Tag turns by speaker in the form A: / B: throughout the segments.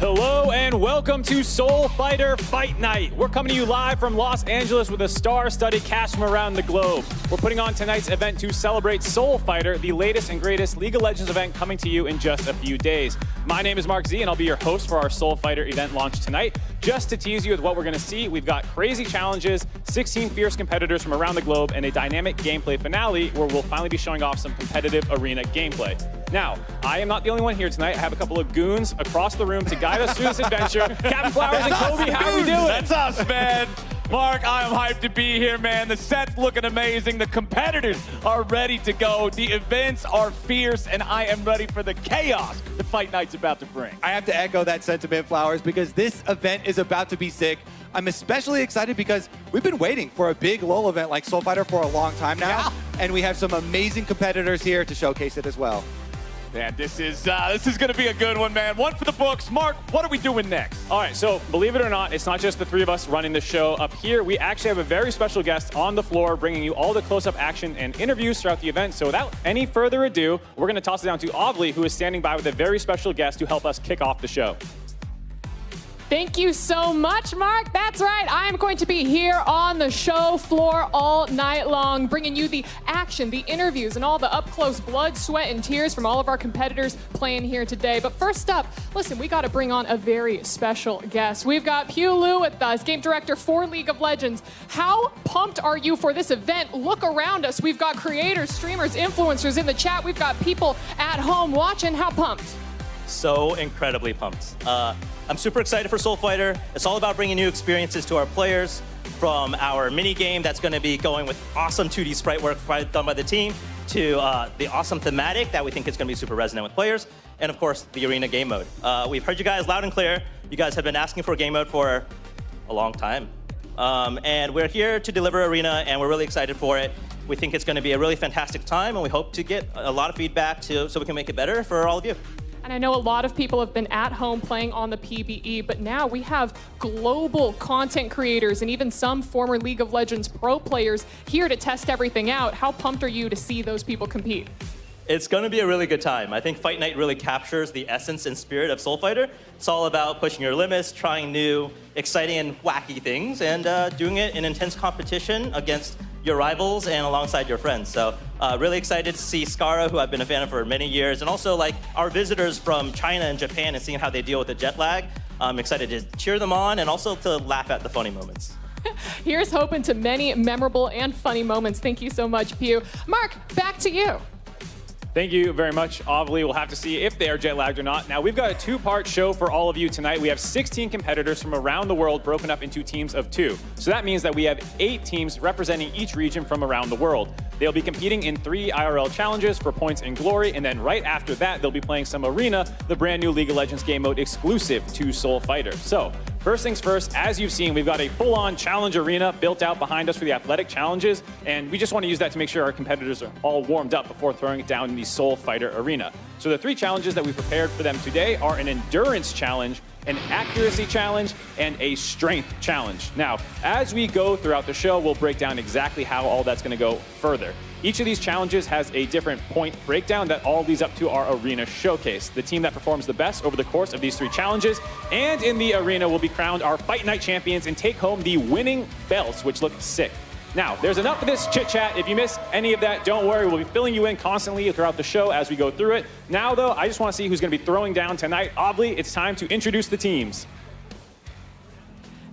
A: Hello and welcome to Soul Fighter Fight Night. We're coming to you live from Los Angeles with a star-studded cast from around the globe. We're putting on tonight's event to celebrate Soul Fighter, the latest and greatest League of Legends event coming to you in just a few days. My name is Mark Z, and I'll be your host for our Soul Fighter event launch tonight. Just to tease you with what we're going to see, we've got crazy challenges, 16 fierce competitors from around the globe, and a dynamic gameplay finale where we'll finally be showing off some competitive arena gameplay. Now, I am not the only one here tonight. I have a couple of goons across the room to guide us through this adventure. Captain Flowers and Kobe, how are we doing?
B: That's us, man. Mark, I am hyped to be here, man. The set's looking amazing. The competitors are ready to go. The events are fierce, and I am ready for the chaos the Fight Night's about to bring.
C: I have to echo that sentiment, Flowers, because this event is about to be sick. I'm especially excited because we've been waiting for a big LoL event like Soul Fighter for a long time now, and we have some amazing competitors here to showcase it as well.
B: Man, this is going to be a good one, man. One for the books. Mark, what are we doing next?
A: All right, so believe it or not, it's not just the three of us running the show. Up here, we actually have a very special guest on the floor bringing you all the close-up action and interviews throughout the event. So without any further ado, we're going to toss it down to Ovly, who is standing by with a very special guest to help us kick off the show.
D: Thank you so much, Mark. That's right. I am going to be here on the show floor all night long, bringing you the action, the interviews, and all the up-close blood, sweat, and tears from all of our competitors playing here today. But first up, listen, we got to bring on a very special guest. We've got Pew Liu with us, game director for League of Legends. How pumped are you for this event? Look around us. We've got creators, streamers, influencers in the chat. We've got people at home watching. How pumped?
E: So incredibly pumped. I'm super excited for Soul Fighter. It's all about bringing new experiences to our players, from our mini game that's going to be going with awesome 2D sprite work done by the team, to the awesome thematic that we think is going to be super resonant with players, and of course the arena game mode. We've heard you guys loud and clear. You guys have been asking for a game mode for a long time, and we're here to deliver arena, and we're really excited for it. We think it's going to be a really fantastic time, and we hope to get a lot of feedback so we can make it better for all of you.
D: And I know a lot of people have been at home playing on the PvE, but now we have global content creators and even some former League of Legends pro players here to test everything out. How pumped are you to see those people compete?
E: It's going to be a really good time. I think Fight Night really captures the essence and spirit of Soul Fighter. It's all about pushing your limits, trying new, exciting, and wacky things, and doing it in intense competition against your rivals and alongside your friends. So really excited to see Skara, who I've been a fan of for many years, and also like our visitors from China and Japan and seeing how they deal with the jet lag. I'm excited to cheer them on and also to laugh at the funny moments.
D: Here's hoping to many memorable and funny moments. Thank you so much, Pew. Mark, back to you.
A: Thank you very much, Ovly. We'll have to see if they are jet lagged or not. Now, we've got a two-part show for all of you tonight. We have 16 competitors from around the world broken up into teams of 2. So that means that we have 8 teams representing each region from around the world. They'll be competing in 3 IRL challenges for points and glory, and then right after that, they'll be playing some Arena, the brand new League of Legends game mode exclusive to Soul Fighter. So, first things first, as you've seen, we've got a full-on challenge arena built out behind us for the athletic challenges, and we just want to use that to make sure our competitors are all warmed up before throwing it down in the Soul Fighter arena. So the 3 challenges that we prepared for them today are an endurance challenge, an accuracy challenge, and a strength challenge. Now, as we go throughout the show, we'll break down exactly how all that's going to go further. Each of these challenges has a different point breakdown that all leads up to our arena showcase. The team that performs the best over the course of these 3 challenges and in the arena will be crowned our Fight Night champions and take home the winning belts, which look sick. Now, there's enough of this chit-chat. If you miss any of that, don't worry. We'll be filling you in constantly throughout the show as we go through it. Now, though, I just want to see who's going to be throwing down tonight. Ovly, it's time to introduce the teams.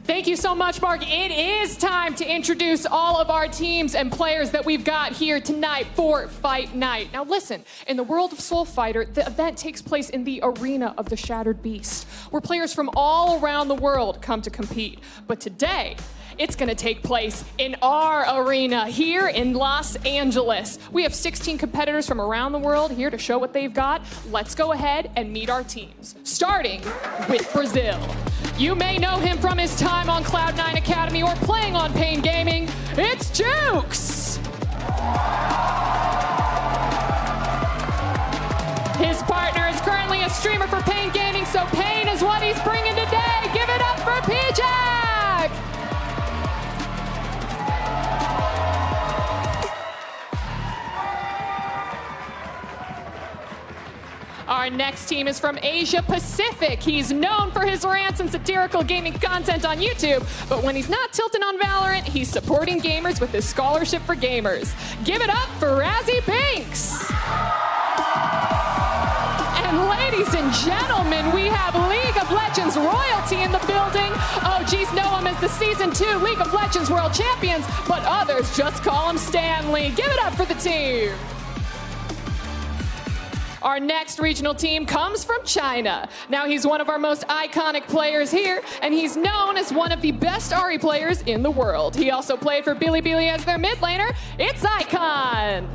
D: Thank you so much, Mark. It is time to introduce all of our teams and players that we've got here tonight for Fight Night. Now listen, in the world of Soul Fighter, the event takes place in the arena of the Shattered Beast, where players from all around the world come to compete. But today, it's going to take place in our arena here in Los Angeles. We have 16 competitors from around the world here to show what they've got. Let's go ahead and meet our teams, starting with Brazil. You may know him from his time on Cloud9 Academy or playing on Pain Gaming. It's Jukes! His partner is currently a streamer for Pain Gaming, so Pain is what he's bringing today. Give it up for P-Jack! All right. Our next team is from Asia Pacific. He's known for his rants and satirical gaming content on YouTube, but when he's not tilting on Valorant, he's supporting gamers with his scholarship for gamers. Give it up for Razzie Binks. And ladies and gentlemen, we have League of Legends royalty in the building. OGs know him as the Season 2 League of Legends World Champions, but others just call him Stanley. Give it up for the team. Our next regional team comes from China. Now he's one of our most iconic players here, and he's known as one of the best Ahri players in the world. He also played for Bilibili as their mid laner. It's Icon.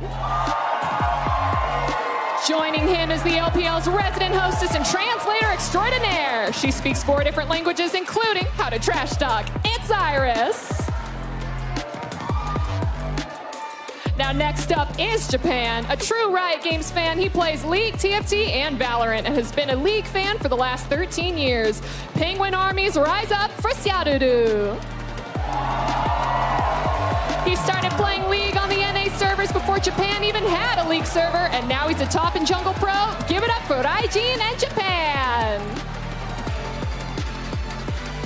D: Joining him is the LPL's resident hostess and translator extraordinaire. She speaks 4 different languages, including how to trash talk. It's Iris. Now next up is Japan. A true Riot Games fan, he plays League, TFT, and Valorant, and has been a League fan for the last 13 years. Penguin armies rise up for Xiaodudu. He started playing League on the NA servers before Japan even had a League server, and now he's a top in Jungle Pro. Give it up for Raijin and Japan.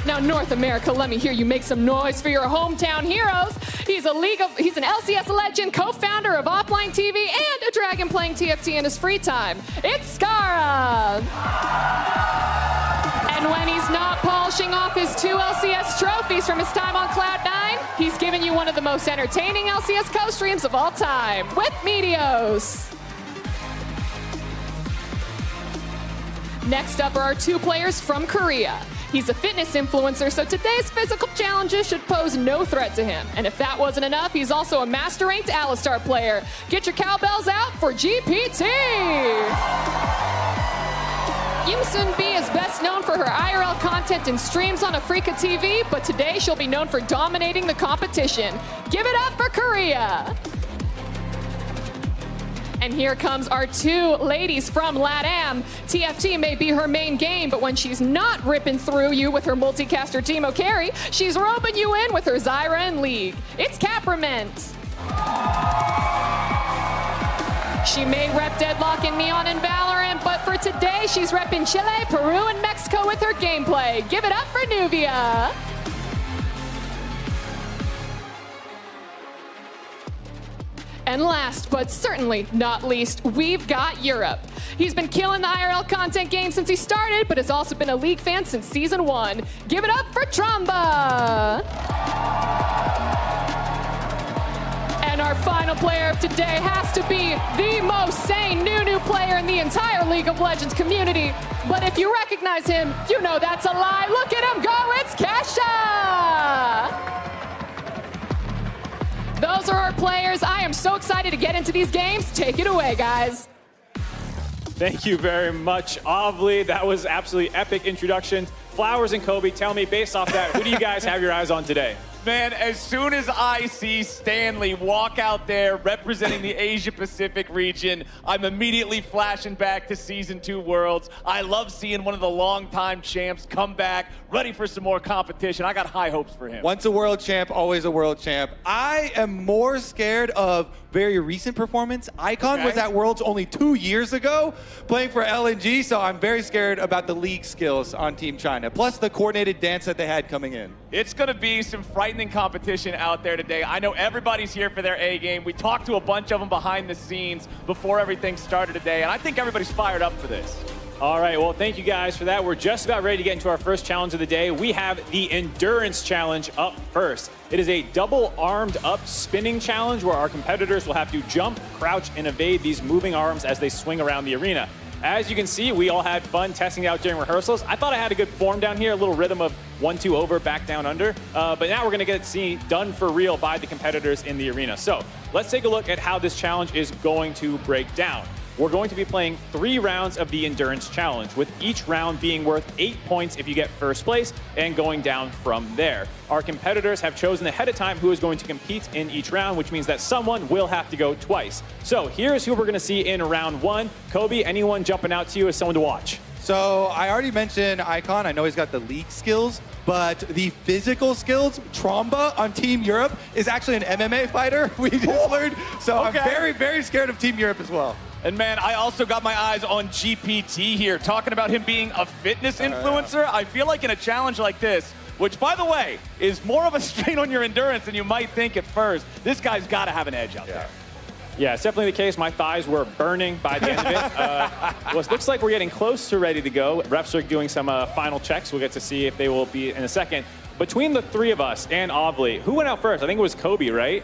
D: Now North America, let me hear you make some noise for your hometown heroes. He's an LCS legend, co-founder of Offline TV, and a dragon playing TFT in his free time. It's Skara. And when he's not polishing off his 2 LCS trophies from his time on Cloud9, he's giving you one of the most entertaining LCS co-streams of all time with Meteos. Next up are our 2 players from Korea. He's a fitness influencer, so today's physical challenges should pose no threat to him. And if that wasn't enough, he's also a master-ranked Alistar player. Get your cowbells out for GPT! Im Sun-bi is best known for her IRL content and streams on Afrika TV, but today she'll be known for dominating the competition. Give it up for Korea! And here comes our 2 ladies from LATAM. TFT may be her main game, but when she's not ripping through you with her multicaster Teemo carry, she's roping you in with her Zyra and League. It's Caprament. She may rep Deadlock and Neon in Valorant, but for today, she's repping Chile, Peru, and Mexico with her gameplay. Give it up for Nuvia. And last, but certainly not least, we've got Europe. He's been killing the IRL content game since he started, but has also been a League fan since Season 1. Give it up for Tromba! And our final player of today has to be the most sane new player in the entire League of Legends community. But if you recognize him, you know that's a lie. Look at him go, it's Kesha! Those are our players. I am so excited to get into these games. Take it away, guys.
A: Thank you very much, Avli. That was absolutely epic introduction. Flowers and Kobe, tell me, based off that, who do you guys have your eyes on today?
B: Man, as soon as I see Stanley walk out there representing the Asia Pacific region, I'm immediately flashing back to Season 2 Worlds. I love seeing one of the longtime champs come back, ready for some more competition. I got high hopes for him.
C: Once a world champ, always a world champ. I am more scared of very recent performance. Icon was at Worlds only 2 years ago, playing for LNG, so I'm very scared about the League skills on Team China, plus the coordinated dance that they had coming in.
B: It's going to be some frightening competition out there today. I know everybody's here for their A game. We talked to a bunch of them behind the scenes before everything started today, and I think everybody's fired up for this.
A: All right, well, thank you guys for that. We're just about ready to get into our first challenge of the day. We have the Endurance Challenge up first. It is a double armed up spinning challenge where our competitors will have to jump, crouch, and evade these moving arms as they swing around the arena. As you can see, we all had fun testing it out during rehearsals. I thought I had a good form down here, a little rhythm of 1-2 over, back down under. But now we're gonna get it seen done for real by the competitors in the arena. So let's take a look at how this challenge is going to break down. We're going to be playing 3 rounds of the Endurance Challenge, with each round being worth 8 points if you get first place and going down from there. Our competitors have chosen ahead of time who is going to compete in each round, which means that someone will have to go twice. So here's who we're going to see in round 1. Kobe, anyone jumping out to you as someone to watch?
C: So I already mentioned Icon. I know he's got the League skills, but the physical skills, Tromba on Team Europe is actually an MMA fighter. We just learned. So I'm very, very scared of Team Europe as well.
B: And man, I also got my eyes on GPT here, talking about him being a fitness influencer. I feel like in a challenge like this, which, by the way, is more of a strain on your endurance than you might think at first, this guy's got to have an edge out there.
A: Yeah, it's definitely the case. My thighs were burning by the end of it. Well, it looks like we're getting close to ready to go. Refs are doing some final checks. We'll get to see if they will be in a second. Between the three of us and Ovly, who went out first? I think it was Kobe, right?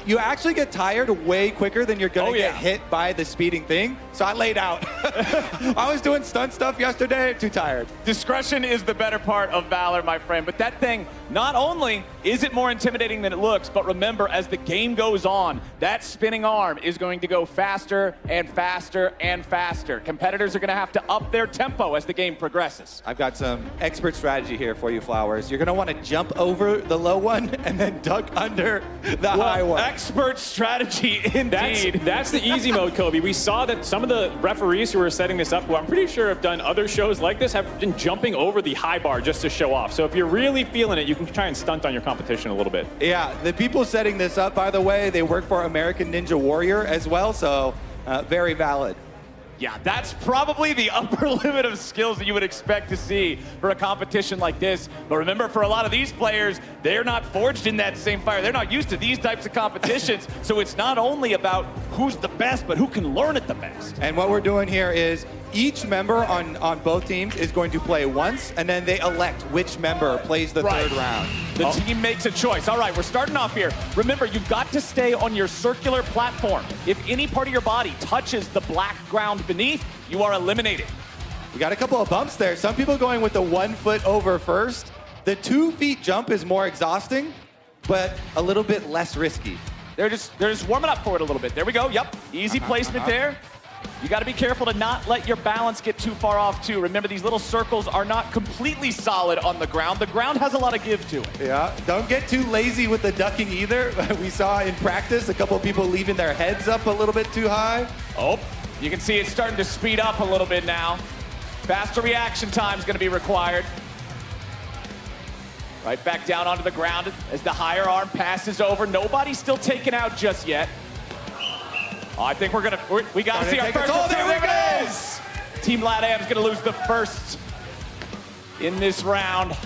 C: You actually get tired way quicker than you're going to get hit by the speeding thing. So I laid out. I was doing stunt stuff yesterday, too tired.
B: Discretion is the better part of valor, my friend. But that thing, not only is it more intimidating than it looks, but remember, as the game goes on, that spinning arm is going to go faster and faster and faster. Competitors are going to have to up their tempo as the game progresses.
C: I've got some expert strategy here for you, Flowers. You're going to want to jump over the low one and then duck under the high one.
B: Expert strategy indeed.
A: That's the easy mode, Kobe. We saw that some of the referees who were setting this up, who I'm pretty sure have done other shows like this, have been jumping over the high bar just to show off. So if you're really feeling it, you can try and stunt on your competition a little bit.
C: Yeah, the people setting this up, by the way, they work for American Ninja Warrior as well, so very valid.
B: Yeah, that's probably the upper limit of skills that you would expect to see for a competition like this. But remember, for a lot of these players, they're not forged in that same fire. They're not used to these types of competitions. So it's not only about who's the best, but who can learn it the best.
C: And what we're doing here is each member on both teams is going to play once, and then they elect which member plays the third round.
B: The team makes a choice. All right, we're starting off here. Remember, you've got to stay on your circular platform. If any part of your body touches the black ground beneath, you are eliminated.
C: We got a couple of bumps there. Some people going with the 1 foot over first. The 2 feet jump is more exhausting, but a little bit less risky.
B: They're just warming up for it a little bit. There we go. Yep, easy placement there. You got to be careful to not let your balance get too far off, too. Remember, these little circles are not completely solid on the ground. The ground has a lot of give to it.
C: Yeah, don't get too lazy with the ducking either. We saw in practice a couple of people leaving their heads up a little bit too high.
B: Oh, you can see it's starting to speed up a little bit now. Faster reaction time is going to be required. Right back down onto the ground as the higher arm passes over. Nobody's still taken out just yet. Oh, I think we got to see our first.
C: Oh, there it
B: is! Team LatAm's going to lose the first in this round.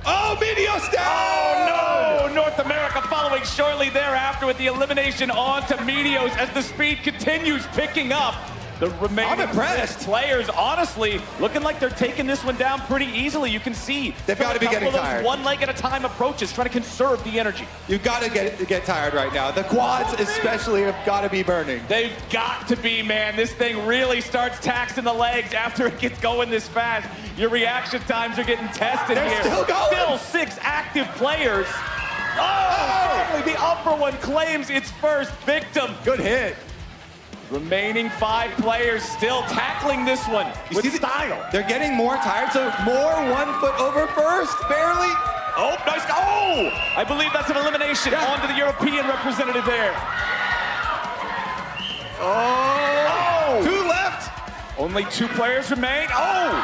C: Oh, Meteos down!
B: Oh, no! North America following shortly thereafter with the elimination onto Meteos as the speed continues picking up. The remaining players, honestly, looking like they're taking this one down pretty easily. You can see
C: they've got to be getting tired.
B: One leg at a time approaches, trying to conserve the energy.
C: You've got to get tired right now. The quads especially have got to be burning.
B: They've got to be, man. This thing really starts taxing the legs after it gets going this fast. Your reaction times are getting tested here.
C: They're still going.
B: Still 6 active players. Oh! The upper one claims its first victim.
C: Good hit.
B: Remaining 5 players still tackling this one with style.
C: They're getting more tired, so more 1 foot over first, barely.
B: Oh, nice. Oh! I believe that's an elimination onto the European representative there.
C: Oh! 2 left.
B: Only 2 players remain. Oh!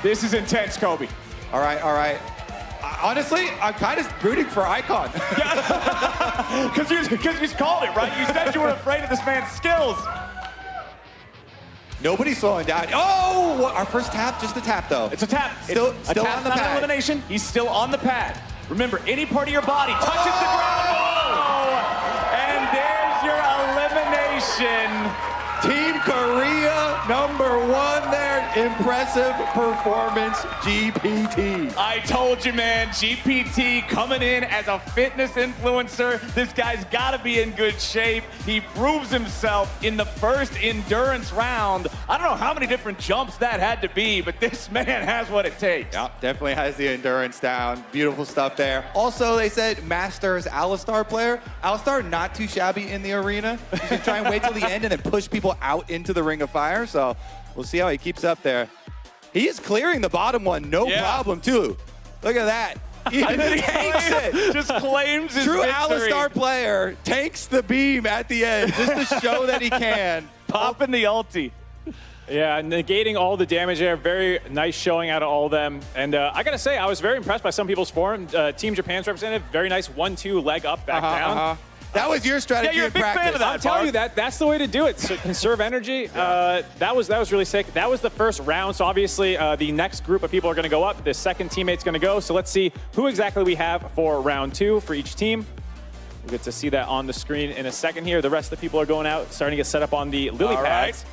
B: This is intense, Kobe.
C: All right, all right. Honestly, I'm kind of rooting for Icon.
B: Because you called it, right? You said you were afraid of this man's skills.
C: Nobody's slowing down. Oh, our first tap, just a tap, though.
B: It's a tap.
C: Still
B: a tap,
C: on the
B: not
C: pad.
B: An elimination. He's still on the pad. Remember, any part of your body touches the ground. Oh! And there's your elimination.
C: Team Korea, #1 there. Impressive performance, GPT.
B: I told you, man. GPT coming in as a fitness influencer. This guy's got to be in good shape. He proves himself in the first endurance round. I don't know how many different jumps that had to be, but this man has what it takes.
C: Yeah, definitely has the endurance down. Beautiful stuff there. Also, they said Masters Alistar player. Alistar not too shabby in the arena. You can try and wait till the end and then push people out into the ring of fire. So we'll see how he keeps up there. He is clearing the bottom one, no problem, too. Look at that. He tanks it.
B: Just claims his
C: True
B: victory.
C: Alistar player takes the beam at the end just to show that he can.
B: Popping the ulti.
A: Yeah, negating all the damage there. Very nice showing out of all of them. And I got to say, I was very impressed by some people's form. Team Japan's representative, very nice 1-2 leg up, back down.
C: That was your strategy
B: Yeah, you're a
C: in
B: big fan
C: practice.
B: of that.
A: I'm telling you that's the way to do it. So conserve energy. That was really sick. That was the first round. So obviously the next group of people are going to go up. The second teammate's going to go. So let's see who exactly we have for round 2 for each team. We'll get to see that on the screen in a second here. The rest of the people are going out, starting to get set up on the lily pads.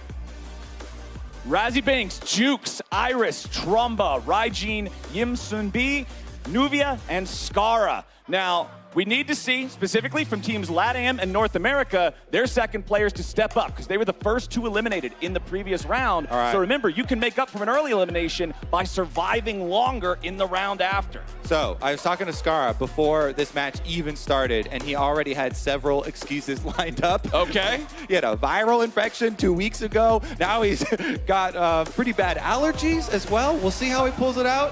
B: Razzie Banks, Jukes, Iris, Trumba, Raijin, Yim Sunbi, Nuvia, and Skara. Now, we need to see, specifically from teams LATAM and North America, their second players to step up because they were the first 2 eliminated in the previous round.
C: All right.
B: So remember, you can make up from an early elimination by surviving longer in the round after.
C: So I was talking to Skara before this match even started, and he already had several excuses lined up.
B: Okay.
C: He had a viral infection 2 weeks ago. Now he's got pretty bad allergies as well. We'll see how he pulls it out.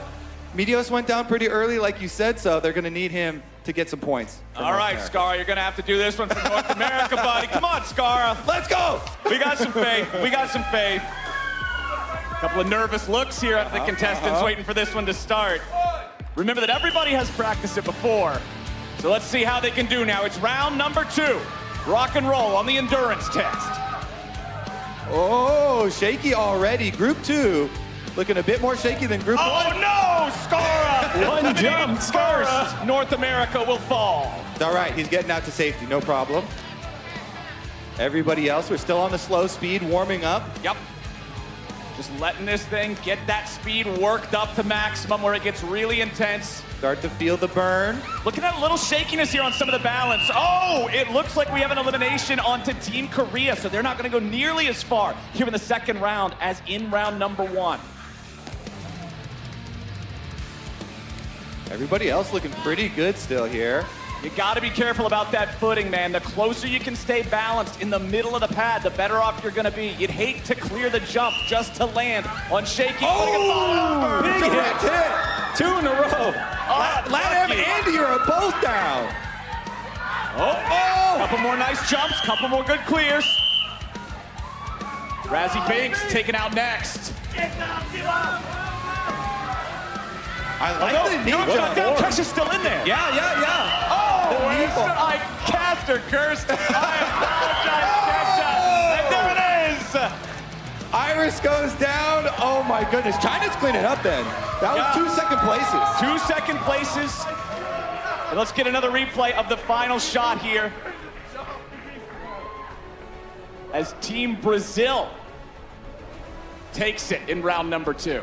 C: Medios went down pretty early, like you said, so they're going to need him to get some points.
B: All right, Skara, you're going to have to do this one for North America, buddy. Come on, Skara.
C: Let's go!
B: We got some faith. We got some faith. A couple of nervous looks here at the contestants waiting for this one to start. Remember that everybody has practiced it before. So let's see how they can do now. It's round number 2. Rock and roll on the endurance test.
C: Oh, shaky already. Group 2 looking a bit more shaky than Group 1.
B: Oh no, Skara!
A: One jump, Skara.
B: First, North America will fall.
C: All right, he's getting out to safety, no problem. Everybody else, we're still on the slow speed, warming up.
B: Yep. Just letting this thing get that speed worked up to maximum where it gets really intense.
C: Start to feel the burn.
B: Looking at a little shakiness here on some of the balance. Oh, it looks like we have an elimination onto Team Korea, so they're not going to go nearly as far here in the second round as in round number 1.
C: Everybody else looking pretty good still here.
B: You got to be careful about that footing, man. The closer you can stay balanced in the middle of the pad, the better off you're going to be. You'd hate to clear the jump just to land on shaky.
C: Oh, big hit.
A: 2 in a row.
C: LATAM and Europe both down.
B: Oh, couple more nice jumps, couple more good clears. Razzie Banks taken out next.
C: I like the knee jump.
B: Kesha's still in there.
C: Yeah.
B: Oh, I cast her, cursed. I apologize, Kesha. And there it is.
C: Iris goes down. Oh my goodness. China's cleaning up then. That was 2 second places.
B: 2 second places. And let's get another replay of the final shot here. As Team Brazil takes it in round number 2.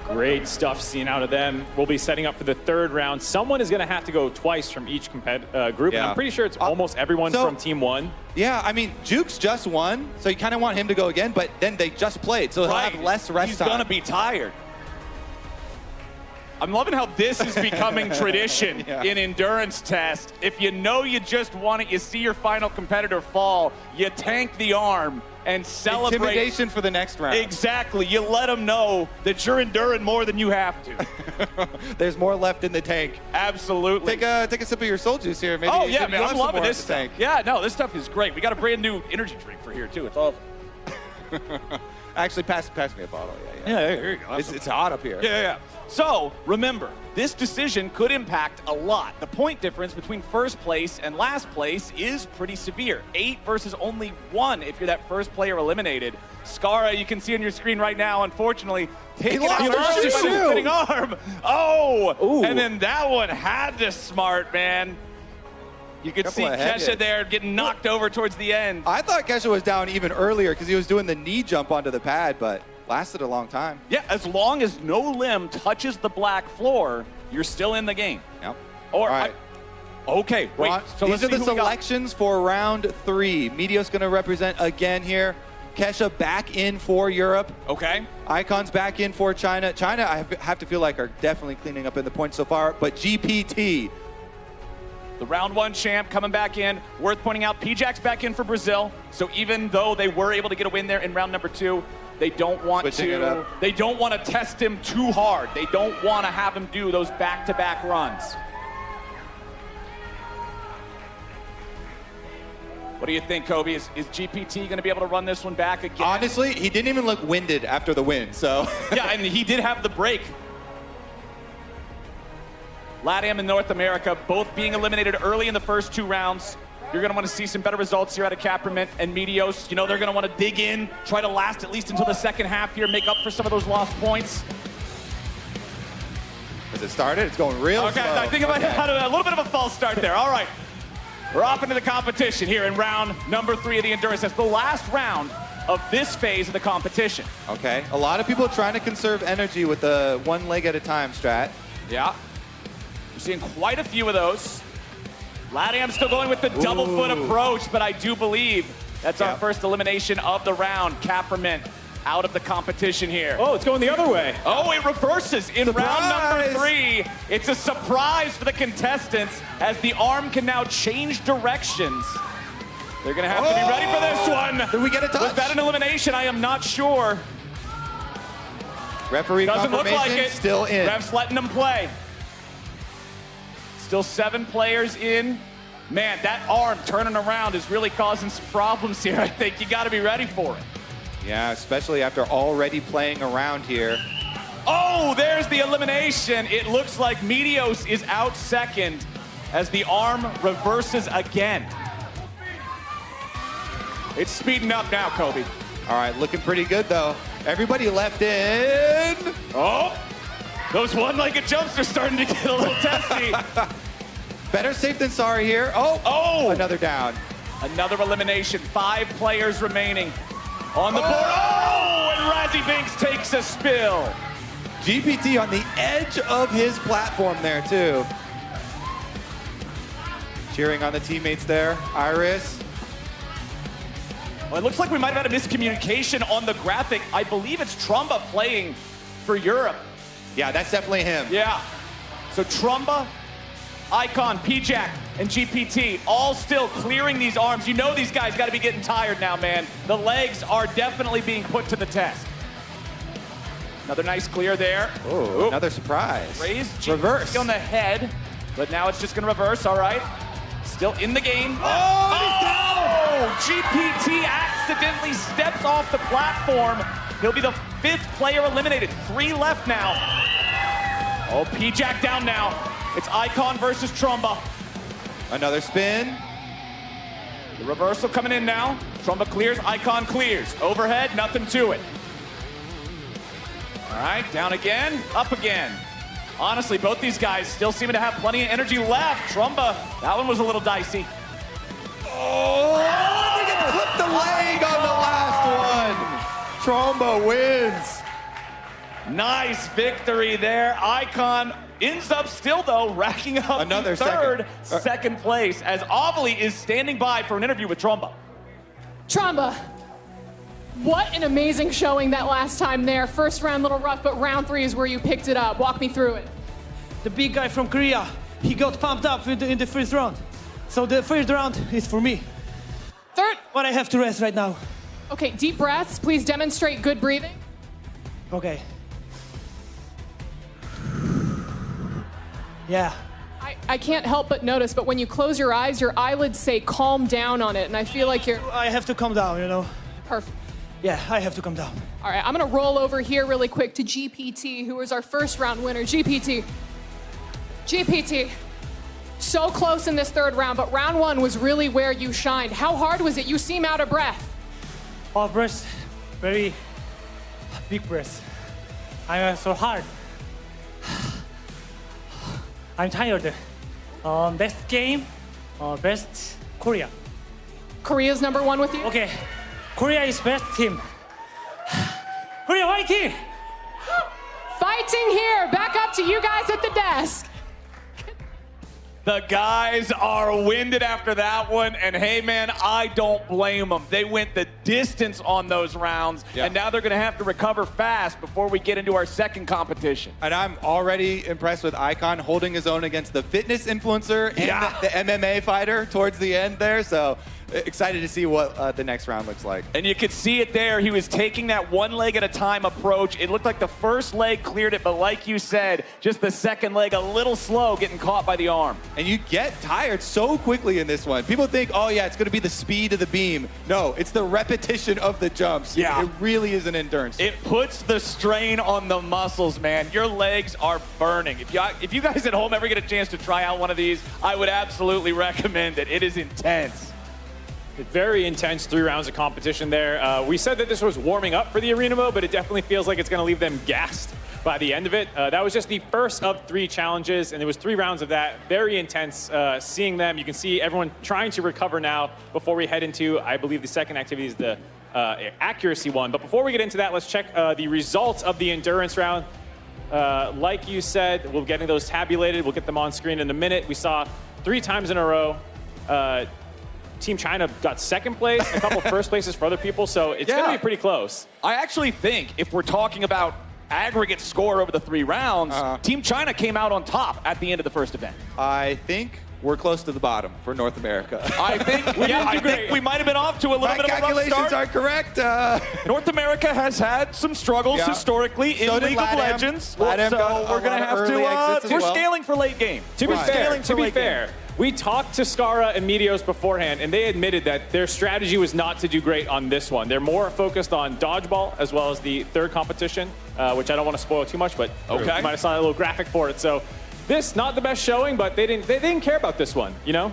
A: Great stuff seen out of them. We'll be setting up for the third round. Someone is going to have to go twice from each group. And I'm pretty sure it's almost everyone from Team 1.
C: Yeah, I mean, Jukes just won, so you kind of want him to go again, but then they just played, so he'll have less rest time.
B: He's going to be tired. I'm loving how this is becoming tradition in endurance test. If you know you just won it, you see your final competitor fall, you tank the arm and celebrate.
C: Intimidation for the next round.
B: Exactly. You let them know that you're enduring more than you have to.
C: There's more left in the tank.
B: Absolutely.
C: Take a sip of your soul juice here. Maybe
B: Oh, yeah, man.
C: you'll
B: I'm
C: have some
B: loving
C: more
B: this
C: in the tank.
B: stuff. Yeah, no, this stuff is great. We got a brand new energy drink for here, too. It's awesome.
C: Actually, pass me a bottle.
B: Yeah, here you go.
C: It's hot up here.
B: Yeah. So, remember, this decision could impact a lot. The point difference between first place and last place is pretty severe. 8 versus only 1 if you're that first player eliminated. Skara, you can see on your screen right now, unfortunately, taking out
C: lost his shoe.
B: fitting arm. Oh,
A: Ooh.
B: And then that one had to smart, man. You could see
C: Couple of head
B: Kesha
C: hits.
B: there getting knocked over towards the end.
C: I thought Kesha was down even earlier because he was doing the knee jump onto the pad, but lasted a long time.
B: Yeah, as long as no limb touches the black floor, you're still in the game.
C: Yep.
B: Or
C: All right.
B: okay, wait. So
C: These
B: let's
C: are the
B: see who we got.
C: selections for round 3. Media's going to represent again here. Kesha back in for Europe.
B: Okay.
C: Icon's back in for China. China, I have to feel like, are definitely cleaning up in the points so far. But GPT,
B: The round 1 champ coming back in. Worth pointing out, P-Jack's back in for Brazil. So even though they were able to get a win there in round number 2, they don't want to test him too hard. They don't want to have him do those back-to-back runs. What do you think, Kobe? Is GPT going to be able to run this one back again?
C: honestly, he didn't even look winded after the win, so.
B: Yeah, and he did have the break. LATAM and North America both being eliminated early in the first 2 rounds. You're going to want to see some better results here out of Caprament and Meteos. You know, they're going to want to dig in, try to last at least until the second half here, make up for some of those lost points.
C: As it started, it's going real
B: Okay,
C: slow.
B: I think I had a little bit of a false start there. All right, we're off into the competition here in round number 3 of the Endurance. That's the last round of this phase of the competition.
C: Okay, a lot of people trying to conserve energy with the 1 leg at a time strat.
B: Yeah, we're seeing quite a few of those. LATAM still going with the double foot approach, but I do believe that's our first elimination of the round. Caprament out of the competition here.
A: Oh, it's going the other way.
B: Oh, it reverses in round number 3. It's a surprise for the contestants as the arm can now change directions. They're gonna have to be ready for this one.
C: Did we get a touch?
B: Was that an elimination? I am not sure.
C: Referee
B: Doesn't look
C: confirmation,
B: like it.
C: still in.
B: Ref's letting them play. Still 7 players in. Man, that arm turning around is really causing some problems here. I think you gotta be ready for it.
C: Yeah, especially after already playing around here.
B: Oh, there's the elimination. It looks like Meteos is out second as the arm reverses again. It's speeding up now, Kobe.
C: All right, looking pretty good though. Everybody left in.
B: Oh, those one-legged jumps are starting to get a little testy.
C: Better safe than sorry here. Oh, another down.
B: Another elimination. 5 players remaining on the board. Oh, and Razzie Binks takes a spill.
C: GPT on the edge of his platform there too. Cheering on the teammates there. Iris.
B: Well, it looks like we might have had a miscommunication on the graphic. I believe it's Trumba playing for Europe.
C: Yeah, that's definitely him.
B: Yeah. So Trumba, Icon, P-Jack, and GPT all still clearing these arms. You know these guys got to be getting tired now, man. The legs are definitely being put to the test. Another nice clear there.
C: Oh, another surprise.
B: Raised
C: Reverse.
B: on the head, but now it's just going to reverse. All right. Still in the game.
C: Oh,
B: GPT accidentally steps off the platform. He'll be the 5th player eliminated. 3 left now. Oh, P-Jack down now. It's Icon versus Trumba.
C: Another spin.
B: The reversal coming in now. Trumba clears, Icon clears. Overhead, nothing to it. All right, down again, up again. Honestly, both these guys still seeming to have plenty of energy left. Trumba, that one was a little dicey.
C: Oh, we can clip the leg on the last one. Tromba wins.
B: Nice victory there. Icon ends up still, though, racking up
C: Another
B: second place as Ovely is standing by for an interview with Trumba.
D: Trumba, what an amazing showing that last time there. First round, a little rough, but round 3 is where you picked it up. Walk me through it.
F: The big guy from Korea, he got pumped up in the first round. So the third round is for me.
D: Third.
F: But I have to rest right now.
D: Okay, deep breaths. Please demonstrate good breathing.
F: Okay. Yeah.
D: I can't help but notice, but when you close your eyes, your eyelids say calm down on it, and I feel like you're...
F: I have to calm down, you know.
D: Perfect.
F: Yeah, I have to calm down.
D: All right, I'm gonna roll over here really quick to GPT, who was our first round winner. GPT, so close in this 3rd round, but round 1 was really where you shined. How hard was it? You seem out of breath.
G: Breath, very big breath. I'm so hard. I'm tired. Best game, best Korea.
D: Korea's #1 with you?
G: Okay, Korea is best team. Korea fighting!
D: Fighting here. Back up to you guys at the desk.
B: The guys are winded after that one, and hey, man, I don't blame them. They went the distance on those rounds, and now they're going to have to recover fast before we get into our second competition.
C: And I'm already impressed with Icon holding his own against the fitness influencer and the MMA fighter towards the end there. So excited to see what the next round looks like.
B: And you could see it there. He was taking that one leg at a time approach. It looked like the first leg cleared it, but like you said, just the second leg a little slow, getting caught by the arm.
C: And you get tired so quickly in this one. People think, oh yeah, it's going to be the speed of the beam. No, it's the repetition of the jumps.
B: Yeah.
C: It really is an endurance.
B: It puts the strain on the muscles, man. Your legs are burning. If you guys at home ever get a chance to try out one of these, I would absolutely recommend it. It is intense.
A: Very intense 3 rounds of competition there. We said that this was warming up for the arena mode, but it definitely feels like it's going to leave them gassed by the end of it. That was just the first of 3 challenges, and there was 3 rounds of that. Very intense seeing them. You can see everyone trying to recover now before we head into, I believe, the second activity is the accuracy one. But before we get into that, let's check the results of the endurance round. Like you said, we're getting those tabulated. We'll get them on screen in a minute. We saw 3 times in a row. Team China got second place, a couple first places for other people, so it's going to be pretty close.
B: I actually think if we're talking about aggregate score over the 3 rounds, Team China came out on top at the end of the first event.
C: I think we're close to the bottom for North America.
B: I think we might have been off to a little bit of a rough
C: calculations
B: start.
C: are correct.
B: North America has had some struggles historically in
C: So did
B: League of
C: LATAM.
B: Legends.
C: LATAM
B: So
C: got
B: we're
C: a
B: going to
C: lot of
B: have
C: early exits as
B: we're
C: well.
B: scaling for late game.
A: To be
B: Right.
A: fair, we talked to Skara and Meteos beforehand, and they admitted that their strategy was not to do great on this one. They're more focused on dodgeball as well as the third competition, which I don't want to spoil too much, but
B: Okay.
A: you might have saw a little graphic for it. So this, not the best showing, but they didn't care about this one, you know?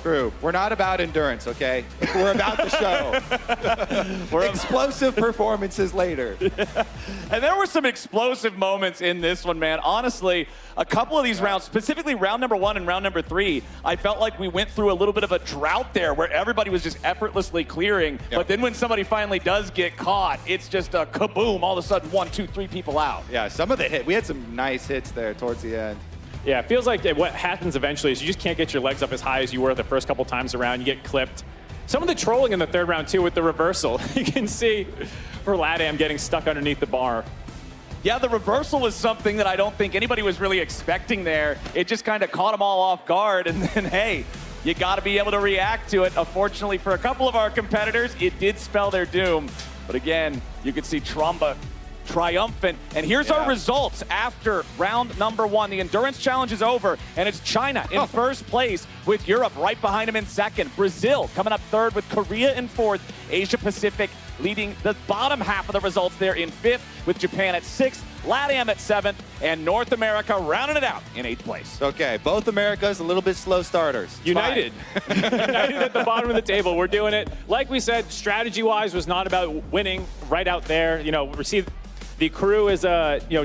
C: True. We're not about endurance, okay? We're about the show. Explosive performances later.
B: And there were some explosive moments in this one, man. Honestly, a couple of these rounds, specifically round number 1 and round number 3, I felt like we went through a little bit of a drought there where everybody was just effortlessly clearing.
C: Yep.
B: But then when somebody finally does get caught, it's just a kaboom. All of a sudden, 1, 2, 3 people out.
C: Yeah, some of the hit. We had some nice hits there towards the end.
A: Yeah, it feels like what happens eventually is you just can't get your legs up as high as you were the first couple times around. You get clipped. Some of the trolling in the third round, too, with the reversal. You can see for LATAM getting stuck underneath the bar.
B: Yeah, the reversal was something that I don't think anybody was really expecting there. It just kind of caught them all off guard, and then, hey, you got to be able to react to it. Unfortunately, for a couple of our competitors, it did spell their doom. But again, you could see Tromba triumphant. And here's our results after round number 1. The endurance challenge is over, and it's China in first place with Europe right behind him in second. Brazil coming up third with Korea in fourth. Asia Pacific leading the bottom half of the results there in fifth with Japan at 6th. LATAM at 7th, and North America rounding it out in 8th place.
C: Okay, both Americas a little bit slow starters. It's
A: United. United at the bottom of the table. We're doing it. Like we said, strategy-wise was not about winning right out there. You know, the crew is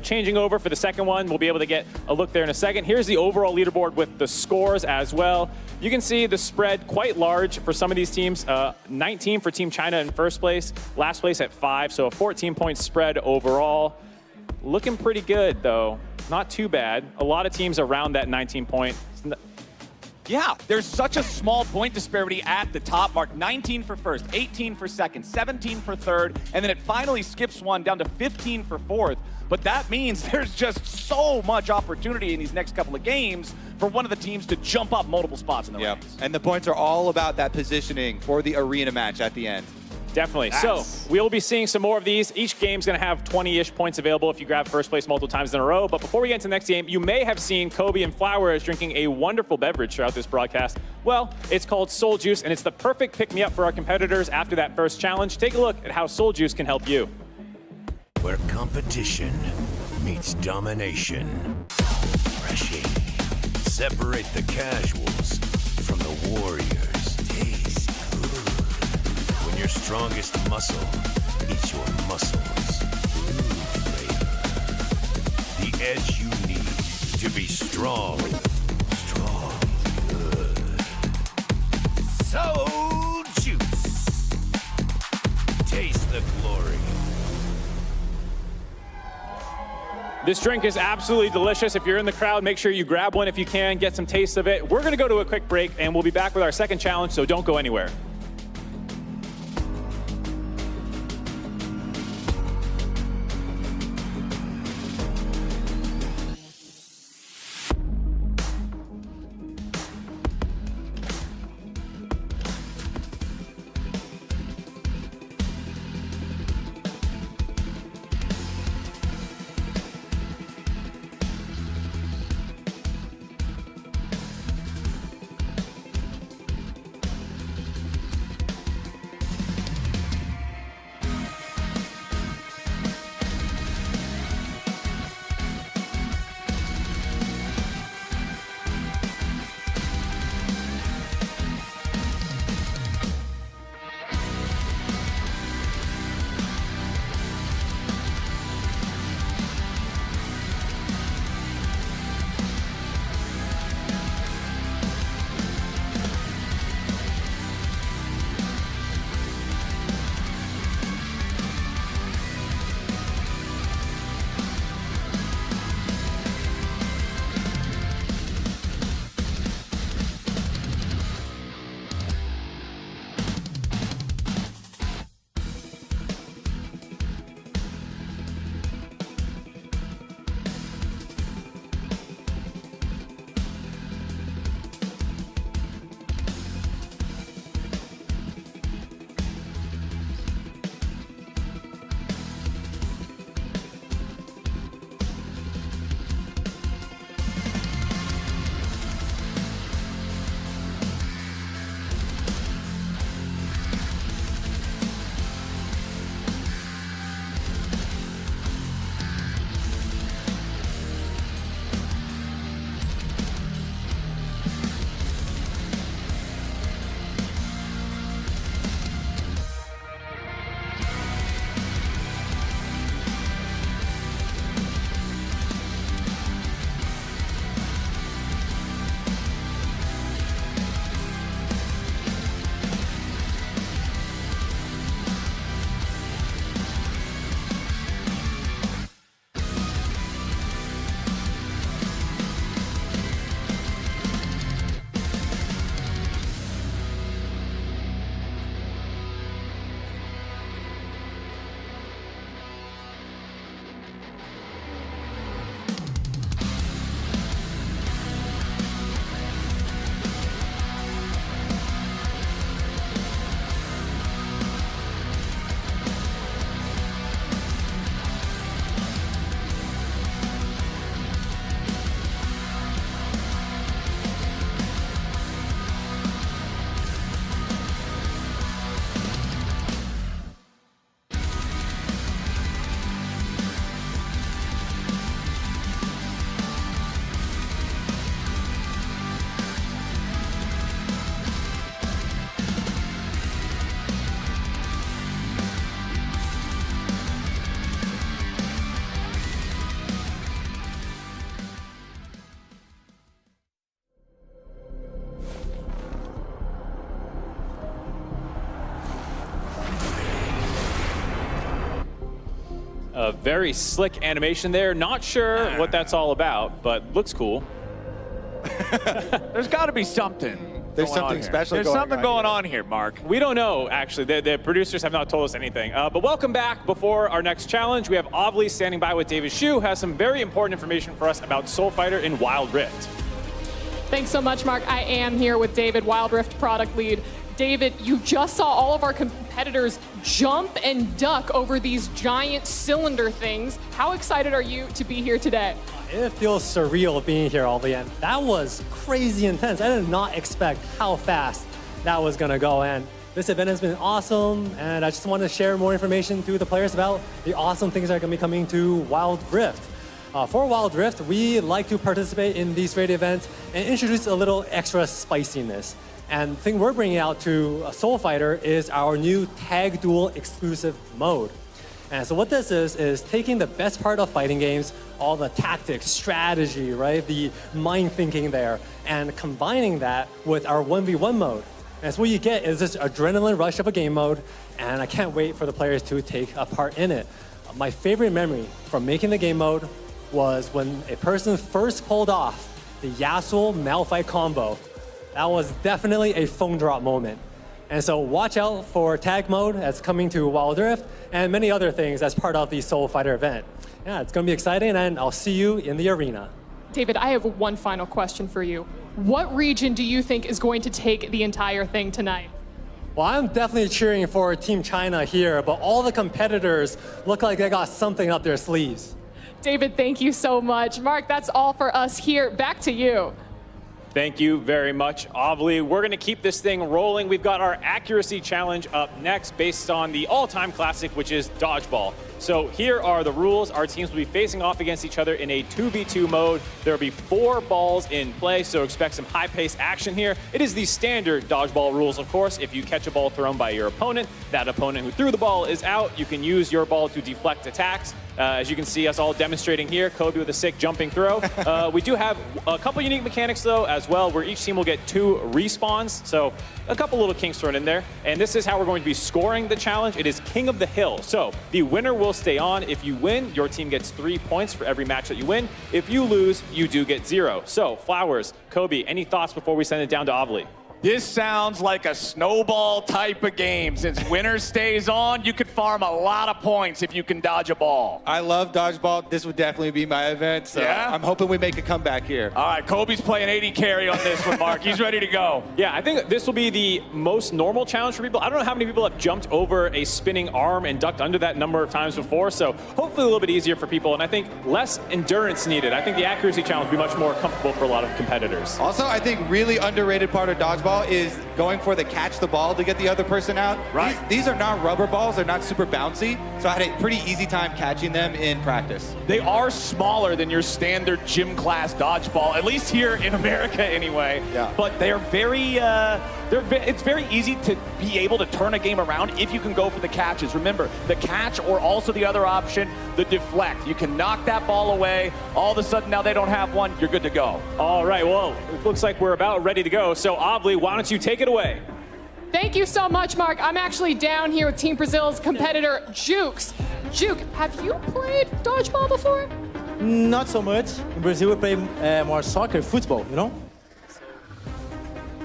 A: changing over for the second one. We'll be able to get a look there in a second. Here's the overall leaderboard with the scores as well. You can see the spread quite large for some of these teams. 19 for Team China in first place, last place at 5, so a 14-point spread overall. Looking pretty good, though. Not too bad. A lot of teams around that 19-point.
B: Yeah, there's such a small point disparity at the top mark. 19 for first, 18 for second, 17 for third, and then it finally skips one down to 15 for fourth. But that means there's just so much opportunity in these next couple of games for one of the teams to jump up multiple spots in the ranks.
C: And the points are all about that positioning for the arena match at the end.
A: Definitely. So we'll be seeing some more of these. Each game's going to have 20-ish points available if you grab first place multiple times in a row. But before we get into the next game, you may have seen Kobe and Flowers drinking a wonderful beverage throughout this broadcast. Well, it's called Soul Juice, and it's the perfect pick-me-up for our competitors after that first challenge. Take a look at how Soul Juice can help you.
H: Where competition meets domination. Refreshing. Separate the casuals from the warriors. Taste good. When your strongest muscle eats your muscles. Flavor. The edge you need to be strong. Strong. Good. Soul Juice. Taste the glory.
A: This drink is absolutely delicious. If you're in the crowd, make sure you grab one if you can, get some taste of it. We're going to go to a quick break, and we'll be back with our second challenge, so don't go anywhere. A very slick animation there. Not sure what that's all about, but looks cool.
B: There's got to be something.
C: There's something special
B: There's
C: going
B: something
C: on
B: going
C: here.
B: on here, Mark.
A: We don't know, actually. The producers have not told us anything. But welcome back. Before our next challenge, we have Ovly standing by with David Shu, who has some very important information for us about Soul Fighter in Wild Rift.
D: Thanks so much, Mark. I am here with David, Wild Rift product lead. David, you just saw all of our competitors jump and duck over these giant cylinder things. How excited are you to be here today?
G: It feels surreal being here all the end. That was crazy intense. I did not expect how fast that was gonna go. And this event has been awesome. And I just want to share more information to the players about the awesome things that are gonna be coming to Wild Rift. For Wild Rift, we like to participate in these raid events and introduce a little extra spiciness. And the thing we're bringing out to Soul Fighter is our new Tag Duel exclusive mode. And so what this is taking the best part of fighting games, all the tactics, strategy, right, the mind thinking there, and combining that with our 1v1 mode. And so what you get is this adrenaline rush of a game mode, and I can't wait for the players to take a part in it. My favorite memory from making the game mode was when a person first pulled off the Yasuo Malphite combo. That was definitely a phone drop moment. And so watch out for tag mode that's coming to Wild Rift and many other things as part of the Soul Fighter event. Yeah, it's gonna be exciting, and I'll see you in the arena.
D: David, I have one final question for you. What region do you think is going to take the entire thing tonight?
G: Well, I'm definitely cheering for Team China here, but all the competitors look like they got something up their sleeves.
D: David, thank you so much. Mark, that's all for us here. Back to you.
A: Thank you very much, Ovly. We're going to keep this thing rolling. We've got our accuracy challenge up next based on the all-time classic, which is dodgeball. So here are the rules. Our teams will be facing off against each other in a 2v2 mode. There will be 4 balls in play, so expect some high-paced action here. It is the standard dodgeball rules, of course. If you catch a ball thrown by your opponent, that opponent who threw the ball is out. You can use your ball to deflect attacks. As you can see us all demonstrating here, Kobe with a sick jumping throw. We do have a couple unique mechanics, though, as well, where each team will get 2 respawns. So a couple little kinks thrown in there. And this is how we're going to be scoring the challenge. It is King of the Hill. So the winner will stay on. If you win, your team gets 3 points for every match that you win. If you lose, you do get 0. So Flowers, Kobe, any thoughts before we send it down to Ovly?
B: This sounds like a snowball type of game. Since winner stays on, you could farm a lot of points if you can dodge a ball.
C: I love dodgeball. This would definitely be my event, so
B: Yeah?
C: I'm hoping we make a comeback here.
B: All right, Kobe's playing 80 carry on this one, Mark. He's ready to go.
A: Yeah, I think this will be the most normal challenge for people. I don't know how many people have jumped over a spinning arm and ducked under that number of times before, so hopefully a little bit easier for people, and I think less endurance needed. I think the accuracy challenge will be much more comfortable for a lot of competitors.
C: Also, I think really underrated part of dodgeball is going for the catch the ball to get the other person out.
B: Right.
C: These are not rubber balls. They're not super bouncy, so I had a pretty easy time catching them in practice.
B: They are smaller than your standard gym class dodgeball, at least here in America anyway.
C: Yeah.
B: But they're very, it's very easy to be able to turn a game around if you can go for the catches. Remember, the catch or also the other option, the deflect. You can knock that ball away. All of a sudden now they don't have one, you're good to go.
A: All right, well, it looks like we're about ready to go. So, Ovly, why don't you take it away?
D: Thank you so much, Mark. I'm actually down here with Team Brazil's competitor, Jukes. Juke, have you played dodgeball before?
I: Not so much. In Brazil, we play more soccer, football, you know?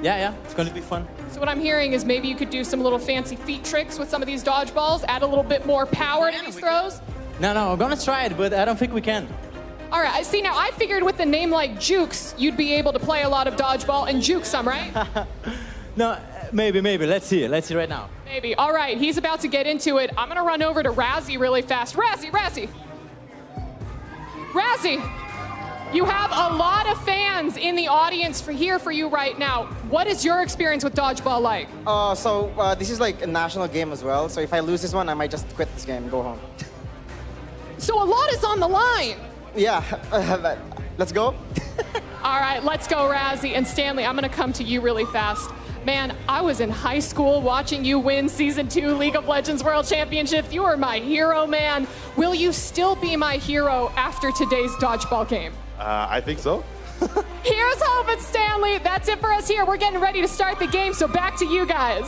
I: Yeah, it's going to be fun.
D: So what I'm hearing is maybe you could do some little fancy feet tricks with some of these dodgeballs, add a little bit more power to these throws.
I: No, I'm going to try it, but I don't think we can.
D: All right, see, now I figured with a name like Jukes, you'd be able to play a lot of dodgeball and juke some, right?
I: No, maybe. Let's see right now.
D: Maybe. All right, he's about to get into it. I'm going to run over to Razzie really fast. Razzie! You have a lot of fans in the audience for you right now. What is your experience with dodgeball like?
J: This is like a national game as well. So if I lose this one, I might just quit this game and go home.
D: So a lot is on the line.
J: Yeah, let's go.
D: All right, let's go, Razzie. And Stanley, I'm going to come to you really fast. Man, I was in high school watching you win Season 2 League of Legends World Championship. You are my hero, man. Will you still be my hero after today's dodgeball game?
K: I think so.
D: Here's hoping, Stanley. That's it for us here. We're getting ready to start the game, so back to you guys.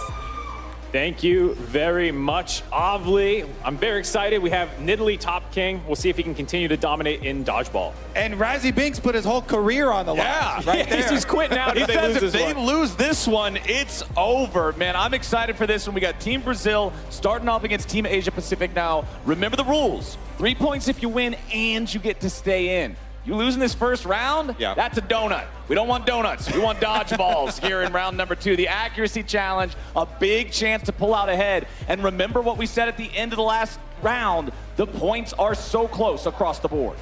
A: Thank you very much, Avli. I'm very excited. We have Nidalee top king. We'll see if he can continue to dominate in dodgeball.
C: And Razzie Binks put his whole career on the line. Right there.
A: He's quit now.
B: He
A: If they
B: says
A: lose
B: if
A: this
B: they
A: one.
B: lose this one, it's over. Man, I'm excited for this one. We got Team Brazil starting off against Team Asia Pacific now. Remember the rules. 3 points if you win, and you get to stay in. You lose in this first round, that's a donut. We don't want donuts. We want dodgeballs here in round number 2. The accuracy challenge, a big chance to pull out ahead. And remember what we said at the end of the last round, the points are so close across the board.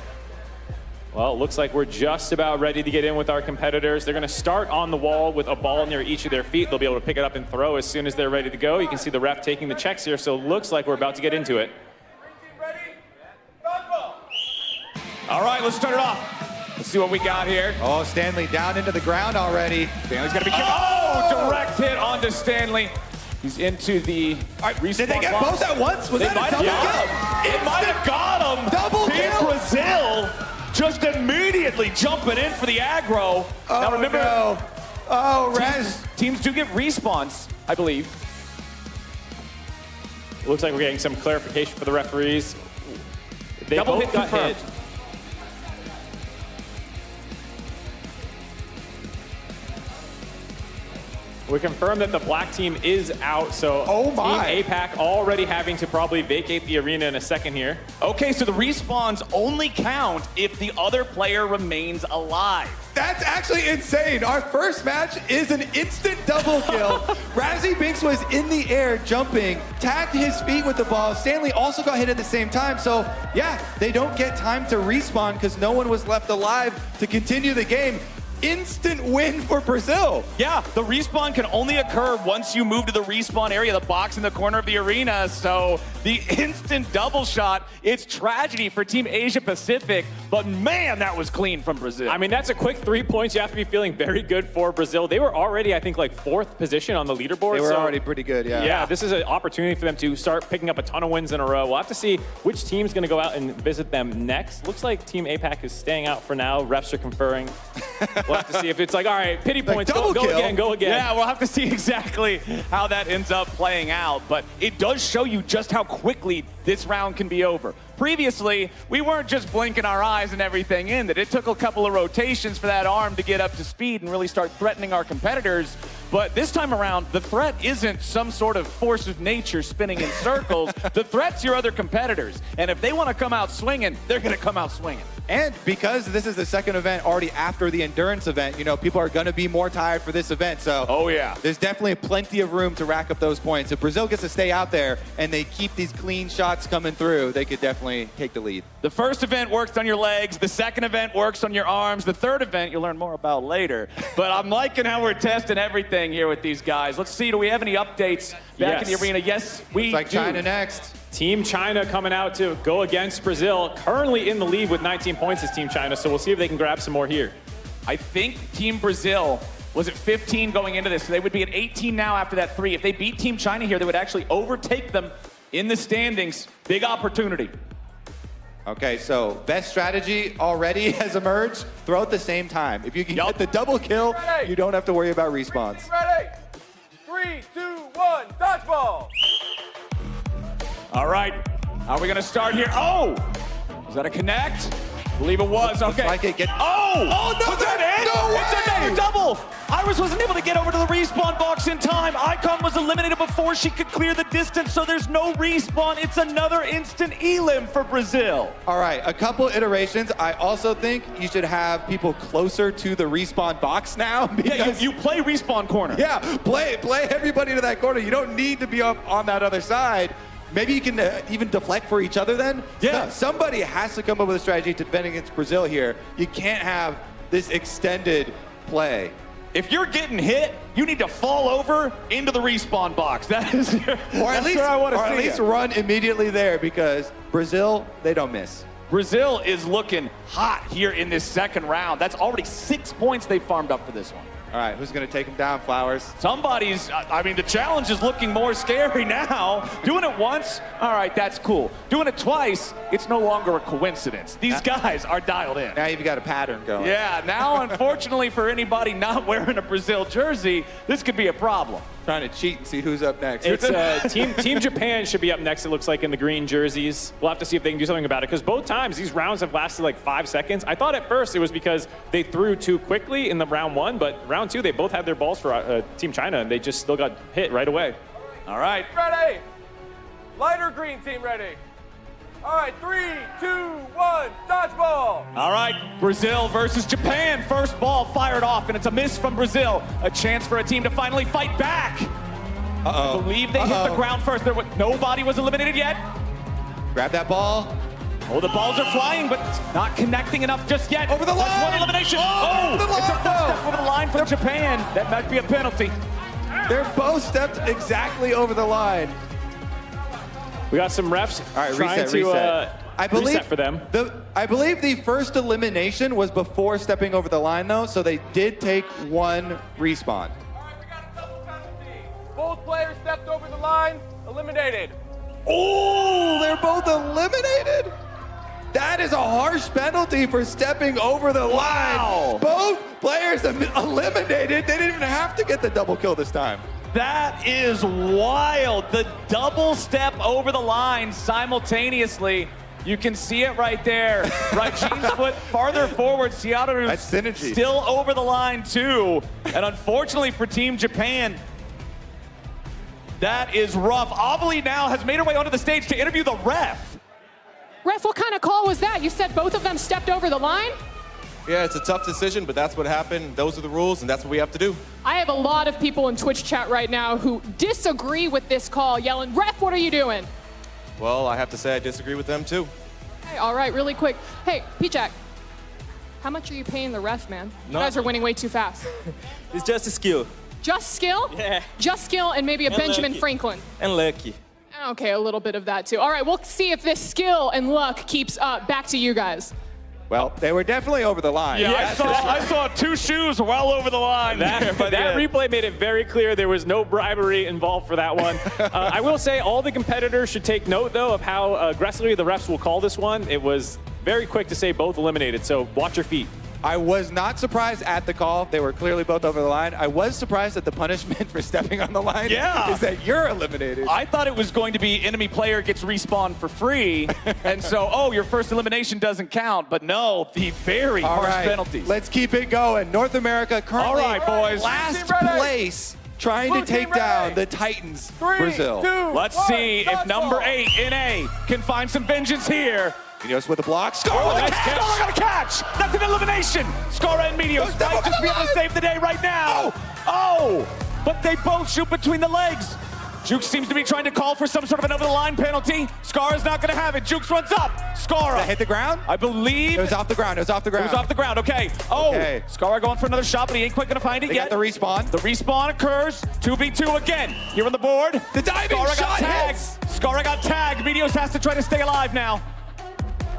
A: Well, it looks like we're just about ready to get in with our competitors. They're going to start on the wall with a ball near each of their feet. They'll be able to pick it up and throw as soon as they're ready to go. You can see the ref taking the checks here, so it looks like we're about to get into it.
B: All right, let's start it off. Let's see what we got here.
C: Oh, Stanley down into the ground already.
B: Stanley's got to be careful. Oh, direct hit onto Stanley. He's into the respawn.
C: Did they get
B: box.
C: both at once? Was that a double kill?
B: It might have got him.
C: Double
B: Team
C: kill.
B: Brazil just immediately jumping in for the aggro.
C: Oh,
B: now remember,
C: no. Oh, Raz.
B: teams do get respawns, I believe.
A: It looks like we're getting some clarification for the referees. They
B: Double
A: both
B: hit
A: got
B: confirmed.
A: hit. We confirmed that the black team is out, so
C: Oh my.
A: Team APAC already having to probably vacate the arena in a second here.
B: Okay, so the respawns only count if the other player remains alive.
C: That's actually insane. Our first match is an instant double kill. Razzie Binks was in the air jumping, tagged his feet with the ball. Stanley also got hit at the same time. So yeah, they don't get time to respawn because no one was left alive to continue the game. Instant win for Brazil.
B: Yeah, the respawn can only occur once you move to the respawn area, the box in the corner of the arena. So the instant double shot, it's tragedy for Team Asia Pacific, but man, that was clean from Brazil.
A: I mean, that's a quick 3 points. You have to be feeling very good for Brazil. They were already, I think, like 4th position on the leaderboard.
C: They were
A: so
C: already pretty good, yeah.
A: Yeah, this is an opportunity for them to start picking up a ton of wins in a row. We'll have to see which team's going to go out and visit them next. Looks like Team APAC is staying out for now. Refs are conferring. We'll have to see if it's like, all right, pity points,
C: double
A: go
C: kill.
A: again, go again.
B: Yeah, we'll have to see exactly how that ends up playing out, but it does show you just how quickly this round can be over. Previously, we weren't just blinking our eyes and everything ended. It took a couple of rotations for that arm to get up to speed and really start threatening our competitors. But this time around, the threat isn't some sort of force of nature spinning in circles. The threat's your other competitors. And if they want to come out swinging, they're going to come out swinging.
C: And because this is the second event already after the endurance event, you know, people are going to be more tired for this event. So
B: Oh, yeah.
C: there's definitely plenty of room to rack up those points. If Brazil gets to stay out there and they keep these clean shots coming through, they could definitely take the lead.
B: The first event works on your legs. The second event works on your arms. The third event you'll learn more about later. But I'm liking how we're testing everything here with these guys. Let's see, do we have any updates back in the
A: Yes.
B: arena? Yes, we
C: It's like
B: do.
C: China next.
A: Team China coming out to go against Brazil. Currently in the lead with 19 points is Team China, so we'll see if they can grab some more here.
B: I think Team Brazil was at 15 going into this, so they would be at 18 now after that 3. If they beat Team China here, they would actually overtake them in the standings. Big opportunity.
C: Okay, so best strategy already has emerged. Throw at the same time. If you can get the double kill,
K: Ready.
C: you don't have to worry about respawns.
K: Ready? 3, 2, 1, dodgeball!
B: All right, how are we gonna start here? Oh, is that a connect? I believe it was, okay.
C: like it.
B: Oh!
C: no,
B: Was that it?
C: no
B: It's
C: way!
B: another double! Iris wasn't able to get over to the respawn box in time. Icon was eliminated before she could clear the distance, so there's no respawn. It's another instant elim for Brazil.
C: All right, a couple iterations. I also think you should have people closer to the respawn box now.
B: Yeah,
C: Because,
B: you play respawn corner.
C: yeah, play everybody to that corner. You don't need to be up on that other side. Maybe you can even deflect for each other then.
B: Yeah.
C: Somebody has to come up with a strategy to defend against Brazil here. You can't have this extended play.
B: If you're getting hit, you need to fall over into the respawn box. That is,
C: Or at
B: that's
C: least,
B: where I want to
C: or at
B: see
C: least
B: it.
C: run immediately there because Brazil, they don't miss.
B: Brazil is looking hot here in this second round. That's already 6 points they farmed up for this one.
C: All right, who's going to take him down, Flowers?
B: Somebody's, I mean, the challenge is looking more scary now. Doing it once, all right, that's cool. Doing it twice, it's no longer a coincidence. These guys are dialed in.
C: Now you've got a pattern going.
B: Yeah, now unfortunately for anybody not wearing a Brazil jersey, this could be a problem.
C: Trying to cheat and see who's up next.
A: It's Team Japan should be up next, it looks like, in the green jerseys. We'll have to see if they can do something about it, because both times these rounds have lasted like 5 seconds. I thought at first it was because they threw too quickly in the round 1, but round 2, they both had their balls for Team China, and they just still got hit right away.
B: All right.
K: Ready. Lighter green team ready. All right, 3, 2, 1, dodgeball.
B: All right, Brazil versus Japan. First ball fired off, and it's a miss from Brazil. A chance for a team to finally fight back. I believe they hit the ground first. Nobody was eliminated yet.
C: Grab that ball.
B: Oh, the balls are flying, but not connecting enough just yet.
C: Over the line.
B: That's one elimination.
C: Over the line.
B: It's a first step over the line from Japan. That might be a penalty.
C: They're both stepped exactly over the line.
A: We got some refs
C: reset. I believe
A: reset for them.
C: I believe the first elimination was before stepping over the line, though, so they did take one respawn.
K: All right, we got a double penalty. Both players stepped over the line, eliminated.
C: Oh, they're both eliminated? That is a harsh penalty for stepping over the line. Both players eliminated. They didn't even have to get the double kill this time.
B: That is wild. The double step over the line simultaneously. You can see it right there. Right, Gene's foot farther forward. Seattle
C: That's synergy.
B: Still over the line too. And unfortunately for Team Japan, that is rough. Avali now has made her way onto the stage to interview the ref.
D: Ref, what kind of call was that? You said both of them stepped over the line?
L: Yeah, it's a tough decision, but that's what happened. Those are the rules, and that's what we have to do.
D: I have a lot of people in Twitch chat right now who disagree with this call, yelling, "Ref, what are you doing?"
L: Well, I have to say I disagree with them, too.
D: Hey, all right, really quick. Hey, P-Jack, how much are you paying the ref, man? You guys are winning way too fast.
E: It's just a skill.
D: Just skill?
E: Yeah.
D: Just skill and maybe a
E: And
D: Benjamin
E: lucky.
D: Franklin.
E: And lucky.
D: Okay, a little bit of that too. All right, we'll see if this skill and luck keeps up. Back to you guys.
C: Well, they were definitely over the line.
B: Yeah, I saw two shoes well over the line.
A: That replay made it very clear there was no bribery involved for that one. I will say all the competitors should take note, though, of how aggressively the refs will call this one. It was very quick to say both eliminated, so watch your feet.
C: I was not surprised at the call. They were clearly both over the line. I was surprised at the punishment for stepping on the line.
B: Yeah.
C: Is that you're eliminated.
B: I thought it was going to be enemy player gets respawned for free, and so, your first elimination doesn't count. But no, the very harsh penalties.
C: Let's keep it going. North America currently
B: boys.
C: last place, trying to take down the Titans,
K: 3,
C: Brazil.
K: 2,
B: Let's
K: 1,
B: see if
K: dodgeball.
B: number 8 in A can find some vengeance here.
C: Meteos with a block. Score
B: Oh,
C: with a
B: nice
C: catch.
B: catch. Got a catch. That's an elimination. Skara and Meteos might just be able to save the day right now. Oh, but they both shoot between the legs. Jukes seems to be trying to call for some sort of an over-the-line penalty. Skara's not going to have it. Jukes runs up. Skara.
C: That hit the ground?
B: I believe.
C: It was off the ground. It was off the
B: It
C: ground.
B: was off the ground. Okay. Oh,
C: Okay.
B: Skara going for another shot, but he ain't quite going to find it
C: They
B: yet.
C: got the respawn.
B: The respawn occurs. 2v2 again. Here on the board.
C: The diving
B: Skara
C: shot
B: got tagged.
C: hits.
B: Skara got tagged. Meteos has to try to stay alive now.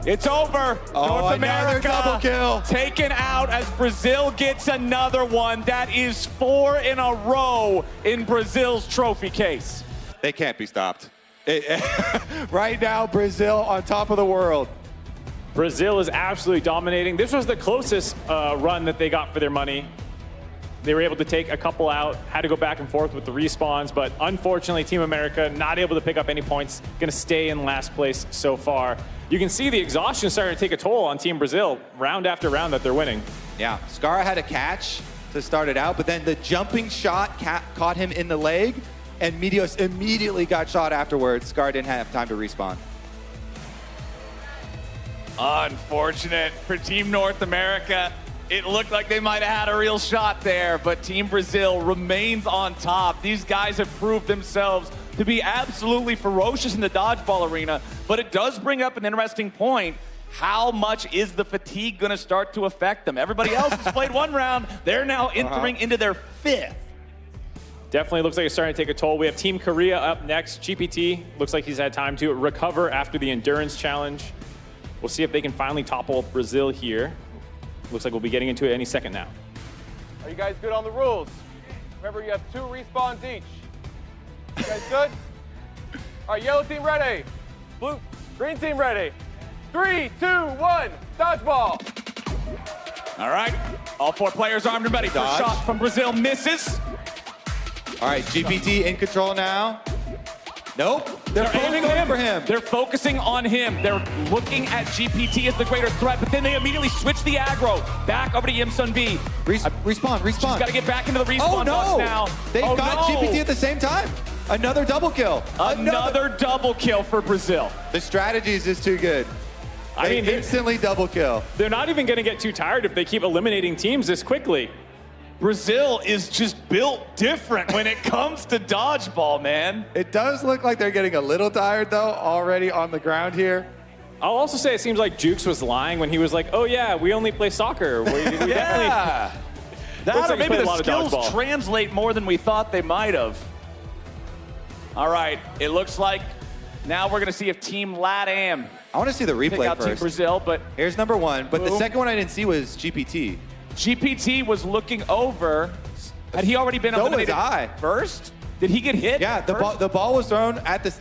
B: It's over.
C: Oh,
B: North
C: another
B: America
C: double kill.
B: taken out as Brazil gets another one. That is 4 in a row in Brazil's trophy case.
C: They can't be stopped. Right now, Brazil on top of the world.
A: Brazil is absolutely dominating. This was the closest run that they got for their money. They were able to take a couple out, had to go back and forth with the respawns, but unfortunately, Team America not able to pick up any points, gonna stay in last place so far. You can see the exhaustion starting to take a toll on Team Brazil, round after round that they're winning.
C: Yeah, Skara had a catch to start it out, but then the jumping shot caught him in the leg, and Meteos immediately got shot afterwards. Skara didn't have time to respawn.
B: Unfortunate for Team North America. It looked like they might have had a real shot there, but Team Brazil remains on top. These guys have proved themselves to be absolutely ferocious in the dodgeball arena, but it does bring up an interesting point. How much is the fatigue going to start to affect them? Everybody else has played one round. They're now entering into their 5th.
A: Definitely looks like it's starting to take a toll. We have Team Korea up next. GPT looks like he's had time to recover after the endurance challenge. We'll see if they can finally topple Brazil here. Looks like we'll be getting into it any second now.
K: Are you guys good on the rules? Remember, you have 2 respawns each. You guys good? All right, yellow team ready. Green team ready. 3, 2, 1, dodgeball.
B: All right, all 4 players armed and ready. First shot from Brazil misses.
C: All right, GPT in control now. Nope. They're
B: aiming
C: going for him.
B: They're focusing on him. They're looking at GPT as the greater threat, but then they immediately switch the aggro. Back over to Yimsun B.
C: Respawn.
B: She's got to get back into the respawn box now.
C: They've got GPT at the same time. Another double kill.
B: Another double kill for Brazil.
C: The strategies is too good.
A: I mean,
C: instantly double kill.
A: They're not even going to get too tired if they keep eliminating teams this quickly.
B: Brazil is just built different when it comes to dodgeball, man.
C: It does look like they're getting a little tired, though, already on the ground here.
A: I'll also say it seems like Jukes was lying when he was like, oh, yeah, we only play soccer. We definitely...
B: That or maybe the skills translate more than we thought they might have. All right, it looks like now we're going to see if Team LATAM.
C: I want to see the replay first.
B: Team Brazil, but
C: here's number one. But the second one I didn't see was GPT.
B: GPT was looking over. Had he already been eliminated first? Did he get hit?
C: Yeah, the ball was thrown at the...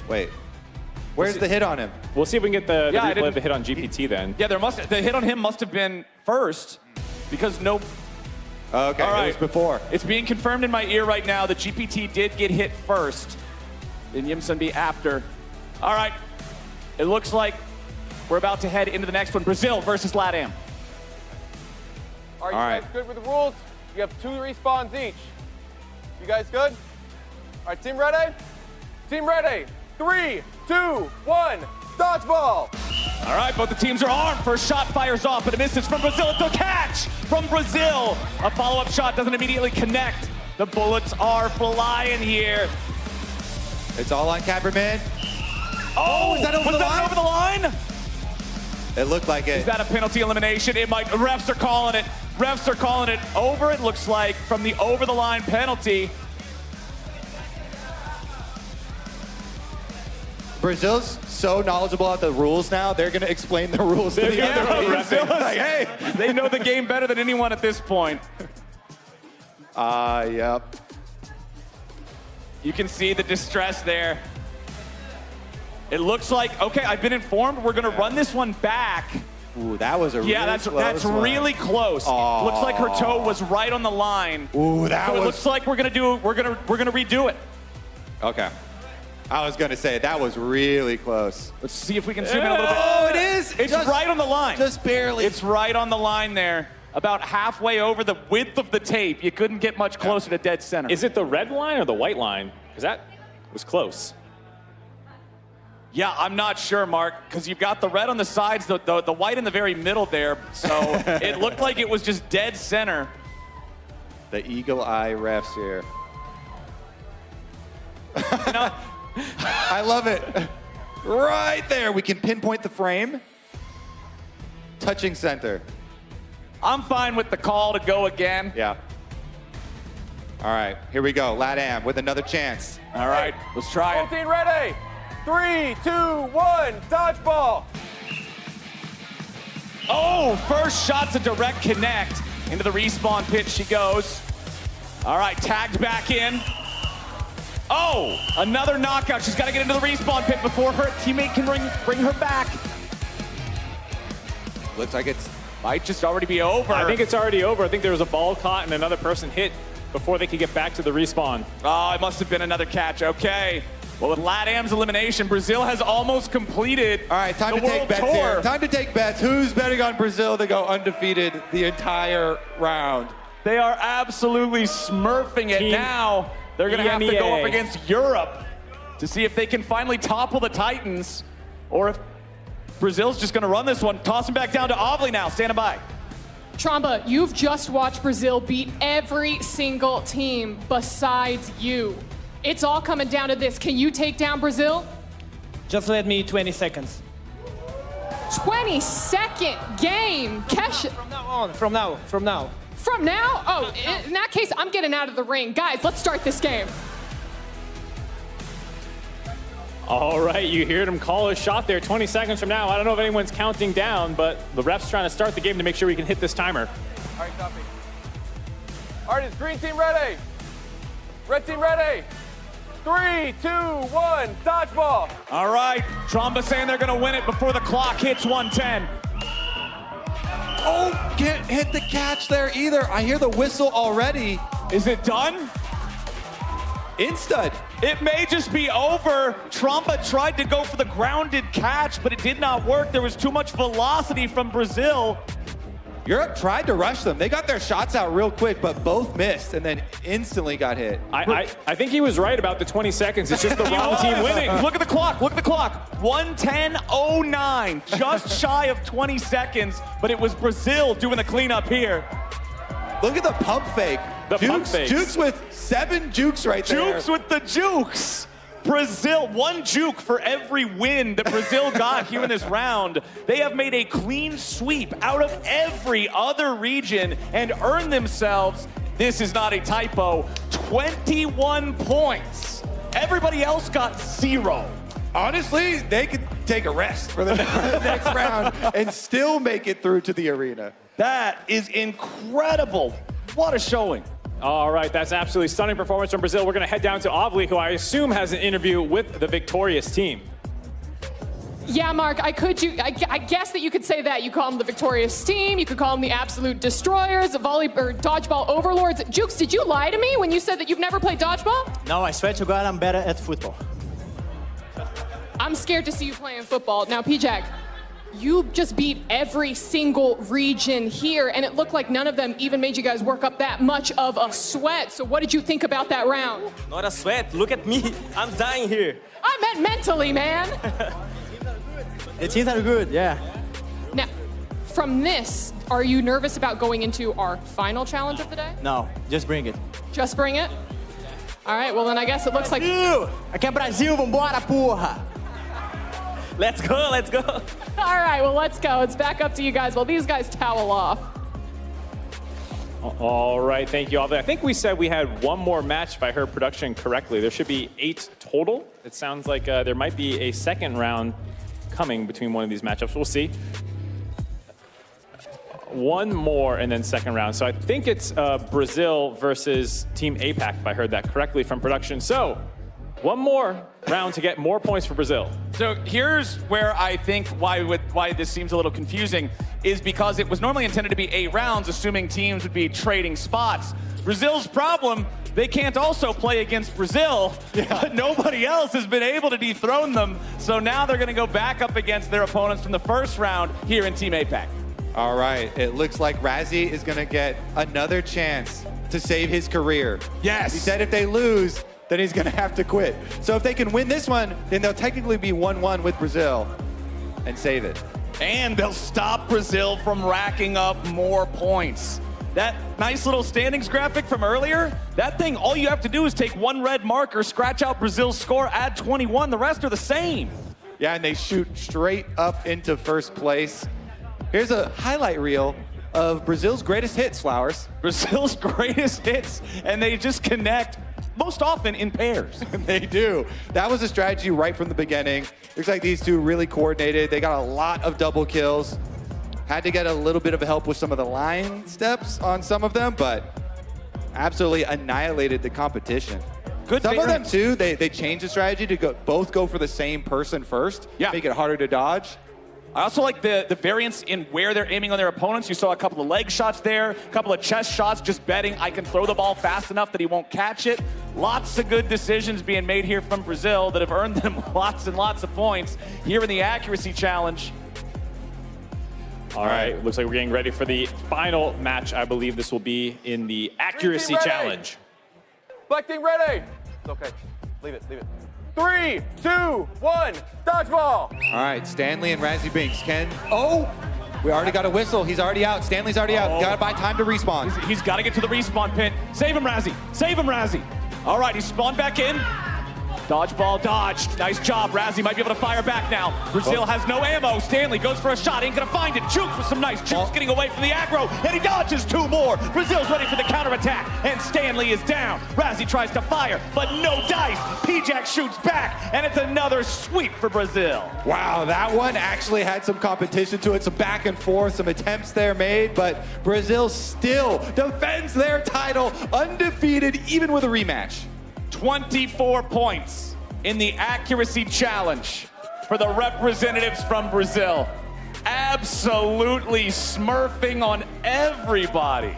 C: Wait. Where's the hit on him?
A: We'll see if we can get the replay of the hit on GPT then.
B: Yeah, the hit on him must have been first because no...
C: Okay,
B: all right.
C: It was before.
B: It's being confirmed in my ear right now that GPT did get hit first. Then Yimsun B after. All right. It looks like we're about to head into the next one. Brazil versus LATAM.
K: Are you guys good with the rules? You have 2 respawns each. You guys good? All right, team ready? Team ready. 3, 2, 1, dodgeball.
B: All right, both the teams are armed. First shot fires off, but a misses from Brazil. It's a catch from Brazil. A follow-up shot doesn't immediately connect. The bullets are flying here.
C: It's all on Cameraman.
B: Oh, was that over the line?
C: It looked like it.
B: Is that a penalty elimination? It might. Refs are calling it. Refs are calling it over, it looks like, from the over-the-line penalty.
C: Brazil's so knowledgeable about the rules now, they're going to explain the rules to the other team.
B: Like, hey, they know the game better than anyone at this point.
C: Yep.
B: You can see the distress there. It looks like, okay, I've been informed we're going to run this one back.
C: Ooh, that was a really
B: that's really close.
C: Aww.
B: Looks like her toe was right on the line.
C: Ooh, that was.
B: It looks like we're gonna redo it.
C: Okay. I was gonna say that was really close.
B: Let's see if we can zoom in a little bit.
C: Oh, it is.
B: It's just, right on the line.
C: Just barely.
B: It's right on the line there. About halfway over the width of the tape. You couldn't get much closer to dead center.
A: Is it the red line or the white line? Because that was close.
B: Yeah, I'm not sure, Mark, because you've got the red on the sides, the white in the very middle there. So it looked like it was just dead center.
C: The eagle eye refs here. I love it. Right there. We can pinpoint the frame. Touching center.
B: I'm fine with the call to go again.
C: Yeah. All right, here we go. LATAM with another chance.
B: All right, let's try it.
K: 14 ready. 3, 2, 1, dodgeball.
B: Oh, first shot's a direct connect. Into the respawn pit she goes. All right, tagged back in. Oh, another knockout. She's got to get into the respawn pit before her teammate can bring her back.
C: Looks like it's
B: might just already be over.
A: I think it's already over. I think there was a ball caught and another person hit before they could get back to the respawn.
B: Oh, it must have been another catch. Okay. Well, with LATAM's elimination, Brazil has almost completed
C: All right, time
B: the
C: to take
B: World
C: bets
B: Tour.
C: here. Time to take bets. Who's betting on Brazil to go undefeated the entire round?
B: They are absolutely smurfing it now. They're going to have to go up against Europe to see if they can finally topple the Titans or if Brazil's just going to run this one. Toss him back down to Ovly now. Standing by.
D: Tromba, you've just watched Brazil beat every single team besides you. It's all coming down to this. Can you take down Brazil?
F: Just let me 20 seconds.
D: 20-second game. Kesha.
F: From now on, from now.
D: From now? Oh, in that case, I'm getting out of the ring. Guys, let's start this game.
A: All right, you heard him call his shot there 20 seconds from now. I don't know if anyone's counting down, but the ref's trying to start the game to make sure we can hit this timer.
K: All right, copy. All right, is green team ready? Red team ready? 3, 2, 1, dodgeball.
B: All right, Tromba saying they're going to win it before the clock hits 110.
C: Oh, can't hit the catch there either. I hear the whistle already.
B: Is it done?
C: Instud.
B: It may just be over. Tromba tried to go for the grounded catch, but it did not work. There was too much velocity from Brazil.
C: Europe tried to rush them. They got their shots out real quick, but both missed and then instantly got hit.
A: I think he was right about the 20 seconds. It's just the wrong team winning.
B: Look at the clock. Look at the clock. 1:10:09. Just shy of 20 seconds, but it was Brazil doing the cleanup here.
C: Look at the pump fake. Jukes with 7 jukes right there.
B: Jukes with the jukes. Brazil, 1 juke for every win that Brazil got here in this round. They have made a clean sweep out of every other region and earned themselves, this is not a typo, 21 points. Everybody else got 0.
C: Honestly, they could take a rest for the next round and still make it through to the arena.
B: That is incredible. What a showing.
A: All right, that's absolutely stunning performance from Brazil. We're going to head down to Ovly, who I assume has an interview with the victorious team.
D: Yeah, Mark, I guess that you could say that. You call them the victorious team. You could call them the absolute destroyers, the dodgeball overlords. Jukes, did you lie to me when you said that you've never played dodgeball?
I: No, I swear to God, I'm better at football.
D: I'm scared to see you playing football. Now, P-Jack, you just beat every single region here, and it looked like none of them even made you guys work up that much of a sweat. So what did you think about that round?
E: Not a sweat. Look at me. I'm dying here.
D: I meant mentally, man.
I: The teams are good, yeah.
D: Now, from this, are you nervous about going into our final challenge of the day?
I: No, just bring it.
D: Just bring it? All right, well then I guess it looks like...
I: Brasil! Aqui é Brasil, vambora, porra!
E: Let's go, let's go.
D: All right, well, let's go. It's back up to you guys while these guys towel off.
A: All right, thank you, Ovly. I think we said we had one more match, if I heard production correctly. There should be 8 total. It sounds like there might be a second round coming between one of these matchups. We'll see. One more and then second round. So I think it's Brazil versus Team APAC, if I heard that correctly from production. So one more round to get more points for Brazil.
B: So here's where I think why this seems a little confusing is because it was normally intended to be 8 rounds, assuming teams would be trading spots. Brazil's problem, they can't also play against Brazil, but nobody else has been able to dethrone them. So now they're going to go back up against their opponents from the first round here in Team APAC.
C: All right, it looks like Razzie is going to get another chance to save his career.
B: Yes.
C: He said if they lose, then he's going to have to quit. So if they can win this one, then they'll technically be 1-1 with Brazil and save it.
B: And they'll stop Brazil from racking up more points. That nice little standings graphic from earlier, that thing, all you have to do is take 1 red marker, scratch out Brazil's score, add 21. The rest are the same.
C: Yeah, and they shoot straight up into first place. Here's a highlight reel of Brazil's greatest hits, Flowers.
B: Brazil's greatest hits, and they just connect most often in pairs.
C: They do. That was a strategy right from the beginning. Looks like these two really coordinated. They got a lot of double kills. Had to get a little bit of help with some of the line steps on some of them, but absolutely annihilated the competition.
B: Good
C: some of them too, they changed the strategy to both go for the same person first, make it harder to dodge.
B: I also like the variance in where they're aiming on their opponents. You saw a couple of leg shots there, a couple of chest shots, just betting I can throw the ball fast enough that he won't catch it. Lots of good decisions being made here from Brazil that have earned them lots and lots of points here in the accuracy challenge.
A: All right, looks like we're getting ready for the final match. I believe this will be in the accuracy challenge.
K: Black team ready. It's okay. Leave it, leave it. 3, 2, 1, dodgeball.
C: All right, Stanley and Razzie Binks. We already got a whistle. He's already out. Stanley's already out. Got to buy time to respawn.
B: He's got to get to the respawn pit. Save him, Razzie. Save him, Razzie. All right, he's spawned back in. Dodgeball dodged. Nice job. Razzie might be able to fire back now. Brazil has no ammo. Stanley goes for a shot. Ain't gonna find it. Jukes with some nice jukes getting away from the aggro. And he dodges 2 more. Brazil's ready for the counterattack. And Stanley is down. Razzie tries to fire, but no dice. P-Jack shoots back. And it's another sweep for Brazil.
C: Wow, that one actually had some competition to it. Some back and forth, some attempts there made. But Brazil still defends their title undefeated, even with a rematch.
B: 24 points in the accuracy challenge for the representatives from Brazil. Absolutely smurfing on everybody.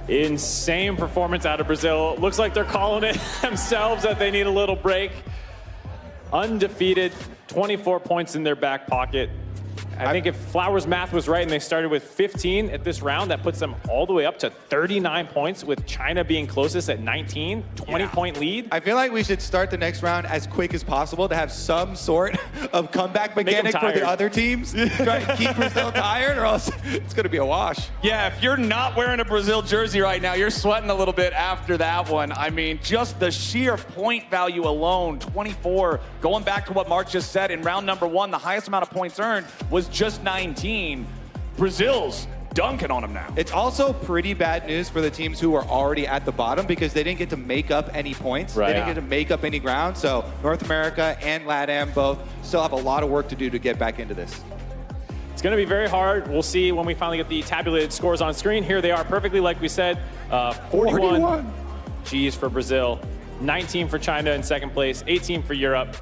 A: Insane performance out of Brazil. Looks like they're calling it themselves that they need a little break. Undefeated, 24 points in their back pocket. I think if Flowers' math was right and they started with 15 at this round, that puts them all the way up to 39 points with China being closest at 19, 20-point lead.
C: I feel like we should start the next round as quick as possible to have some sort of comeback mechanic for the other teams. Try to keep Brazil tired or else it's going to be a wash.
B: Yeah, if you're not wearing a Brazil jersey right now, you're sweating a little bit after that one. I mean, just the sheer point value alone, 24. Going back to what Mark just said, in round number 1, the highest amount of points earned was just 19. Brazil's dunking on them now.
C: It's also pretty bad news for the teams who are already at the bottom because they didn't get to make up any points.
A: Right.
C: They didn't get to make up any ground. So North America and LATAM both still have a lot of work to do to get back into this.
A: It's going to be very hard. We'll see when we finally get the tabulated scores on screen. Here they are, perfectly like we said. 41 Gs for Brazil, 19 for China in second place, 18 for Europe.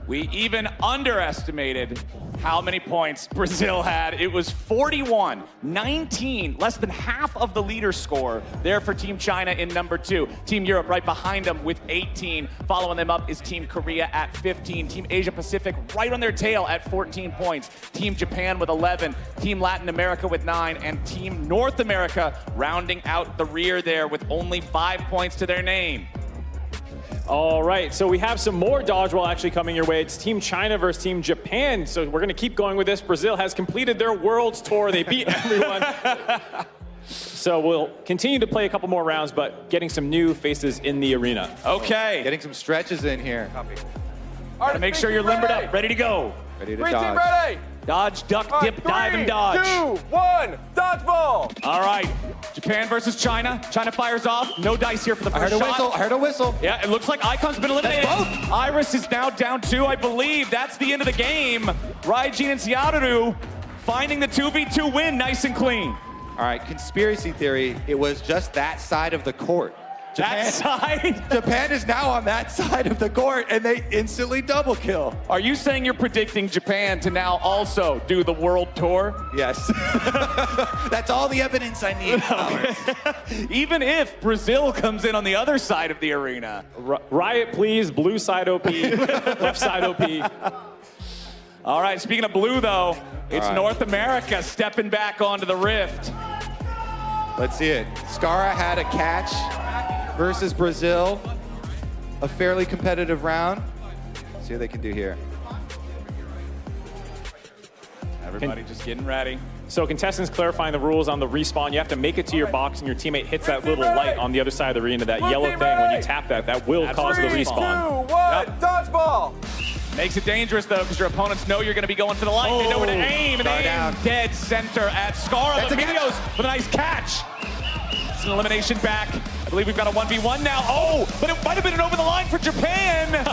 B: We even underestimated how many points Brazil had. It was 41, 19, less than half of the leader score there for Team China in number 2. Team Europe right behind them with 18. Following them up is Team Korea at 15. Team Asia Pacific right on their tail at 14 points. Team Japan with 11. Team Latin America with 9. And Team North America rounding out the rear there with only 5 points to their name.
A: All right, so we have some more dodgeball actually coming your way. It's Team China versus Team Japan. So we're going to keep going with this. Brazil has completed their World's Tour. They beat everyone. So we'll continue to play a couple more rounds, but getting some new faces in the arena.
B: Okay.
C: Getting some stretches in here.
B: Gotta make sure you're limbered up, ready to go.
C: Ready to
K: Green
C: dodge.
K: team ready.
B: Dodge, duck, dip, dive, and dodge.
K: 3, 2, 1, dodgeball.
B: All right, Japan versus China. China fires off. No dice here for the first shot.
C: I heard a whistle.
B: Yeah, it looks like Icon's been eliminated.
C: That's both.
B: Iris is now down 2, I believe. That's the end of the game. Raijin and Searu finding the 2v2 win nice and clean.
C: All right, conspiracy theory. It was just that side of the court.
B: That side?
C: Japan is now on that side of the court, and they instantly double kill.
B: Are you saying you're predicting Japan to now also do the world tour?
C: Yes. That's all the evidence I need.
B: Even if Brazil comes in on the other side of the arena.
A: Riot, please. Blue side OP. Left side OP.
B: All right, speaking of blue, though, it's
C: right.
B: North America stepping back onto the rift.
C: Let's see it. Skara had a catch versus Brazil. A fairly competitive round. Let's see what they can do here.
B: Everybody just getting ready.
A: So contestants clarifying the rules on the respawn. You have to make it to your box and your teammate hits that little light on the other side of the arena, that yellow thing. When you tap that, that will cause the
K: 3, 2, 1,
A: respawn.
K: dodgeball.
B: Makes it dangerous, though, because your opponents know you're going to be going for the light. They know where to aim, and they aim
C: down.
B: dead center at Skara.
C: That's
B: The
C: a
B: videos with a nice catch. It's an elimination back. I believe we've got a 1v1 now. Oh, but it might have been an over the line for Japan.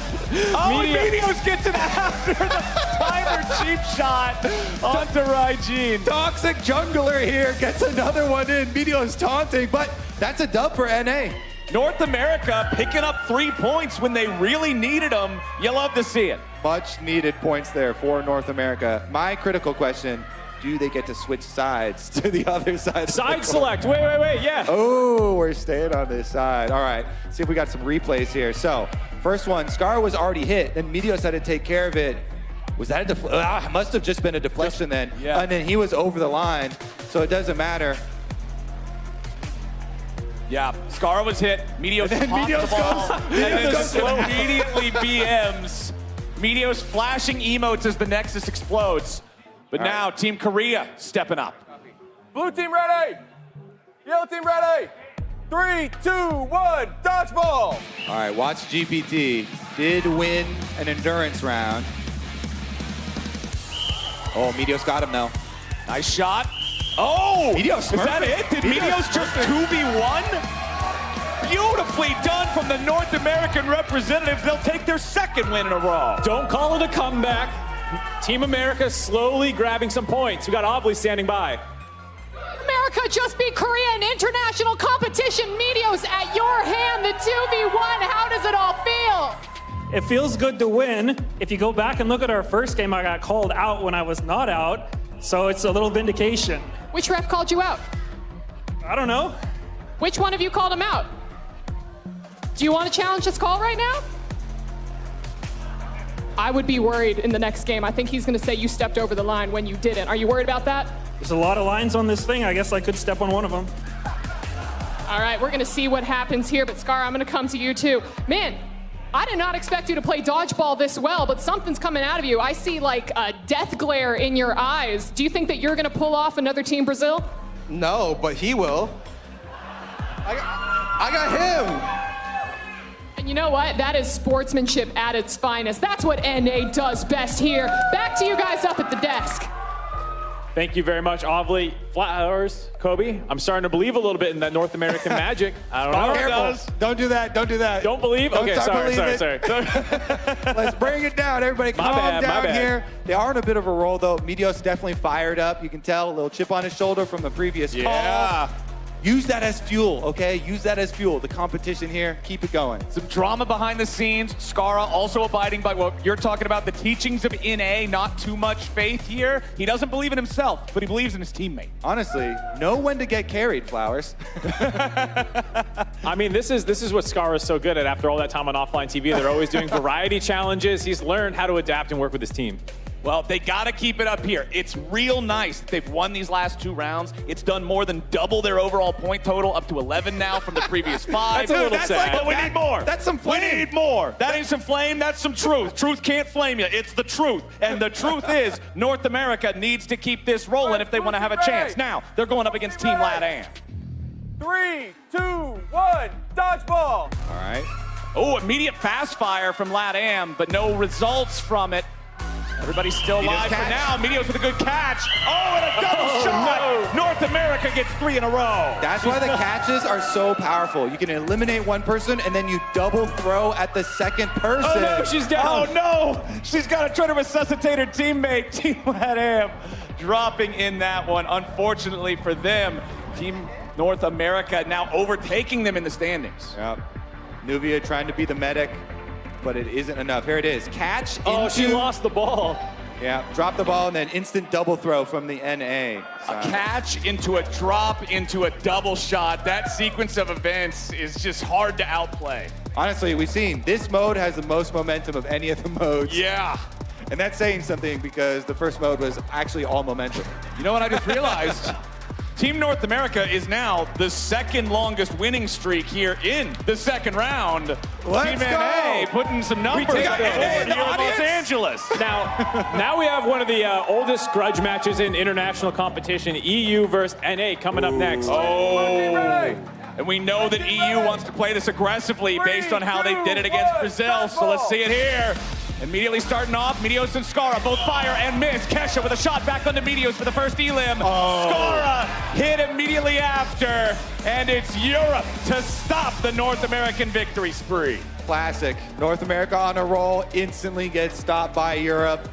B: Oh, and Medios get to the after the timer cheap shot onto Raijin.
C: Toxic jungler here gets another one in. Meteo's taunting, but that's a dub for NA.
B: North America picking up 3 points when they really needed them. You love to see it.
C: Much needed points there for North America. My critical question, do they get to switch sides to the other side?
A: Side select. Wait, yeah.
C: Oh, we're staying on this side. All right, see if we got some replays here. So, first one, Scar was already hit, then Meteos had to take care of it. Was that a must have just been a deflection then.
B: Yeah.
C: And then he was over the line, so it doesn't matter.
B: Yeah, Skara was hit. Meteos
C: And then
B: popped
C: Meteos
B: the ball.
C: goes-
B: And then
C: Meteos goes-
B: immediately BMs. Meteos flashing emotes as the Nexus explodes. But now Team Korea stepping up.
K: Blue team ready. Yellow team ready. 3, 2, 1, dodgeball.
C: All right, watch GPT. Did win an endurance round. Oh, Meteos got him though.
B: Nice shot. Oh!
C: Meteos
B: is that
C: smurfing.
B: it? Did Meteos just 2v1? Beautifully done from the North American representatives. They'll take their second win in a row.
A: Don't call it a comeback. Team America slowly grabbing some points. We got Obley standing by.
D: America just beat Korea in international competition. Meteos at your hand, the 2v1. How does it all feel?
M: It feels good to win. If you go back and look at our first game, I got called out when I was not out. So it's a little vindication.
D: Which ref called you out?
M: I don't know.
D: Which one of you called him out? Do you want to challenge this call right now? I would be worried in the next game. I think he's going to say you stepped over the line when you didn't. Are you worried about that?
M: There's a lot of lines on this thing. I guess I could step on one of them.
D: All right, we're going to see what happens here. But Scar, I'm going to come to you too. Man, I did not expect you to play dodgeball this well, but something's coming out of you. I see like a death glare in your eyes. Do you think that you're going to pull off another Team Brazil?
N: No, but he will. I got him.
D: And you know what? That is sportsmanship at its finest. That's what NA does best here. Back to you guys up at the desk.
A: Thank you very much, Ovly. Flowers, Kobe, I'm starting to believe a little bit in that North American magic. I don't know.
C: Careful. Don't do that. Don't do that.
A: Don't believe?
C: Don't
A: Okay,
C: start
A: sorry.
C: Let's bring it down. Everybody calm down here. They are in a bit of a roll, though. Meteos definitely fired up. You can tell a little chip on his shoulder from the previous call. Use that as fuel, okay? Use that as fuel. The competition here, keep it going.
B: Some drama behind the scenes. Skara also abiding by what you're talking about, the teachings of NA, not too much faith here. He doesn't believe in himself, but he believes in his teammate.
C: Honestly, know when to get carried, Flowers.
A: I mean, this is what Skara is so good at after all that time on offline TV. They're always doing variety challenges. He's learned how to adapt and work with his team.
B: Well, they got to keep it up here. It's real nice that they've won these last 2 rounds. It's done more than double their overall point total, up to 11 now from the previous 5.
A: That's a little sad.
B: But we need more.
C: That's some flame.
B: We need more. That ain't some flame, that's some truth. Truth can't flame you. It's the truth. And the truth is, North America needs to keep this rolling if they want to have a chance. Now, they're going up against Team LatAm.
K: 3, 2, 1, dodgeball.
C: All right.
B: Oh, immediate fast fire from LatAm, but no results from it. Everybody's still alive for now. Meteos with a good catch. Oh, and a double shot. No. North America gets 3 in a row.
C: That's why the catches are so powerful. You can eliminate one person, and then you double throw at the second person.
B: Oh, no, she's down. Oh, no. She's got to try to resuscitate her teammate. Team LatAm dropping in that one. Unfortunately for them, Team North America now overtaking them in the standings.
C: Yep. Nuvia trying to be the medic, but it isn't enough. Here it is. Catch into...
A: Oh, she lost the ball.
C: Yeah, drop the ball and then instant double throw from the NA.
B: A catch into a drop into a double shot. That sequence of events is just hard to outplay.
C: Honestly, we've seen this mode has the most momentum of any of the modes.
B: Yeah.
C: And that's saying something because the first mode was actually all momentum.
B: You know what I just realized? Team North America is now the second longest winning streak here in the second round.
C: Let's
B: Team
C: go.
B: NA putting some numbers up here in Los Angeles.
A: Now we have one of the oldest grudge matches in international competition, EU versus NA, coming up next.
B: Oh, and we know that EU wants to play this aggressively based on how they did it against Brazil, so let's see it here. Immediately starting off, Meteos and Skara both fire and miss. Kesha with a shot back onto Meteos for the first elim. Skara hit immediately after, and it's Europe to stop the North American victory spree.
C: Classic. North America on a roll, instantly gets stopped by Europe,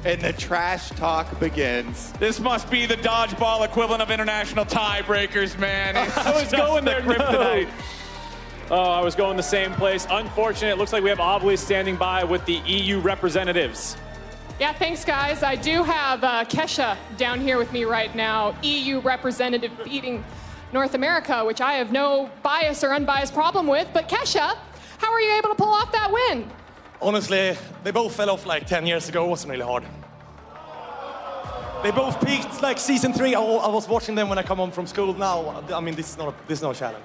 C: and the trash talk begins.
B: This must be the dodgeball equivalent of international tiebreakers, man.
A: I was going there, kryptonite. Oh, I was going the same place. Unfortunate. It looks like we have Obli standing by with the EU representatives.
D: Yeah, thanks, guys. I do have Kesha down here with me right now, EU representative beating North America, which I have no bias or unbiased problem with. But Kesha, how are you able to pull off that win?
O: Honestly, they both fell off like 10 years ago. It wasn't really hard. They both peaked like season 3. I was watching them when I come home from school now. I mean, this is no challenge.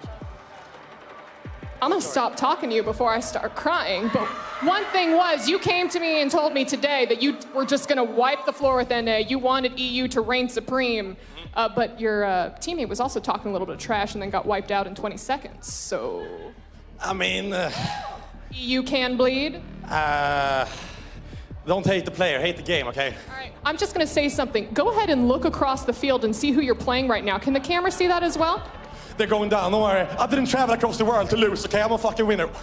D: I'm gonna stop talking to you before I start crying, but one thing was, you came to me and told me today that you were just gonna wipe the floor with NA. You wanted EU to reign supreme, but your teammate was also talking a little bit of trash and then got wiped out in 20 seconds, so...
O: I mean...
D: EU can bleed?
O: Don't hate the player, hate the game, okay?
D: All right, I'm just gonna say something. Go ahead and look across the field and see who you're playing right now. Can the camera see that as well?
O: They're going down, don't worry. I didn't travel across the world to lose, okay? I'm a fucking winner.
D: He's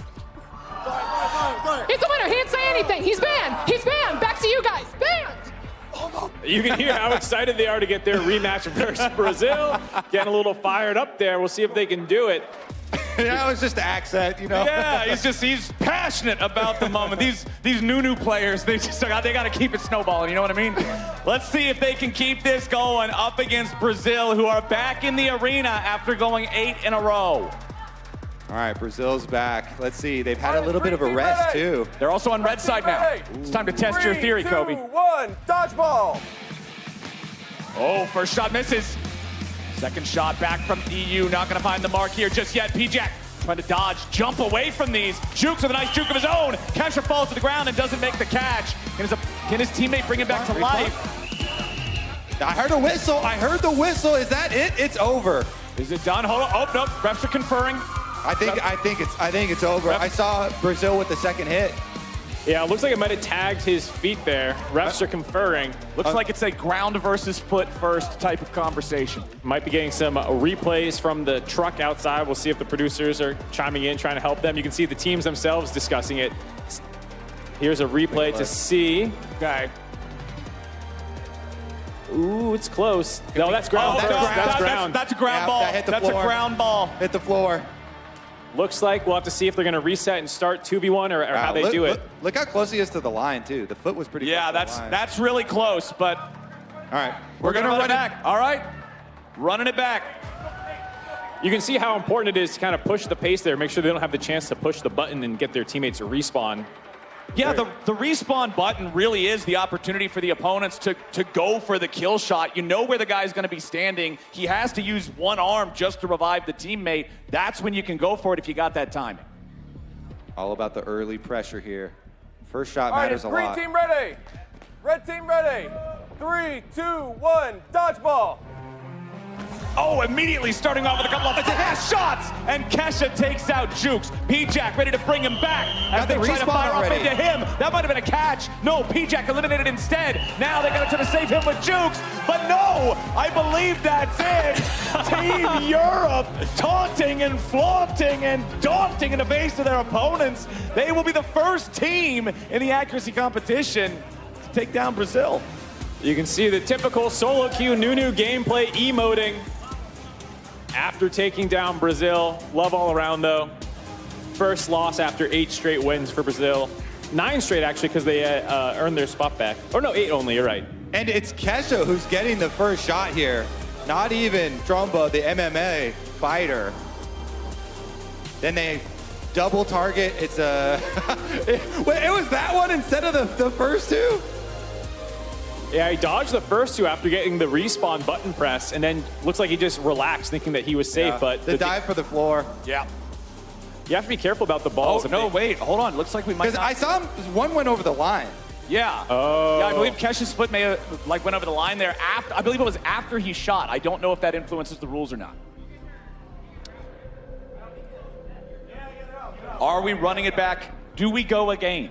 D: the winner, he didn't say anything. He's banned, back to you guys, banned.
A: You can hear how excited they are to get their rematch versus Brazil. Getting a little fired up there. We'll see if they can do it.
C: That was just accent, you know?
B: Yeah, he's passionate about the moment. These new players, they got to keep it snowballing, you know what I mean? Let's see if they can keep this going up against Brazil, who are back in the arena after going 8 in a row.
C: All right, Brazil's back. Let's see, they've had a little bit of a rest, too.
B: They're also on red side now. It's time to test your theory,
K: 3, 2,
B: Kobe.
K: 1, dodgeball.
B: Oh, first shot misses. Second shot back from EU, not gonna find the mark here just yet. P-Jack trying to dodge, jump away from these. Jukes with a nice juke of his own. Kesha falls to the ground and doesn't make the catch. Can his teammate bring him back to life?
C: I heard a whistle. I heard the whistle. Is that it? It's over.
B: Is it done? Hold on. Oh, no. Refs are conferring.
C: I think it's over. I saw Brazil with the second hit.
A: Yeah, it looks like it might have tagged his feet there. Refs are conferring.
B: Looks like it's a ground versus foot first type of conversation.
A: Might be getting some replays from the truck outside. We'll see if the producers are chiming in, trying to help them. You can see the teams themselves discussing it. Here's a replay to see.
B: Okay.
A: Ooh, it's close. No, that's ground. That's ground.
B: That's a ground ball.
C: That hit the
B: That's
C: floor.
B: a ground ball.
C: Hit the floor.
A: Looks like we'll have to see if they're going to reset and start 2v1 or how they do it.
C: Look how close he is to the line, too. The foot was pretty close to the line.
B: That's really close, but
C: all right.
B: we're going to run it back. All right. Running it back.
A: You can see how important it is to kind of push the pace there, make sure they don't have the chance to push the button and get their teammates to respawn.
B: Yeah, the respawn button really is the opportunity for the opponents to go for the kill shot. You know where the guy's going to be standing. He has to use one arm just to revive the teammate. That's when you can go for it if you got that timing.
C: All about the early pressure here. First shot
K: All right,
C: matters
K: is
C: a
K: green
C: lot.
K: team ready? Red team ready? 3, 2, 1, dodgeball.
B: Oh, immediately starting off with a couple of shots, and Kesha takes out Jukes. P-Jack ready to bring him back as they try to fire off into him. That might have been a catch. No, P-Jack eliminated instead. Now they're going to try to save him with Jukes, but no, I believe that's it. Team Europe taunting and flaunting and daunting in the face of their opponents. They will be the first team in the accuracy competition to take down Brazil.
A: You can see the typical solo queue Nunu gameplay emoting after taking down Brazil. Love all around, though. First loss after 8 straight wins for Brazil. 9 straight, actually, because they earned their spot back. Or no, 8 only, you're right.
C: And it's Kesha who's getting the first shot here. Not even Trumba, the MMA fighter. Then they double target. It's a... Wait, it was that one instead of the first two?
A: Yeah, he dodged the first two after getting the respawn button press, and then looks like he just relaxed thinking that he was safe, but...
C: The dive for the floor.
B: Yeah.
A: You have to be careful about the balls.
B: Oh, no, wait, hold on. Looks like we might
C: Because I saw him, one went over the line.
B: Yeah.
A: Oh.
B: Yeah, I believe Kesha's foot may have went over the line there. I believe it was after he shot. I don't know if that influences the rules or not. Are we running it back? Do we go again?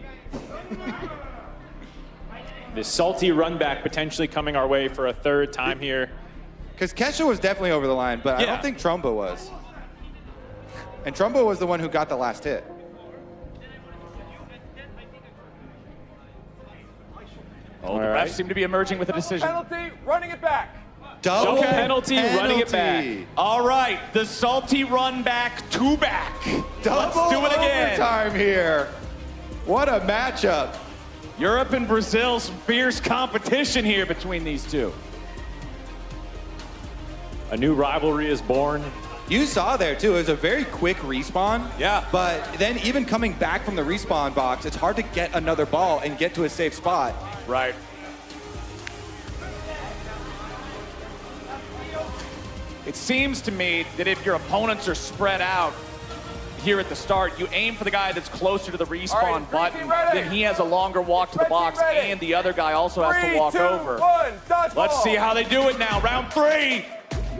A: This salty run back potentially coming our way for a third time here.
C: Because Kesha was definitely over the line, but I don't think Trumba was. And Trumba was the one who got the last hit.
B: Oh, the refs seem to be emerging with a decision.
K: Penalty, running it back.
C: Double
A: penalty, running it back.
B: All right, the salty run back, 2 back.
C: Double
B: Let's do it again.
C: overtime here. What a matchup.
B: Europe and Brazil, some fierce competition here between these two.
A: A new rivalry is born.
C: You saw there, too. It was a very quick respawn.
B: Yeah.
C: But then even coming back from the respawn box, it's hard to get another ball and get to a safe spot.
B: Right. It seems to me that if your opponents are spread out here at the start, you aim for the guy that's closer to the respawn button, then he has a longer walk to the box, and the other guy also has to walk over.
K: 3, 2, 1, dodgeball.
B: Let's see how they do it now. Round 3.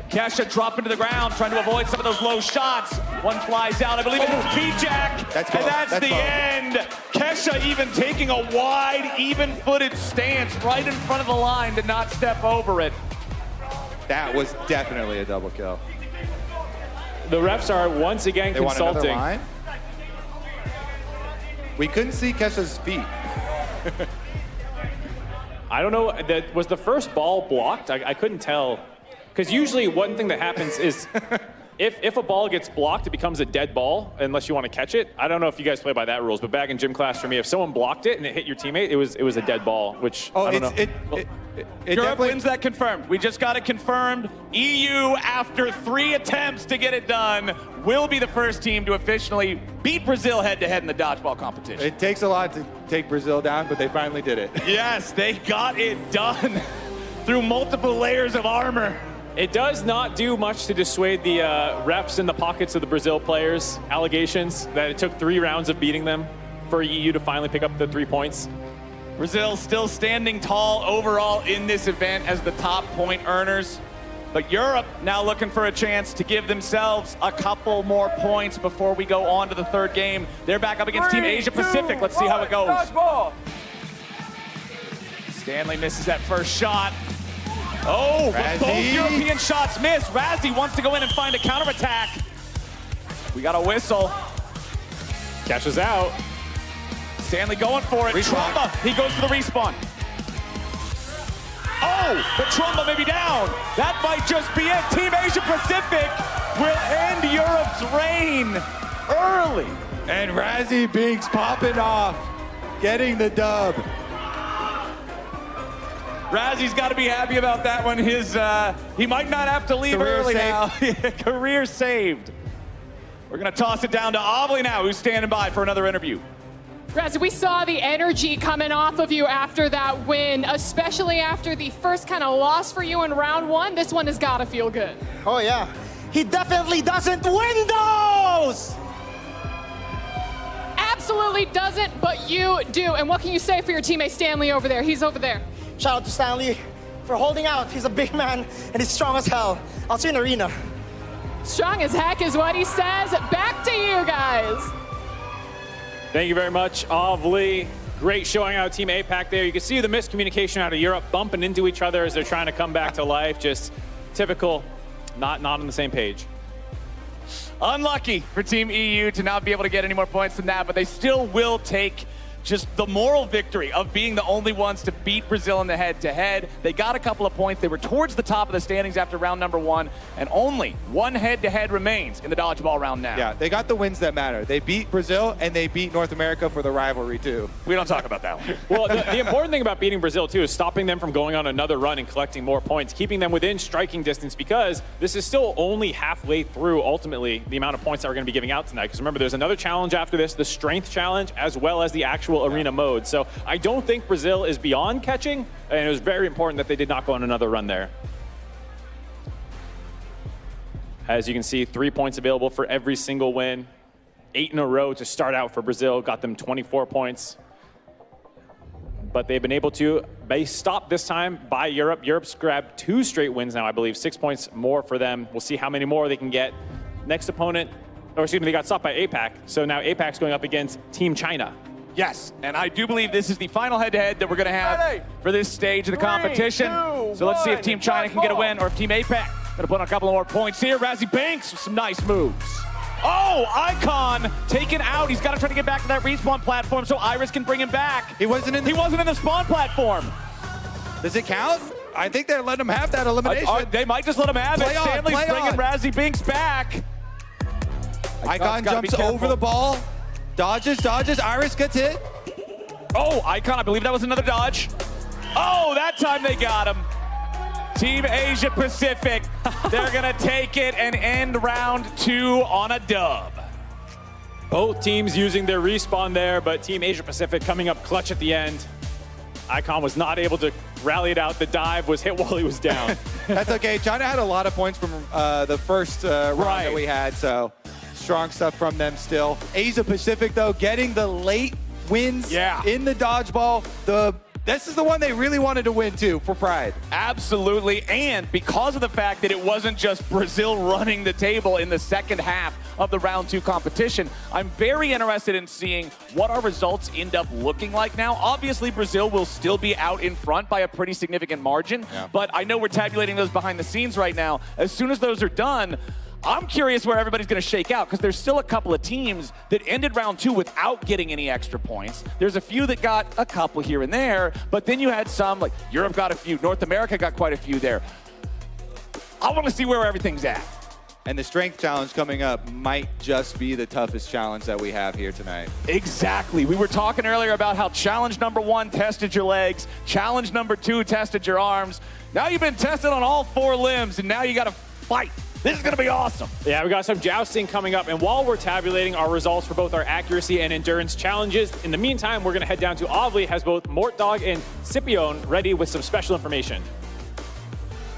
B: Kesha dropping to the ground, trying to avoid some of those low shots. One flies out. I believe it is P-Jack. And that's the end. Kesha even taking a wide, even-footed stance right in front of the line to not step over it.
C: That was definitely a double kill.
A: The refs are once again consulting.
C: Want another line? We couldn't see Kesha's feet.
A: I don't know. Was the first ball blocked? I couldn't tell. Because usually one thing that happens is if a ball gets blocked, it becomes a dead ball unless you want to catch it. I don't know if you guys play by that rules, but back in gym class for me, if someone blocked it and it hit your teammate, it was a dead ball, which I don't know.
B: Europe wins that confirmed. We just got it confirmed. EU, after 3 attempts to get it done, will be the first team to officially beat Brazil head-to-head in the dodgeball competition.
C: It takes a lot to take Brazil down, but they finally did it.
B: Yes, they got it done through multiple layers of armor.
A: It does not do much to dissuade the refs in the pockets of the Brazil players' allegations that it took 3 rounds of beating them for EU to finally pick up the 3 points.
B: Brazil still standing tall overall in this event as the top point earners. But Europe now looking for a chance to give themselves a couple more points before we go on to the 3rd game. They're back up against Team Asia Pacific. Let's see how it goes.
K: Dodgeball.
B: Stanley misses that first shot. Oh, but both European shots miss. Razzie wants to go in and find a counterattack. We got a whistle.
A: Catches out.
B: Stanley going for it. Trumba, he goes for the respawn. Oh, but Trumba may be down. That might just be it. Team Asia Pacific will end Europe's reign early.
C: And Razzie Binks popping off, getting the dub.
B: Razzie's got to be happy about that one. He might not have to leave early now. Career saved. We're going to toss it down to Avli now, who's standing by for another interview.
D: Razzie, we saw the energy coming off of you after that win, especially after the first kind of loss for you in round 1. This one has got to feel good.
J: Oh, yeah. He definitely doesn't win those!
D: Absolutely doesn't, but you do. And what can you say for your teammate Stanley over there? He's over there.
J: Shout out to Stanley for holding out. He's a big man and he's strong as hell. I'll see you in the arena.
D: Strong as heck is what he says. Back to you guys.
A: Thank you very much, Avli. Great showing out Team APAC there. You can see the miscommunication out of Europe, bumping into each other as they're trying to come back to life. Just typical, not on the same page.
B: Unlucky for Team EU to not be able to get any more points than that, but they still will take just the moral victory of being the only ones to beat Brazil in the head-to-head. They got a couple of points. They were towards the top of the standings after round number 1, and only one head-to-head remains in the dodgeball round now.
C: Yeah, they got the wins that matter. They beat Brazil, and they beat North America for the rivalry, too.
B: We don't talk about that one.
A: Well, the important thing about beating Brazil, too, is stopping them from going on another run and collecting more points, keeping them within striking distance, because this is still only halfway through, ultimately, the amount of points that we're going to be giving out tonight. Because remember, there's another challenge after this, the strength challenge, as well as the actual arena mode. So I don't think Brazil is beyond catching, and it was very important that they did not go on another run there. As you can see, 3 points available for every single win. 8 in a row to start out for Brazil, got them 24 points. But they've been able to be stopped this time by Europe. Europe's grabbed 2 straight wins now, I believe. 6 points more for them. We'll see how many more they can get. Next opponent, or excuse me, they got stopped by APAC. So now APAC's going up against Team China.
B: Yes, and I do believe this is the final head-to-head that we're going to have for this stage of the competition. So let's see if Team China can get a win or if Team APAC going to put on a couple more points here. Razzie Binks with some nice moves. Oh, Icon taken out. He's got to try to get back to that respawn platform so Iris can bring him back.
C: He wasn't in
B: the spawn platform.
C: Does it count? I think they're letting him have that elimination.
B: They might just let him have it. Stanley's bringing Razzie Binks back.
C: Icon jumps over the ball. Dodges, Iris gets hit.
B: Oh, Icon, I believe that was another dodge. Oh, that time they got him. Team Asia Pacific, they're gonna take it and end round 2 on a dub.
A: Both teams using their respawn there, but Team Asia Pacific coming up clutch at the end. Icon was not able to rally it out. The dive was hit while he was down.
C: That's okay. China had a lot of points from the first round that we had, so strong stuff from them still. Asia Pacific, though, getting the late wins in the dodgeball. This is the one they really wanted to win, too, for pride.
B: Absolutely, and because of the fact that it wasn't just Brazil running the table in the second half of the round 2 competition, I'm very interested in seeing what our results end up looking like now. Obviously, Brazil will still be out in front by a pretty significant margin, but I know we're tabulating those behind the scenes right now. As soon as those are done, I'm curious where everybody's going to shake out, because there's still a couple of teams that ended round 2 without getting any extra points. There's a few that got a couple here and there, but then you had some, like Europe got a few, North America got quite a few there. I want to see where everything's at.
C: And the strength challenge coming up might just be the toughest challenge that we have here tonight.
B: Exactly. We were talking earlier about how challenge number 1 tested your legs, challenge number 2 tested your arms. Now you've been tested on all 4 limbs, and now you got to fight. This is going to be awesome.
A: Yeah, we got some jousting coming up, and while we're tabulating our results for both our accuracy and endurance challenges, in the meantime, we're going to head down to Ovly, has both Mortdog and Scipione ready with some special information.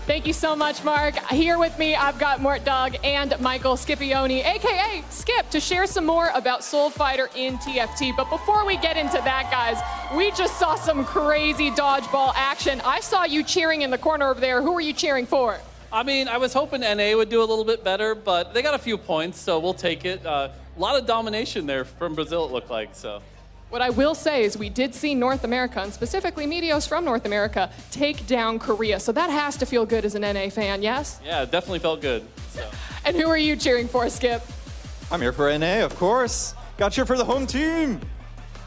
D: Thank you so much, Mark. Here with me, I've got Mortdog and Michael Scipione, aka Skip, to share some more about Soul Fighter in TFT. But before we get into that, guys, we just saw some crazy dodgeball action. I saw you cheering in the corner over there. Who were you cheering for?
P: I mean, I was hoping NA would do a little bit better, but they got a few points, so we'll take it. A lot of domination there from Brazil, it looked like, so.
D: What I will say is we did see North America, and specifically Meteos from North America, take down Korea. So that has to feel good as an NA fan, yes?
P: Yeah, it definitely felt good. So.
D: And who are you cheering for, Skip?
Q: I'm here for NA, of course. Got to cheer for the home team.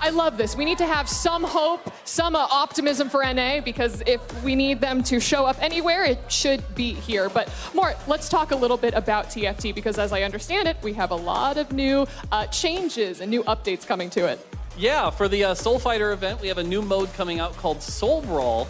D: I love this. We need to have some hope, some optimism for NA, because if we need them to show up anywhere, it should be here. But Mort, let's talk a little bit about TFT, because as I understand it, we have a lot of new changes and new updates coming to it.
P: Yeah, for the Soul Fighter event, we have a new mode coming out called Soul Brawl,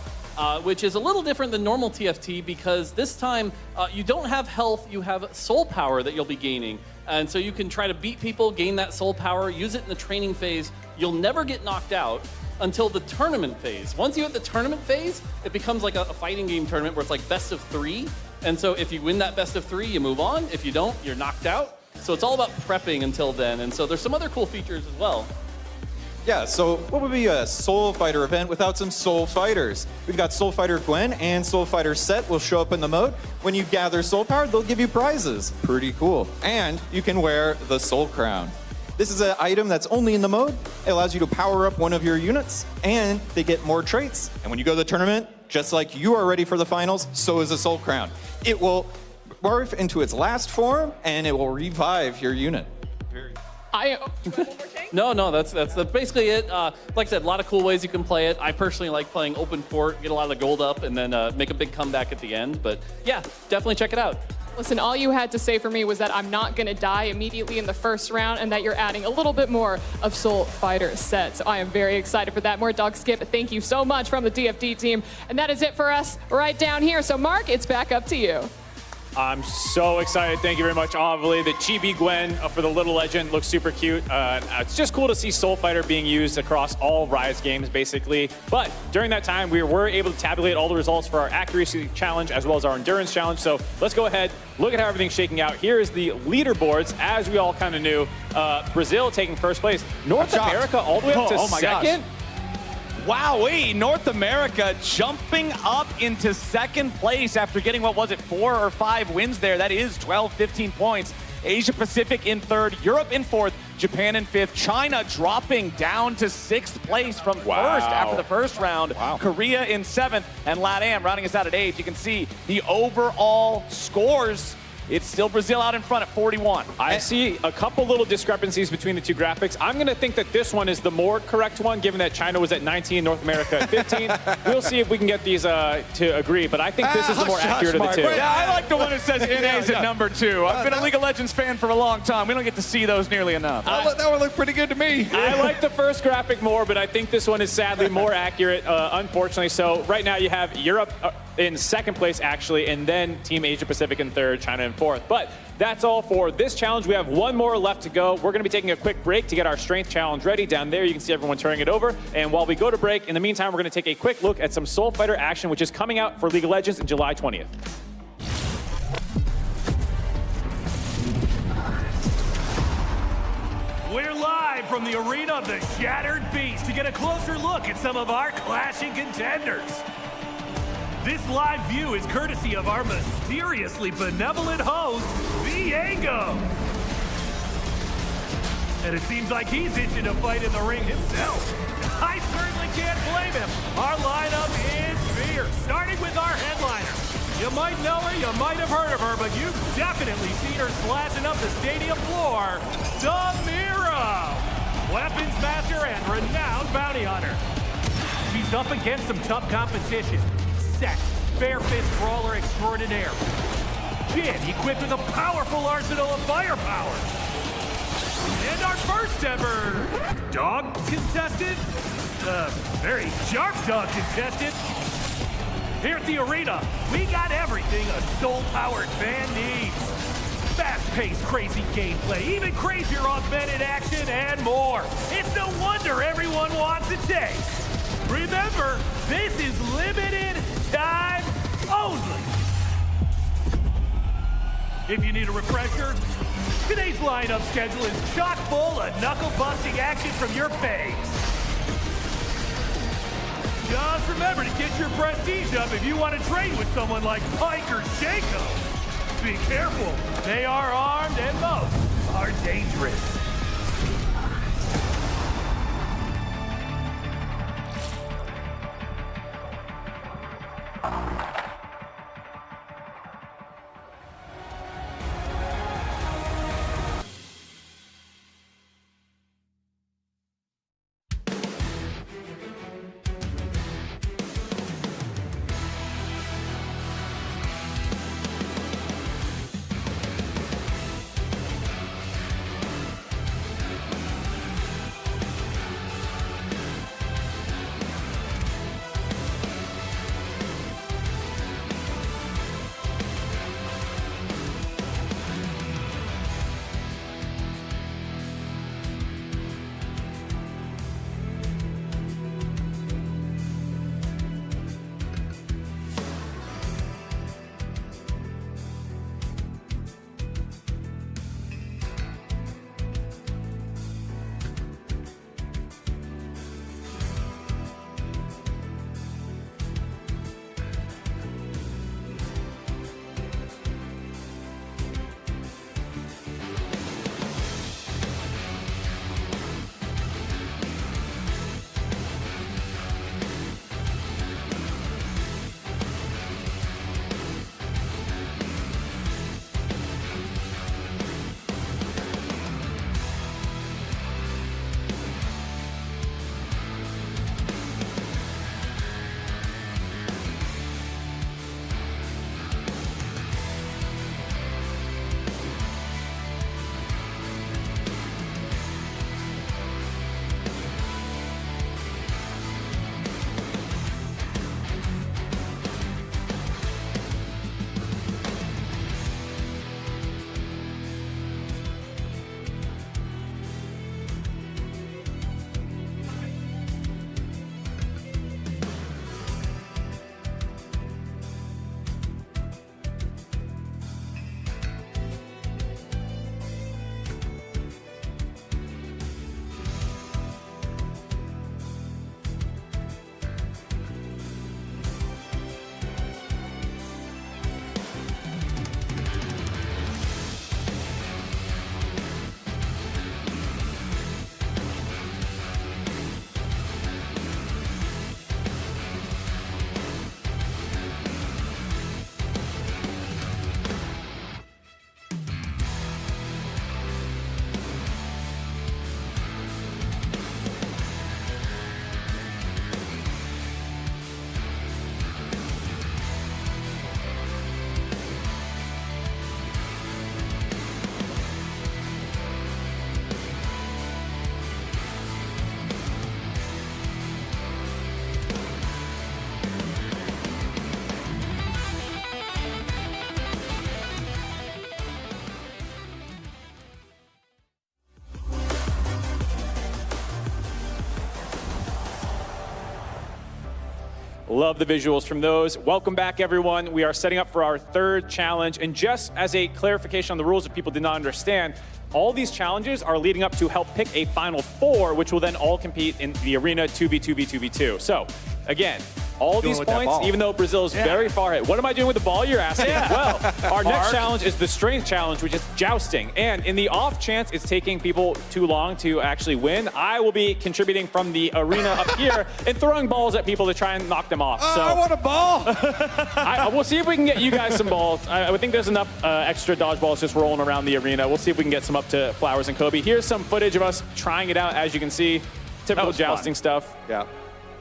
P: which is a little different than normal TFT because this time you don't have health, you have soul power that you'll be gaining. And so you can try to beat people, gain that soul power, use it in the training phase. You'll never get knocked out until the tournament phase. Once you hit the tournament phase, it becomes like a fighting game tournament where it's like best of 3. And so if you win that best of 3, you move on. If you don't, you're knocked out. So it's all about prepping until then. And so there's some other cool features as well.
Q: Yeah, so what would be a Soul Fighter event without some Soul Fighters? We've got Soul Fighter Gwen and Soul Fighter Set will show up in the mode. When you gather Soul Power, they'll give you prizes. Pretty cool. And you can wear the Soul Crown. This is an item that's only in the mode. It allows you to power up one of your units, and they get more traits. And when you go to the tournament, just like you are ready for the finals, so is a Soul Crown. It will morph into its last form, and it will revive your unit.
P: No, that's basically it. Like I said, a lot of cool ways you can play it. I personally like playing open fort, get a lot of the gold up, and then make a big comeback at the end. But yeah, definitely check it out.
D: Listen, all you had to say for me was that I'm not going to die immediately in the first round and that you're adding a little bit more of Soul Fighter Set. So I am very excited for that. Mortdog, Skip, thank you so much from the DFD team. And that is it for us right down here. So Mark, it's back up to you.
A: I'm so excited. Thank you very much, Ovly. The Chibi Gwen for the Little Legend looks super cute. It's just cool to see Soul Fighter being used across all Rise games, basically. But during that time, we were able to tabulate all the results for our accuracy challenge as well as our endurance challenge. So let's go ahead, look at how everything's shaking out. Here is the leaderboards, as we all kind of knew. Brazil taking first place. North America all the way up to second.
B: Wowee, North America jumping up into second place after getting, what was it, 4 or 5 wins there. That is 12, 15 points. Asia Pacific in third, Europe in fourth, Japan in fifth, China dropping down to 6th place from first after the first round. Korea in 7th, and LATAM rounding us out at 8th. You can see the overall scores. It's still Brazil out in front at 41.
A: I see a couple little discrepancies between the two graphics. I'm going to think that this one is the more correct one, given that China was at 19, North America at 15. We'll see if we can get these to agree, but I think this is the more accurate of the two.
B: Yeah, I like the one that says NA's at number 2. I've been a League of Legends fan for a long time. We don't get to see those nearly enough.
C: That one looked pretty good to me.
A: I like the first graphic more, but I think this one is sadly more accurate, unfortunately. So right now you have Europe in second place, actually, and then Team Asia Pacific in third, China in fourth. But that's all for this challenge. We have one more left to go. We're going to be taking a quick break to get our strength challenge ready. Down there, you can see everyone turning it over. And while we go to break, in the meantime, we're going to take a quick look at some Soul Fighter action, which is coming out for League of Legends in July 20th.
H: We're live from the arena of the Shattered Beast to get a closer look at some of our clashing contenders. This live view is courtesy of our mysteriously benevolent host, Diego. And it seems like he's itching to fight in the ring himself. I certainly can't blame him. Our lineup is fierce, starting with our headliner. You might know her, you might have heard of her, but you've definitely seen her slashing up the stadium floor. Samira, weapons master and renowned bounty hunter. She's up against some tough competition. Set, bare fist brawler extraordinaire. Jin, equipped with a powerful arsenal of firepower. And our first ever dog contestant, very sharp dog contestant. Here at the arena, we got everything a soul-powered fan needs. Fast-paced, crazy gameplay, even crazier augmented action, and more. It's no wonder everyone wants a taste. Remember, this is limited time only. If you need a refresher, today's lineup schedule is chock full of knuckle-busting action from your faves. Just remember to get your prestige up if you want to train with someone like Pike or Shaco. Be careful, they are armed and most are dangerous.
A: Love the visuals from those. Welcome back, everyone. We are setting up for our third challenge. And just as a clarification on the rules, if people did not understand, all these challenges are leading up to help pick a final four, which will then all compete in the arena 2v2v2v2. So, again, all these points, even though Brazil is very far ahead. What am I doing with the ball, you're asking? Well, our next challenge is the strength challenge, which is jousting. And in the off chance it's taking people too long to actually win, I will be contributing from the arena up here and throwing balls at people to try and knock them off. So
C: I want a ball!
A: We'll see if we can get you guys some balls. I would think there's enough extra dodgeballs just rolling around the arena. We'll see if we can get some up to Flowers and Kobe. Here's some footage of us trying it out, as you can see. Typical jousting stuff.
C: Yeah.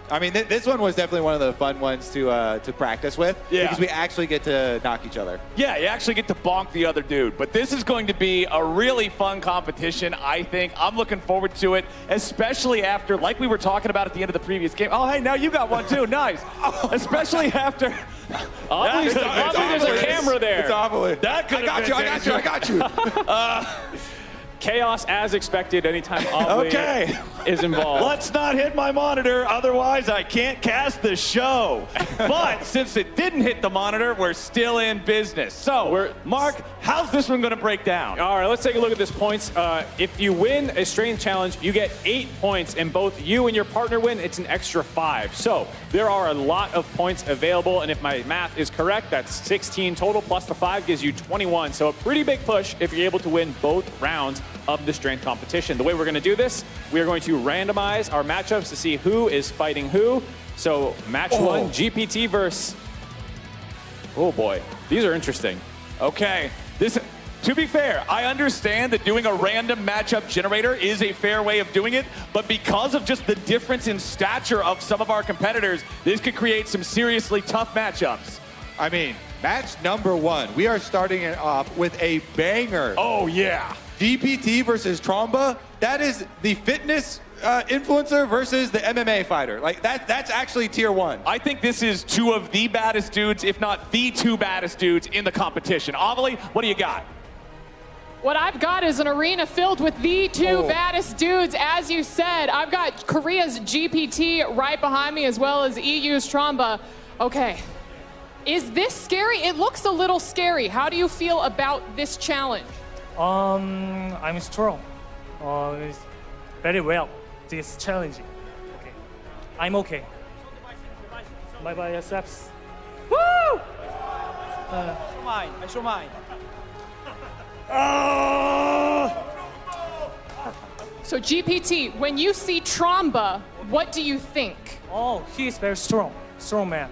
C: I mean, this one was definitely one of the fun ones to practice with.
B: Yeah.
C: Because we actually get to knock each other.
B: Yeah, you actually get to bonk the other dude. But this is going to be a really fun competition, I think. I'm looking forward to it, especially after, like we were talking about at the end of the previous game. Oh, hey, now you got one too. Nice. Especially after...
A: Obviously, there's a camera there.
C: It's awfully.
B: That could have been
C: I got you.
A: Chaos as expected anytime Aubrey is involved.
B: Let's not hit my monitor, otherwise I can't cast the show. But since it didn't hit the monitor, we're still in business. So, Mark, how's this one going to break down?
A: All right, let's take a look at this points. If you win a strength challenge, you get 8 points, and both you and your partner win, it's an extra 5. So there are a lot of points available, and if my math is correct, that's 16 total, plus the 5 gives you 21. So a pretty big push if you're able to win both rounds of the strength competition. The way we're going to do this, we are going to randomize our matchups to see who is fighting who. So match 1, GPT versus... Oh boy, these are interesting.
B: Okay, to be fair, I understand that doing a random matchup generator is a fair way of doing it, but because of just the difference in stature of some of our competitors, this could create some seriously tough matchups.
C: I mean, match number 1. We are starting it off with a banger.
B: Oh, yeah.
C: GPT versus Tromba. That is the fitness influencer versus the MMA fighter. Like, that's actually tier 1.
B: I think this is 2 of the baddest dudes, if not the 2 baddest dudes in the competition. Amelie, what do you got?
D: What I've got is an arena filled with the 2 baddest dudes. As you said, I've got Korea's GPT right behind me, as well as EU's Tromba. Okay. Is this scary? It looks a little scary. How do you feel about this challenge?
M: I'm strong. It's very well. This challenging. Okay. I'm okay. My biceps. Woo!
F: Show mine. I show mine.
D: So GPT, when you see Tromba, what do you think?
M: Oh, he is very strong. Strong man.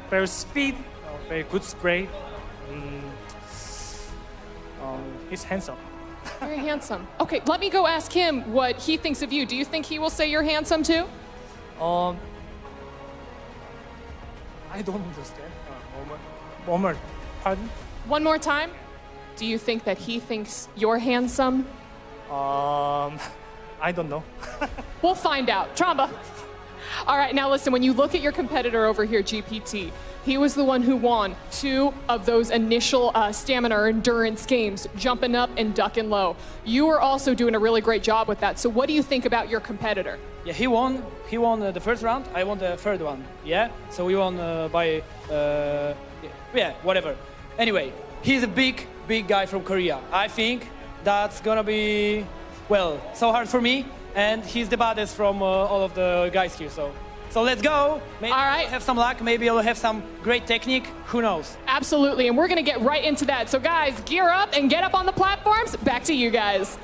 M: Very speed. Very good spray. He's handsome.
D: Very handsome. Okay, let me go ask him what he thinks of you. Do you think he will say you're handsome too?
M: I don't understand. One more. Pardon?
D: One more time. Do you think that he thinks you're handsome?
M: I don't know.
D: We'll find out. Tromba. All right, now listen, when you look at your competitor over here, GPT, he was the one who won 2 of those initial stamina or endurance games, jumping up and ducking low. You are also doing a really great job with that. So what do you think about your competitor?
F: Yeah, he won. He won the first round. I won the third one. Yeah, so we won by whatever. Anyway, he's a big guy from Korea. I think that's gonna be so hard for me. And he's the baddest from all of the guys here. So let's go. Maybe
D: all right.
F: I'll have some luck. Maybe I'll have some great technique. Who knows?
D: Absolutely, and we're gonna get right into that. So guys, gear up and get up on the platforms. Back to you guys.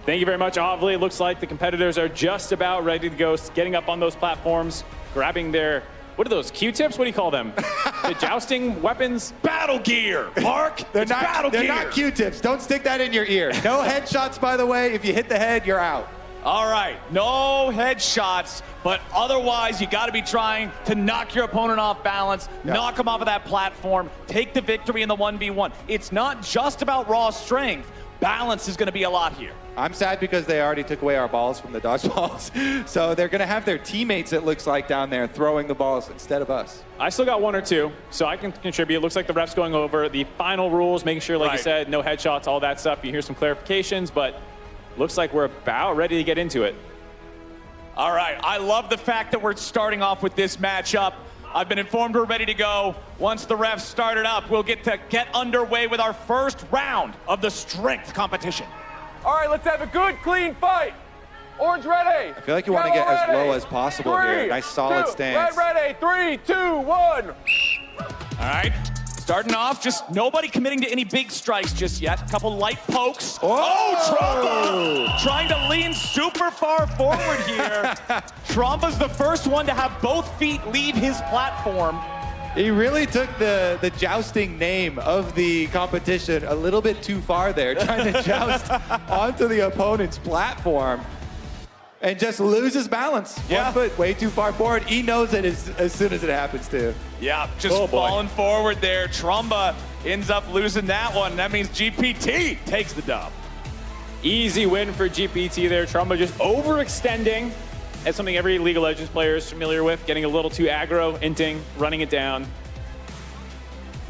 A: Thank you very much, Aubrey. It looks like the competitors are just about ready to go, getting up on those platforms, grabbing their, what are those, Q-tips? What do you call them? The jousting weapons?
B: Battle gear, Mark.
C: They're not Q-tips. Don't stick that in your ear. No headshots, by the way. If you hit the head, you're out.
B: All right, no headshots, but otherwise you got to be trying to knock your opponent off balance, knock him off of that platform, take the victory in the 1v1. It's not just about raw strength. Balance is going to be a lot here.
C: I'm sad because they already took away our balls from the dodgeballs. So they're going to have their teammates, it looks like, down there throwing the balls instead of us.
A: I still got 1 or 2, so I can contribute. It looks like the ref's going over the final rules, making sure, like you said, no headshots, all that stuff. You hear some clarifications, but looks like we're about ready to get into it.
B: All right, I love the fact that we're starting off with this matchup. I've been informed we're ready to go. Once the refs started up, we'll get underway with our first round of the strength competition.
K: All right, let's have a good, clean fight. Orange ready.
C: I feel like you want to get as low as possible here. Nice solid stance.
K: Red ready. 3, 2, 1.
B: All right. Starting off, just nobody committing to any big strikes just yet. A couple light pokes. Tromba trying to lean super far forward here. Tromba's the first one to have both feet leave his platform.
C: He really took the jousting name of the competition a little bit too far there, trying to joust onto the opponent's platform. And just loses balance.
B: Yeah.
C: 1 foot way too far forward. He knows it as soon as it happens, too.
B: Yeah, just falling forward there. Trumba ends up losing that one. That means GPT takes the dub.
A: Easy win for GPT there. Trumba just overextending. That's something every League of Legends player is familiar with, getting a little too aggro, inting, running it down.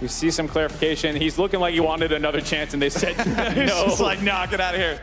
A: We see some clarification. He's looking like he wanted another chance, and they said no.
B: It's like, nah, get out of here.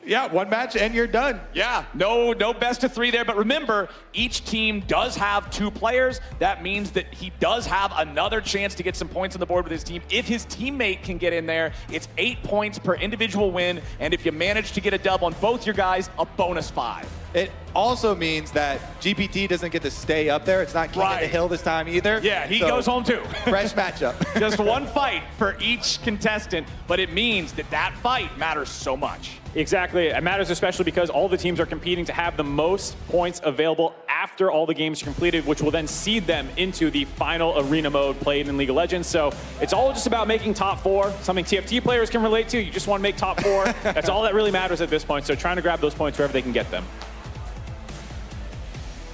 C: Yeah, 1 match and you're done.
B: Yeah, no best of 3 there. But remember, each team does have 2 players. That means that he does have another chance to get some points on the board with his team. If his teammate can get in there, it's 8 points per individual win. And if you manage to get a dub on both your guys, a bonus 5.
C: It also means that GPT doesn't get to stay up there. It's not King of the Hill this time either.
B: Yeah, he goes home too.
C: Fresh matchup.
B: Just 1 fight for each contestant, but it means that that fight matters so much.
A: Exactly. It matters especially because all the teams are competing to have the most points available after all the games are completed, which will then seed them into the final arena mode played in League of Legends. So it's all just about making top 4, something TFT players can relate to. You just want to make top 4. That's all that really matters at this point. So trying to grab those points wherever they can get them.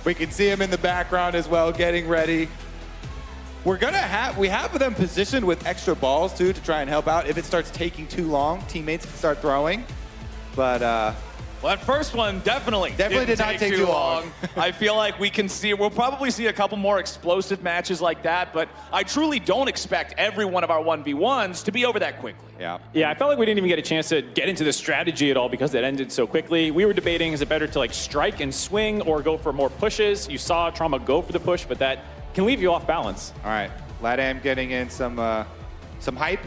C: We can see him in the background as well, getting ready. We have them positioned with extra balls too to try and help out. If it starts taking too long, teammates can start throwing. But
B: well, that first one definitely
C: did not take too long.
B: I feel like we'll probably see a couple more explosive matches like that, but I truly don't expect every one of our 1v1s to be over that quickly.
A: Yeah, I felt like we didn't even get a chance to get into the strategy at all because it ended so quickly. We were debating, is it better to like strike and swing or go for more pushes? You saw Trauma go for the push, but that can leave you off balance.
C: All right, LatAm getting in some hype.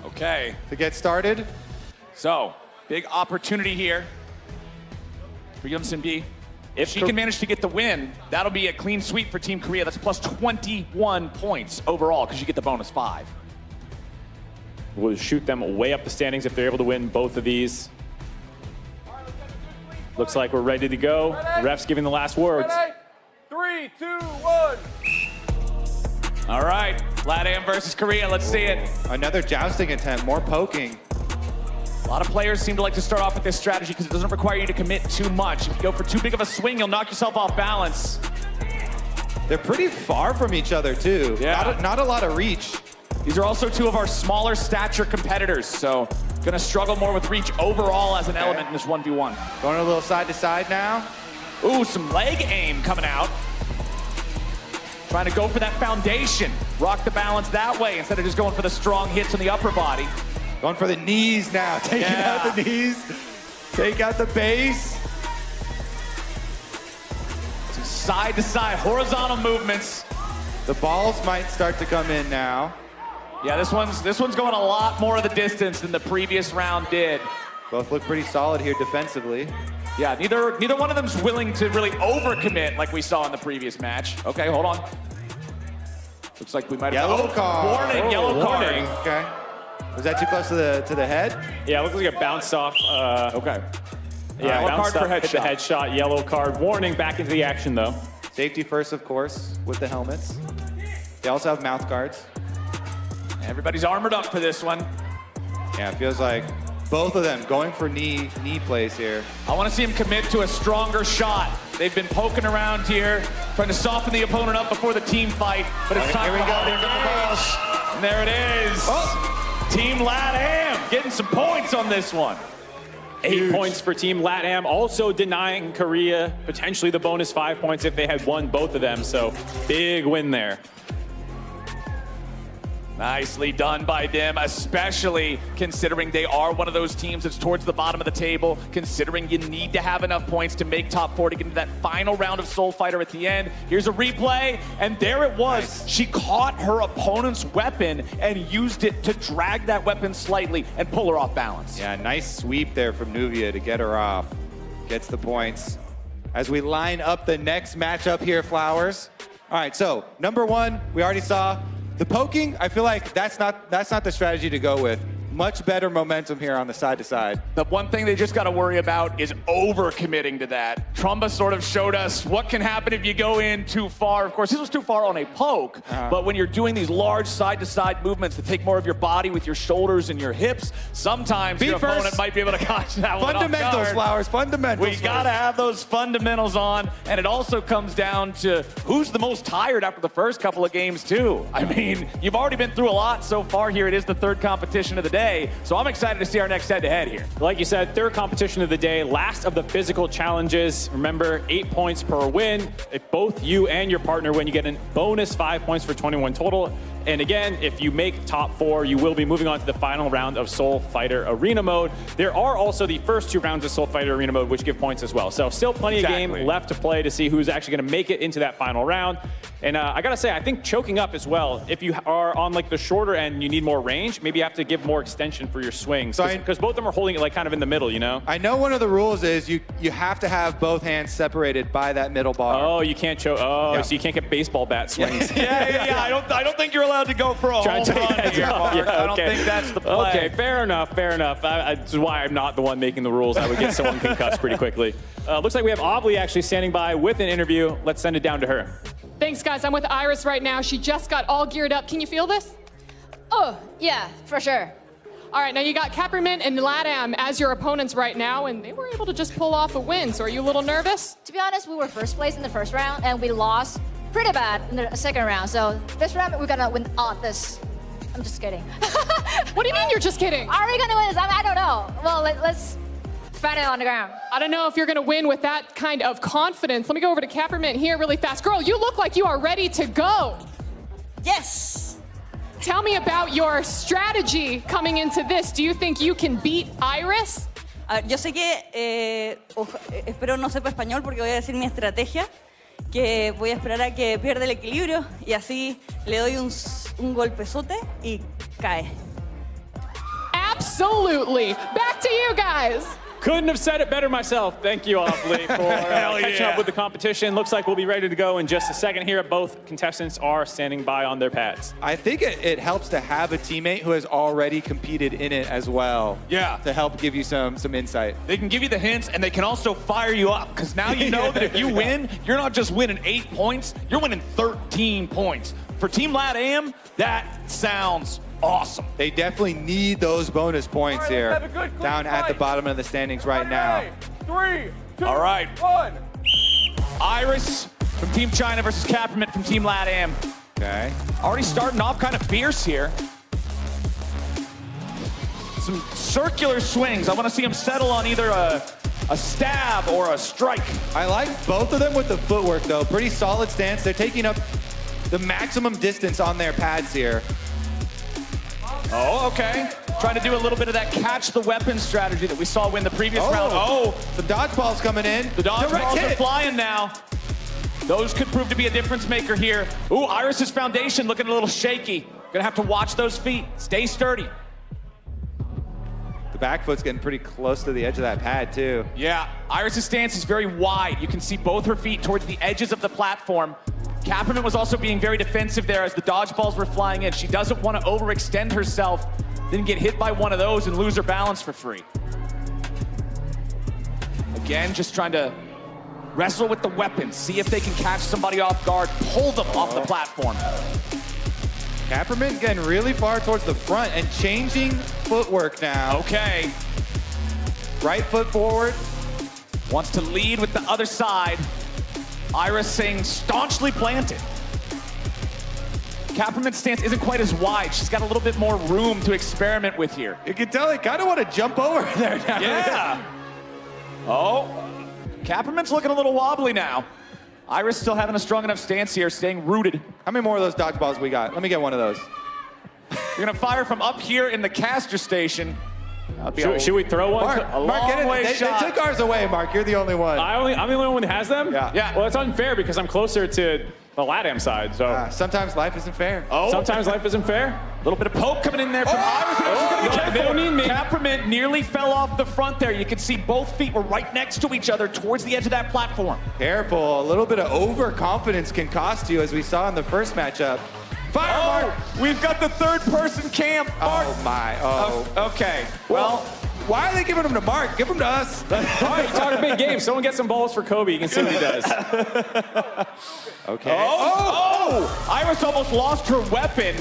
B: Okay.
C: To get started.
B: So, big opportunity here for Yunsun B. If she can manage to get the win, that'll be a clean sweep for Team Korea. That's plus 21 points overall because you get the bonus 5.
A: We'll shoot them way up the standings if they're able to win both of these. Looks like we're ready to go. Ref's giving the last words.
K: Ready? 3, 2, 1.
B: All right, LatAm versus Korea. Let's see it.
C: Another jousting attempt, more poking.
B: A lot of players seem to like to start off with this strategy because it doesn't require you to commit too much. If you go for too big of a swing, you'll knock yourself off balance.
C: They're pretty far from each other too.
B: Yeah.
C: Not a lot of reach.
B: These are also 2 of our smaller stature competitors, so gonna struggle more with reach overall as an element in this 1v1.
C: Going a little side to side now.
B: Ooh, some leg aim coming out. Trying to go for that foundation. Rock the balance that way instead of just going for the strong hits on the upper body.
C: Going for the knees now. Taking out the knees. Take out the base.
B: Side to side, horizontal movements.
C: The balls might start to come in now.
B: Yeah, this one's going a lot more of the distance than the previous round did.
C: Both look pretty solid here defensively.
B: Yeah, neither one of them's willing to really overcommit like we saw in the previous match. Okay, hold on. Looks like we might have
C: yellow card.
B: Warning, yellow card.
C: Okay. Was that too close to the head?
A: Yeah, it looks like it bounced off.
B: Okay.
A: Yeah,
B: yellow
A: bounced
B: card for
A: off, hit the headshot. Yellow card. Warning, back into the action though.
C: Safety first, of course, with the helmets. They also have mouth guards.
B: Everybody's armored up for this one.
C: Yeah, it feels like both of them going for knee plays here.
B: I want to see him commit to a stronger shot. They've been poking around here, trying to soften the opponent up before the team fight, but it's time
C: here we
B: for
C: go.
B: Holiday. And there it is.
C: Oh.
B: Team LatAm getting some points on this one.
A: 8 points for Team LatAm, also denying Korea potentially the bonus 5 points if they had won both of them. So big win there.
B: Nicely done by them, especially considering they are one of those teams that's towards the bottom of the table, considering you need to have enough points to make top 4 to get into that final round of Soul Fighter at the end. Here's a replay, and there it was. Nice. She caught her opponent's weapon and used it to drag that weapon slightly and pull her off balance.
C: Yeah, nice sweep there from Nuvia to get her off. Gets the points. As we line up the next matchup here, Flowers. All right, so number 1, we already saw. The poking, I feel like that's not the strategy to go with. much better momentum here on the side to side.
B: The one thing they just got to worry about is over-committing to that. Trumba sort of showed us what can happen if you go in too far. Of course, this was too far on a poke, but when you're doing these large side-to-side movements that take more of your body with your shoulders and your hips, sometimes your opponent might be able to catch that one off
C: Fundamentals,
B: guard.
C: Flowers, fundamentals.
B: We got to have those fundamentals on, and it also comes down to who's the most tired after the first couple of games, too. I mean, you've already been through a lot so far here. It is the third competition of the day. So I'm excited to see our next head-to-head here.
A: Like you said, third competition of the day, last of the physical challenges. Remember, 8 points per win. If both you and your partner win, you get a bonus 5 points for 21 total. And again, if you make top 4, you will be moving on to the final round of Soul Fighter Arena Mode. There are also the first 2 rounds of Soul Fighter Arena Mode, which give points as well. So still plenty of game left to play to see who's actually going to make it into that final round. And I got to say, I think choking up as well, if you are on like the shorter end, you need more range, maybe you have to give more extension for your swings. Because both of them are holding it like kind of in the middle, you know?
C: I know one of the rules is you have to have both hands separated by that middle bar.
A: Oh, you can't choke. Oh, so you can't get baseball bat swings.
B: Yeah. I don't think you're allowed to go for a home run here, Mark. I don't think that's the play.
A: Okay, fair enough. This is why I'm not the one making the rules. I would get someone concussed pretty quickly. Looks like we have Aubrey actually standing by with an interview. Let's send it down to her.
D: Thanks, guys. I'm with Iris right now. She just got all geared up. Can you feel this?
R: Oh, yeah, for sure.
D: All right, now you got Kapperman and Ladam as your opponents right now, and they were able to just pull off a win. So are you a little nervous?
R: To be honest, we were first place in the first round, and we lost pretty bad in the second round. So this round, we're gonna win all this. I'm just kidding.
D: What do you mean you're just kidding?
R: Are we gonna win this? I don't know. Well, let's find it on the ground.
D: I don't know if you're gonna win with that kind of confidence. Let me go over to Kapperman here really fast. Girl, you look like you are ready to go.
R: Yes.
D: Tell me about your strategy coming into this. Do you think you can beat Iris?
S: Yo sé que, espero no sepa español porque voy a decir mi estrategia, que voy a esperar a que pierda el equilibrio y así le doy un golpezote y cae.
D: Absolutely. Back to you guys.
A: Couldn't have said it better myself. Thank you, Aubrey, for catching up with the competition. Looks like we'll be ready to go in just a second here. Both contestants are standing by on their pads.
C: I think it helps to have a teammate who has already competed in it as well.
B: Yeah.
C: To help give you some insight.
B: They can give you the hints, and they can also fire you up, because now you know that if you win, you're not just winning 8 points, you're winning 13 points. For Team LatAm, that sounds awesome.
C: They definitely need those bonus points here. Down at the bottom of the standings right now.
K: 3, 2,
B: All right.
K: 1.
B: Iris from Team China versus Kapperman from Team LatAm.
C: Okay.
B: Already starting off kind of fierce here. Some circular swings. I want to see him settle on either a stab or a strike.
C: I like both of them with the footwork, though. Pretty solid stance. They're taking up the maximum distance on their pads here.
B: Oh, okay. Trying to do a little bit of that catch the weapon strategy that we saw win the previous round.
C: Oh, the dodgeballs coming in.
B: The dodgeballs are flying now. Those could prove to be a difference maker here. Ooh, Iris's foundation looking a little shaky. Gonna have to watch those feet. Stay sturdy.
C: The back foot's getting pretty close to the edge of that pad, too.
B: Yeah, Iris's stance is very wide. You can see both her feet towards the edges of the platform. Kapperman was also being very defensive there as the dodgeballs were flying in. She doesn't want to overextend herself, then get hit by one of those and lose her balance for free. Again, just trying to wrestle with the weapons, see if they can catch somebody off guard, pull them off the platform.
C: Kapperman getting really far towards the front and changing footwork now.
B: Okay.
C: Right foot forward.
B: Wants to lead with the other side. Iris saying staunchly planted. Kapperman's stance isn't quite as wide. She's got a little bit more room to experiment with here.
C: You can tell they kind of want to jump over there now.
B: Yeah. Oh, Kapperman's looking a little wobbly now. Iris still having a strong enough stance here, staying rooted.
C: How many more of those dodgeballs we got? Let me get one of those.
B: You're gonna fire from up here in the caster station.
A: Should we throw one?
C: Mark, get it. They took ours away, Mark. You're the only one.
A: I'm the only one that has them?
C: Yeah.
A: Well, it's unfair because I'm closer to the LatAm side, so.
C: Sometimes life isn't fair.
B: Oh.
A: Sometimes life isn't fair.
B: A little bit of poke coming in there from Iris.
A: No, they don't need me.
B: Kapperman nearly fell off the front there. You can see both feet were right next to each other towards the edge of that platform.
C: Careful. A little bit of overconfidence can cost you, as we saw in the first matchup. Fire, Mark.
B: We've got the third person cam. Mark.
C: Oh, my. Oh.
B: Okay. Well,
C: why are they giving them to Mark? Give them to us.
A: All right, you talk a big game. Someone get some balls for Kobe. You can see what he does.
C: Okay.
B: Oh! Iris almost lost her weapon.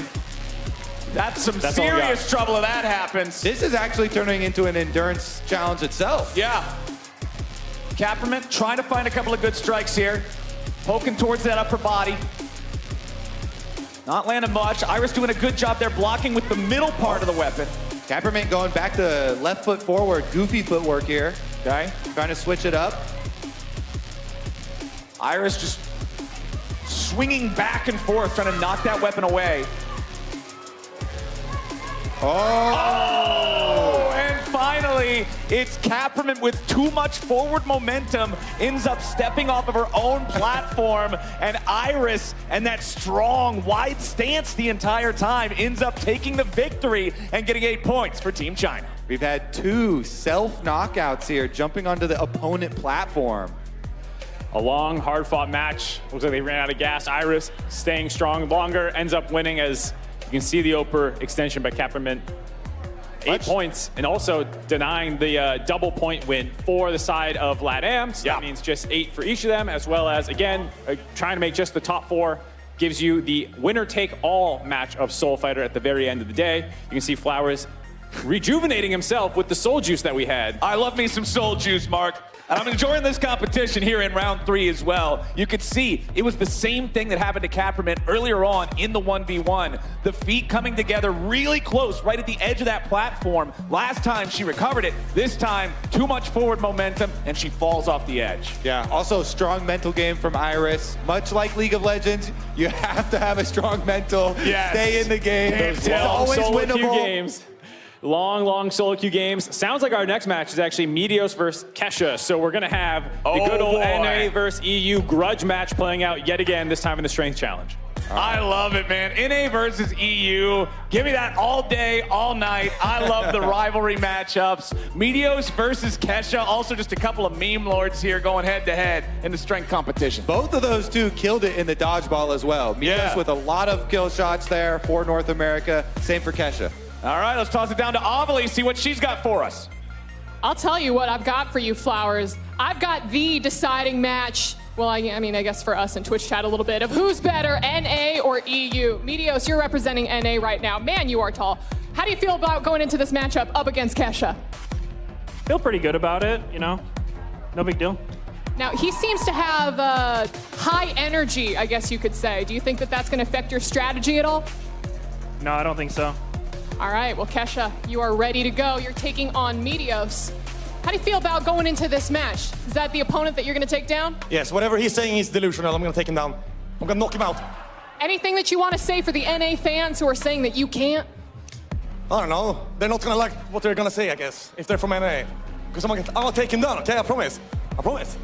B: That's some
A: That's all we got.
B: serious trouble if that happens.
C: This is actually turning into an endurance challenge itself.
B: Yeah. Kapperman trying to find a couple of good strikes here. Poking towards that upper body. Not landing much. Iris doing a good job there blocking with the middle part of the weapon.
C: Kapperman going back to left foot forward, goofy footwork here.
B: Okay.
C: Trying to switch it up.
B: Iris just swinging back and forth, trying to knock that weapon away. Oh, and finally, it's Kapperman with too much forward momentum, ends up stepping off of her own platform, and Iris, and that strong, wide stance the entire time, ends up taking the victory and getting 8 points for Team China.
C: We've had 2 self-knockouts here, jumping onto the opponent platform.
A: A long, hard-fought match. Looks like they ran out of gas. Iris staying strong longer, ends up winning as you can see the upper extension by Kapperman. 8 points, and also denying the double point win for the side of LATAM. So that means just 8 for each of them, as well as, again, trying to make just the top 4. Gives you the winner-take-all match of Soul Fighter at the very end of the day. You can see Flowers rejuvenating himself with the soul juice that we had.
B: I love me some soul juice, Mark. And I'm enjoying this competition here in round 3 as well. You could see it was the same thing that happened to Kapperman earlier on in the 1v1. The feet coming together really close, right at the edge of that platform. Last time she recovered it. This time, too much forward momentum, and she falls off the edge.
C: Yeah, also strong mental game from Iris. Much like League of Legends, you have to have a strong mental.
B: Yes.
C: Stay in the game. It's always winnable.
A: Games. Long solo queue games. Sounds like our next match is actually Meteos versus Kesha. So we're gonna have the good old NA versus EU grudge match playing out yet again, this time in the Strength Challenge.
B: I love it, man. NA versus EU. Give me that all day, all night. I love the rivalry matchups. Meteos versus Kesha. Also just a couple of meme lords here going head-to-head in the strength competition.
C: Both of those 2 killed it in the dodgeball as well. Meteos with a lot of kill shots there for North America. Same for Kesha.
B: All right, let's toss it down to Avalie, see what she's got for us.
D: I'll tell you what I've got for you, Flowers. I've got the deciding match. Well, I mean, I guess for us in Twitch chat a little bit of who's better, NA or EU. Meteos, you're representing NA right now. Man, you are tall. How do you feel about going into this matchup up against Kesha?
M: Feel pretty good about it, you know. No big deal.
D: Now, he seems to have high energy, I guess you could say. Do you think that that's going to affect your strategy at all?
M: No, I don't think so.
D: All right, well, Kesha, you are ready to go. You're taking on Meteos. How do you feel about going into this match? Is that the opponent that you're going to take down?
O: Yes, whatever he's saying is delusional. I'm going to take him down. I'm going to knock him out.
D: Anything that you want to say for the NA fans who are saying that you can't?
O: I don't know. They're not going to like what they're going to say, I guess, if they're from NA. Because I'm going to take him down, okay? I promise. I promise.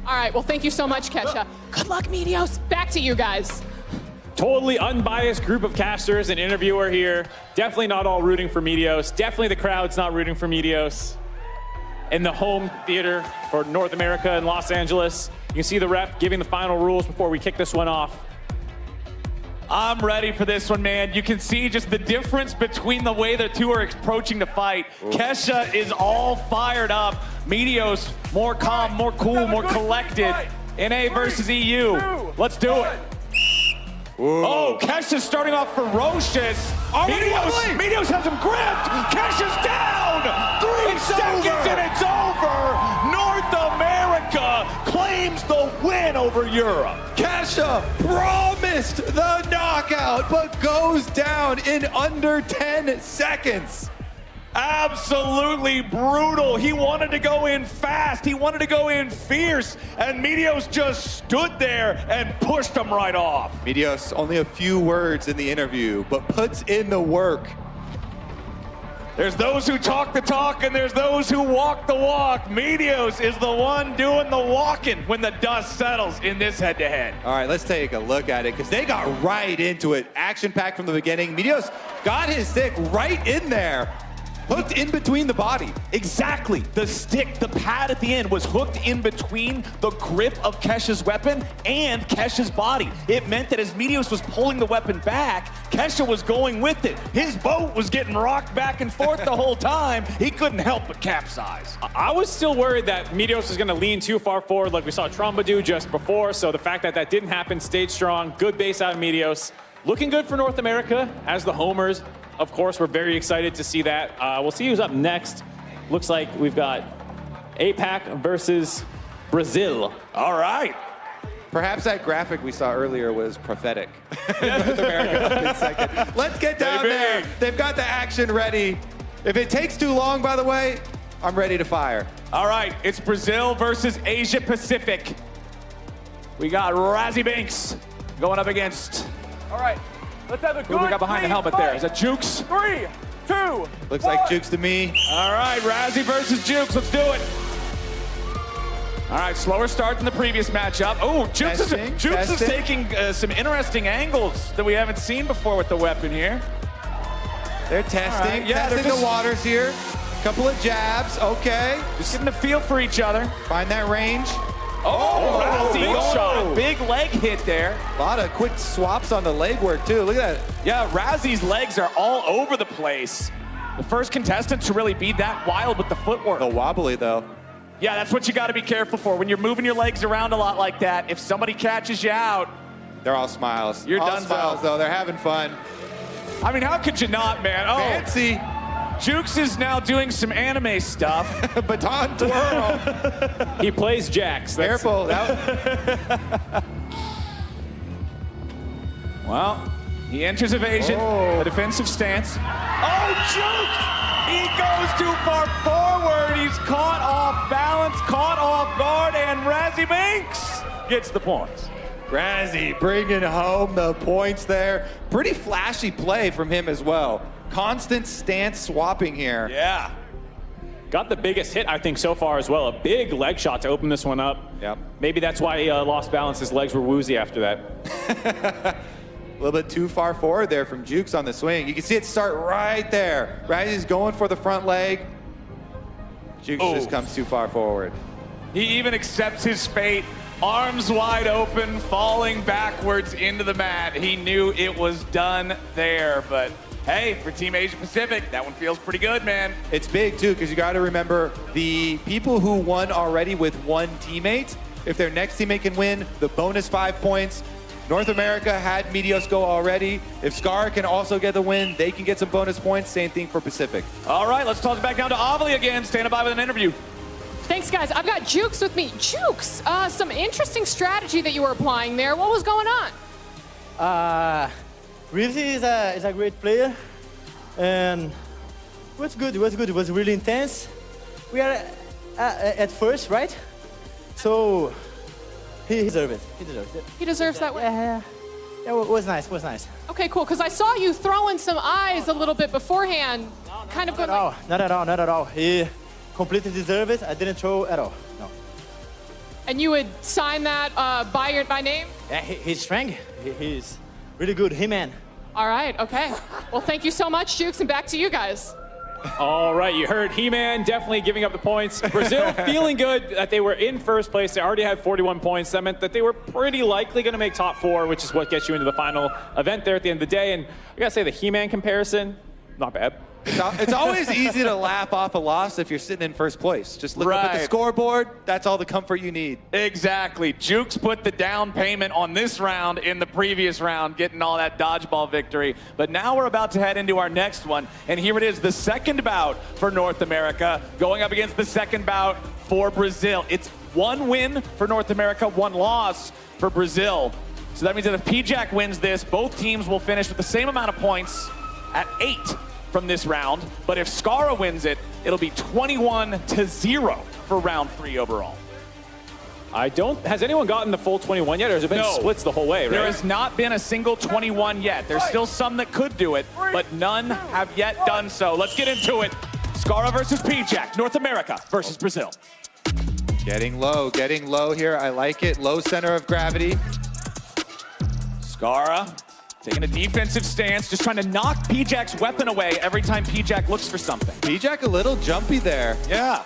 D: All right, well, thank you so much, Kesha. Good luck, Meteos. Back to you guys.
A: Totally unbiased group of casters and interviewer here. Definitely not all rooting for Meteos. Definitely the crowd's not rooting for Meteos. In the home theater for North America and Los Angeles, you can see the ref giving the final rules before we kick this one off.
B: I'm ready for this one, man. You can see just the difference between the way the 2 are approaching the fight. Kesha is all fired up. Meteos, more calm, more cool, more collected. NA versus EU. Let's do it. Oh, Kesha's starting off ferocious. Meteos has him gripped. Kesha's down. 3 seconds and it's over. North America claims the win over Europe.
C: Kesha promised the knockout, but goes down in under 10 seconds.
B: Absolutely brutal. He wanted to go in fast. He wanted to go in fierce. And Meteos just stood there and pushed him right off.
C: Meteos, only a few words in the interview, but puts in the work.
B: There's those who talk the talk, and there's those who walk the walk. Meteos is the one doing the walking when the dust settles in this head-to-head.
C: All right, let's take a look at it, because they got right into it. Action-packed from the beginning. Meteos got his stick right in there. Hooked in between the body.
B: Exactly. The stick, the pad at the end was hooked in between the grip of Kesha's weapon and Kesha's body. It meant that as Meteos was pulling the weapon back, Kesha was going with it. His boat was getting rocked back and forth the whole time. He couldn't help but capsize.
A: I was still worried that Meteos was going to lean too far forward like we saw Tromba do just before, so the fact that that didn't happen, stayed strong, good base out of Meteos. Looking good for North America as the homers. Of course, we're very excited to see that. We'll see who's up next. Looks like we've got APAC versus Brazil.
B: All right.
C: Perhaps that graphic we saw earlier was prophetic. North America up in second. Let's get down there. They've got the action ready. If it takes too long, by the way, I'm ready to fire.
B: All right, it's Brazil versus Asia Pacific. We got Razzie Binks going up against.
K: All right, let's have a good
B: Who we got behind the helmet there? Is that Jukes?
K: 3, 2,
C: Looks
K: 1.
C: like Jukes to me.
B: All right, Razzie versus Jukes. Let's do it. All right, slower start than the previous matchup. Oh, Jukes is taking some interesting angles that we haven't seen before with the weapon here.
C: They're testing,
B: Right, yeah,
C: testing the waters here. Couple of jabs, okay.
B: Just getting a feel for each other.
C: Find that range.
B: Oh, big shot. Big leg hit there.
C: A lot of quick swaps on the leg work, too. Look at that.
B: Yeah, Razzie's legs are all over the place. The first contestant to really be that wild with the footwork.
C: A wobbly, though.
B: Yeah, that's what you got to be careful for. When you're moving your legs around a lot like that, if somebody catches you out,
C: they're all smiles.
B: You're
C: all
B: done
C: smiles, though. They're having fun.
B: I mean, how could you not, man? Oh,
C: fancy.
B: Jukes is now doing some anime stuff.
C: Baton twirl.
A: He plays Jax.
C: Careful.
B: Well, he enters evasion, a defensive stance. Oh, Jukes! He goes too far forward. He's caught off balance, caught off guard, and Razzie Binks gets the points.
C: Razzie bringing home the points there. Pretty flashy play from him as well. Constant stance swapping here.
B: Yeah.
A: Got the biggest hit, I think, so far as well. A big leg shot to open this one up.
C: Yep.
A: Maybe that's why he lost balance. His legs were woozy after that.
C: A little bit too far forward there from Jukes on the swing. You can see it start right there. Razzie's going for the front leg. Jukes just comes too far forward.
B: He even accepts his fate. Arms wide open, falling backwards into the mat. He knew it was done there, but hey, for Team Asia Pacific, that one feels pretty good, man.
C: It's big, too, because you got to remember the people who won already with one teammate, if their next teammate can win, the bonus 5 points. North America had Meteos go already. If Scar can also get the win, they can get some bonus points. Same thing for Pacific.
B: All right, let's toss it back down to Avali again. Standing by with an interview.
D: Thanks, guys. I've got Jukes with me. Jukes, some interesting strategy that you were applying there. What was going on?
I: Rizzi is a great player, and it was good. It was good. It was really intense. We are at first, right? So he deserves it. He deserves it.
D: He deserves that win.
I: Yeah, it was nice. It was nice.
D: Okay, cool. Because I saw you throwing some eyes a little bit beforehand. Kind of going like...
I: Not at all. Not at all. He completely deserves it. I didn't throw at all. No.
D: And you would sign that by name?
I: Yeah, he's strong. He's really good. He-Man.
D: All right, okay. Well, thank you so much, Jukes, and back to you guys.
A: All right, you heard He-Man definitely giving up the points. Brazil feeling good that they were in first place. They already had 41 points. That meant that they were pretty likely going to make top 4, which is what gets you into the final event there at the end of the day. And I got to say, the He-Man comparison, not bad.
C: It's always easy to laugh off a loss if you're sitting in first place. Just look up at the scoreboard. That's all the comfort you need.
B: Exactly. Jukes put the down payment on this round in the previous round, getting all that dodgeball victory. But now we're about to head into our next one. And here it is, the second bout for North America, going up against the second bout for Brazil. It's 1 win for North America, 1 loss for Brazil. So that means that if PJack wins this, both teams will finish with the same amount of points at 8. From this round, but if Skara wins it, it'll be 21-0 for round 3 overall.
A: Has anyone gotten the full 21 yet, or has it been splits the whole way, right?
B: There has not been a single 21 yet. There's still some that could do it, but none have yet done so. Let's get into it. Skara versus PJack, North America versus Brazil.
C: Getting low here. I like it. Low center of gravity.
B: Skara Taking a defensive stance, just trying to knock P-Jack's weapon away every time P-Jack looks for something.
C: P-Jack a little jumpy there.
B: Yeah.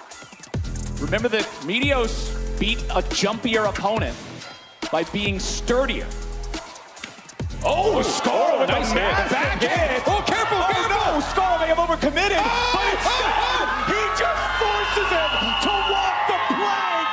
B: Remember that Meteos beat a jumpier opponent by being sturdier. Oh, Scar with
A: nice
B: a mad back hit.
C: Oh, careful!
B: Oh, no, Scar may have overcommitted, but instead, he just forces him to walk the plank.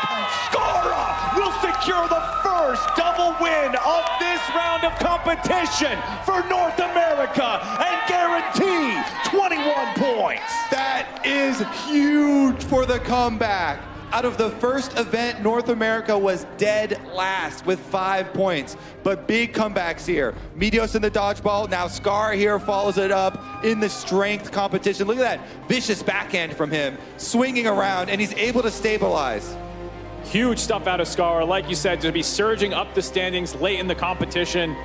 B: Scara will secure the first double win of this round of competition for North America and guarantee 21 points.
C: That is huge for the comeback. Out of the first event, North America was dead last with 5 points. But big comebacks here. Meteos in the dodgeball. Now Scar here follows it up in the strength competition. Look at that vicious backhand from him, swinging around, and he's able to stabilize.
A: Huge stuff out of Scar. Like you said, to be surging up the standings late in the competition.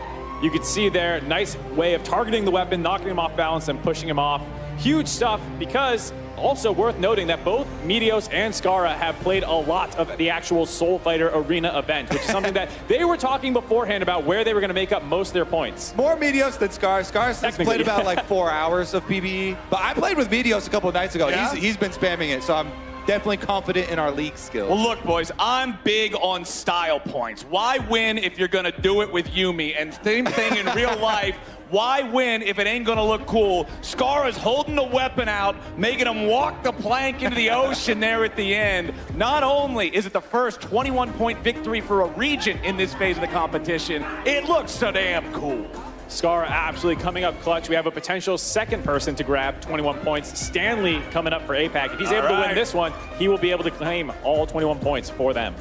A: You could see there, nice way of targeting the weapon, knocking him off balance and pushing him off. Huge stuff, because also worth noting that both Meteos and Scara have played a lot of the actual Soul Fighter Arena event, which is something that they were talking beforehand about where they were going to make up most of their points.
C: More Meteos than Scar. Scar's played about like 4 hours of PvE. But I played with Meteos a couple of nights ago.
B: Yeah?
C: He's been spamming it, so I'm definitely confident in our league skills.
B: Well, look, boys, I'm big on style points. Why win if you're going to do it with Yumi? And same thing in real life. Why win if it ain't gonna look cool? Scar is holding the weapon out, making him walk the plank into the ocean there at the end. Not only is it the first 21-point victory for a region in this phase of the competition, it looks so damn cool.
A: Scar absolutely coming up clutch. We have a potential second person to grab 21 points. Stanley coming up for APAC. If he's able to win this one, he will be able to claim all 21 points for them.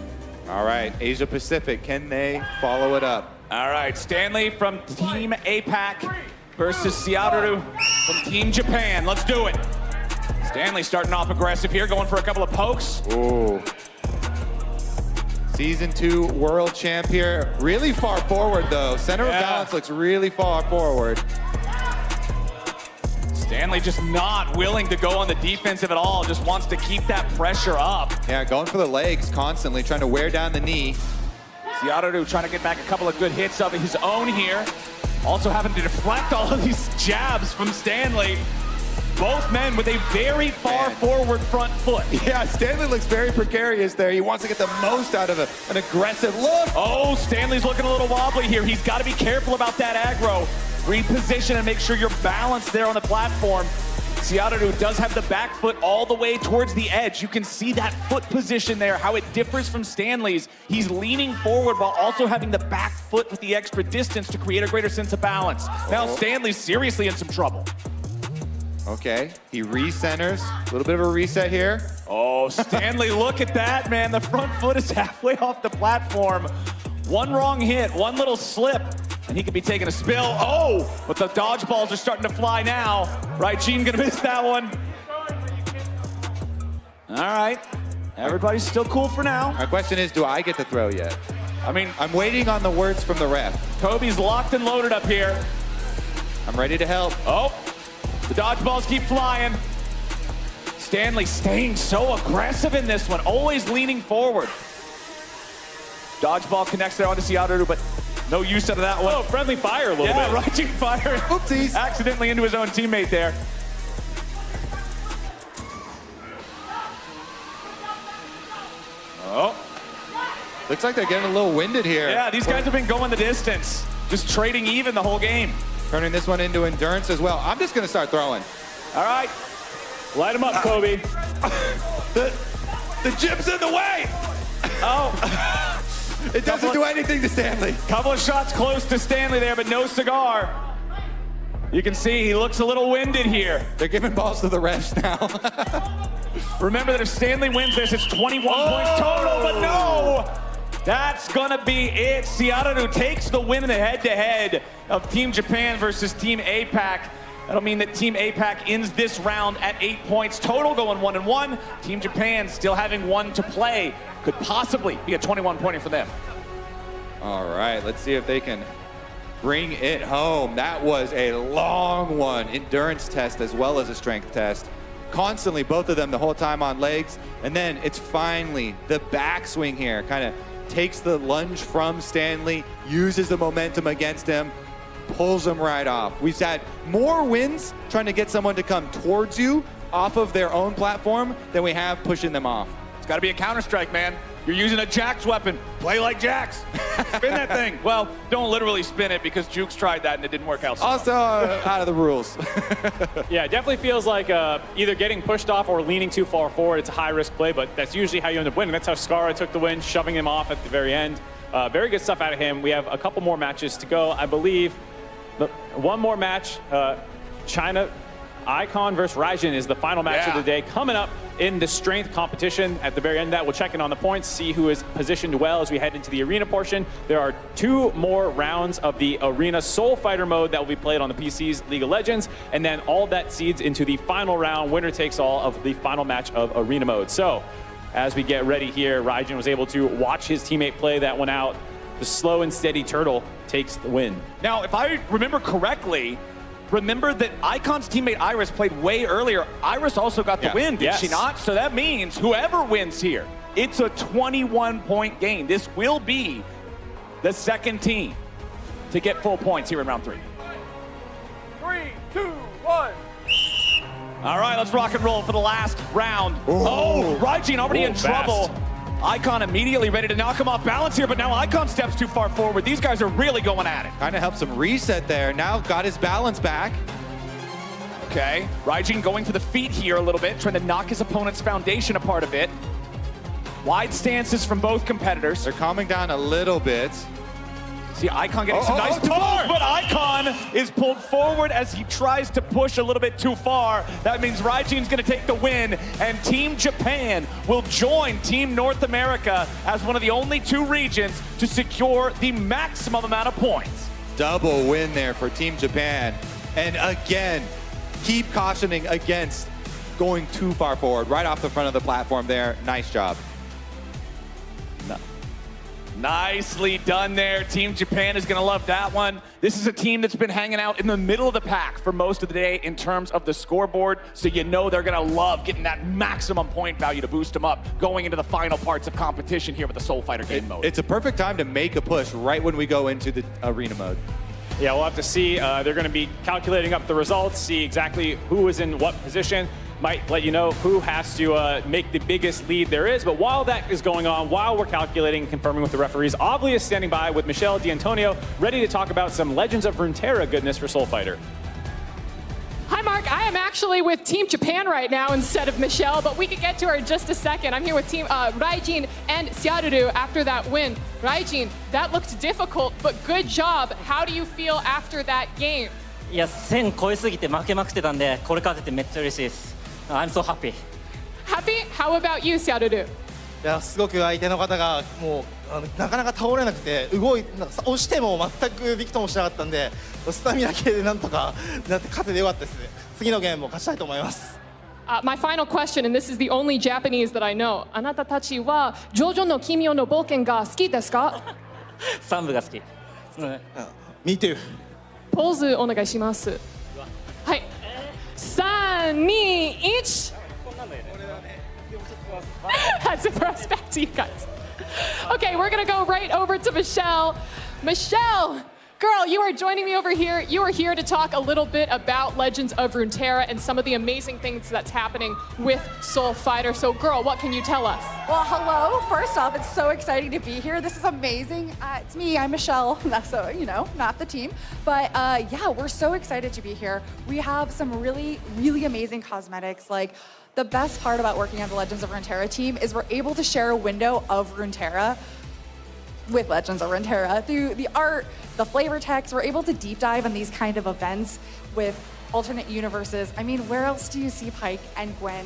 C: All right, Asia Pacific, can they follow it up?
B: All right, Stanley from Team APAC versus Seattle from Team Japan. Let's do it. Stanley starting off aggressive here, going for a couple of pokes.
C: Ooh. Season 2 world champ here. Really far forward, though. Center of balance looks really far forward.
B: Stanley just not willing to go on the defensive at all, just wants to keep that pressure up.
C: Yeah, going for the legs constantly, trying to wear down the knee.
B: Seattle trying to get back a couple of good hits of his own here. Also having to deflect all of these jabs from Stanley. Both men with a very far forward front foot.
C: Yeah, Stanley looks very precarious there. He wants to get the most out of an aggressive look.
B: Oh, Stanley's looking a little wobbly here. He's got to be careful about that aggro. Reposition and make sure you're balanced there on the platform. Seattle does have the back foot all the way towards the edge. You can see that foot position there, how it differs from Stanley's. He's leaning forward while also having the back foot with the extra distance to create a greater sense of balance. Now Stanley's seriously in some trouble.
C: Okay, he recenters. A little bit of a reset here.
B: Oh, Stanley, look at that, man. The front foot is halfway off the platform. One wrong hit, one little slip, and he could be taking a spill. Oh, but the dodgeballs are starting to fly now. Right, Gene gonna miss that one. All right, everybody's still cool for now.
C: My question is, do I get to throw yet?
B: I mean,
C: I'm waiting on the words from the ref.
B: Kobe's locked and loaded up here.
C: I'm ready to help.
B: Oh, the dodgeballs keep flying. Stanley staying so aggressive in this one, always leaning forward. Dodgeball connects there onto Seattle, but no use out of that one.
A: Oh, friendly fire a little bit.
B: Yeah, Raging Fire.
C: Oopsies.
B: Accidentally into his own teammate there. Oh.
C: Looks like they're getting a little winded here.
B: Yeah, these guys have been going the distance. Just trading even the whole game.
C: Turning this one into endurance as well. I'm just going to start throwing.
B: All right.
A: Light him up, Kobe.
C: The gyp's in the way.
B: Oh.
C: It doesn't do anything to Stanley.
B: Couple of shots close to Stanley there, but no cigar. You can see he looks a little winded here.
C: They're giving balls to the refs now.
B: Remember that if Stanley wins this, it's 21 points total, but no! That's gonna be it. Seattle takes the win in the head-to-head of Team Japan versus Team APAC. That'll mean that Team APAC ends this round at 8 points total, going 1-1. Team Japan still having one to play. Could possibly be a 21-pointer for them.
C: All right, let's see if they can bring it home. That was a long one. Endurance test as well as a strength test. Constantly, both of them the whole time on legs. And then it's finally the backswing here. Kind of takes the lunge from Stanley, uses the momentum against him, pulls them right off. We've had more wins trying to get someone to come towards you off of their own platform than we have pushing them off.
B: It's got to be a Counter-Strike, man. You're using a Jax weapon. Play like Jax. Spin that thing. Well, don't literally spin it because Jukes tried that and it didn't work out.
C: Also out of the rules.
A: Yeah, it definitely feels like either getting pushed off or leaning too far forward. It's a high-risk play, but that's usually how you end up winning. That's how Skara took the win, shoving him off at the very end. Very good stuff out of him. We have a couple more matches to go, I believe. One more match. China Icon versus Raijin is the final match of the day, coming up in the strength competition. At the very end of that, we'll check in on the points, see who is positioned well as we head into the arena portion. There are 2 more rounds of the arena Soul Fighter mode that will be played on the PC's League of Legends, and then all that seeds into the final round, winner takes all of the final match of arena mode. So as we get ready here, Raijin was able to watch his teammate play that one out. The slow and steady turtle takes the win.
B: Now, if I remember correctly, remember that Icon's teammate Iris played way earlier. Iris also got the win, did she not? So that means whoever wins here, it's a 21-point game. This will be the second team to get full points here in round 3.
K: 3, 2, 1.
B: All right, let's rock and roll for the last round. Oh, Raijin already in trouble. Icon immediately ready to knock him off balance here, but now Icon steps too far forward. These guys are really going at it.
C: Kind of helps him reset there. Now got his balance back.
B: Okay, Raijin going to the feet here a little bit, trying to knock his opponent's foundation apart a bit. Wide stances from both competitors.
C: They're calming down a little bit.
B: See Icon getting some nice pulls, but Icon is pulled forward as he tries to push a little bit too far. That means Raijin's going to take the win, and Team Japan will join Team North America as one of the only 2 regions to secure the maximum amount of points.
C: Double win there for Team Japan. And again, keep cautioning against going too far forward, right off the front of the platform there. Nice job.
B: Nicely done there. Team Japan is going to love that one. This is a team that's been hanging out in the middle of the pack for most of the day in terms of the scoreboard, so you know they're going to love getting that maximum point value to boost them up going into the final parts of competition here with the Soul Fighter game mode.
C: It's a perfect time to make a push right when we go into the arena mode.
A: Yeah, we'll have to see. They're going to be calculating up the results, see exactly who is in what position. Might let you know who has to make the biggest lead there is. But while that is going on, while we're calculating and confirming with the referees, Obli is standing by with Michelle D'Antonio, ready to talk about some Legends of Runeterra goodness for Soul Fighter.
D: Hi, Mark. I am actually with Team Japan right now instead of Michelle, but we can get to her in just a second. I'm here with Team Raijin and Xiaoru after that win. Raijin, that looked difficult, but good job. How do you feel after that game?
T: いや、1000超えすぎて負けまくってたんで、これ勝ててめっちゃ嬉しいです。I'm so happy.
D: Happy? How about you, Xiaoru?
I: いや、すごく相手の方がもうなかなか倒れなくて、押しても全くびくともしなかったんで、スタミナ系でなんとかなって勝ててよかったですね。次のゲームも勝ちたいと思います。
D: My final question, and this is the only Japanese that I know. あなたたちはジョジョの奇妙の冒険が好きですか
T: 3部が好き。
I: Me too.
D: ポーズお願いします。はい。3、2、1. That's a prospect to you guys. Okay, we're gonna go right over to Michelle. Michelle, girl, you are joining me over here. You are here to talk a little bit about Legends of Runeterra and some of the amazing things that's happening with Soul Fighter. So, girl, what can you tell us?
U: Well, hello. First off, it's so exciting to be here. This is amazing. It's me, I'm Michelle. That's so, not the team. But yeah, we're so excited to be here. We have some really, really amazing cosmetics. Like, the best part about working on the Legends of Runeterra team is we're able to share a window of Runeterra with Legends of Runeterra. Through the art, the flavor text, we're able to deep dive on these kind of events with alternate universes. I mean, where else do you see Pike and Gwen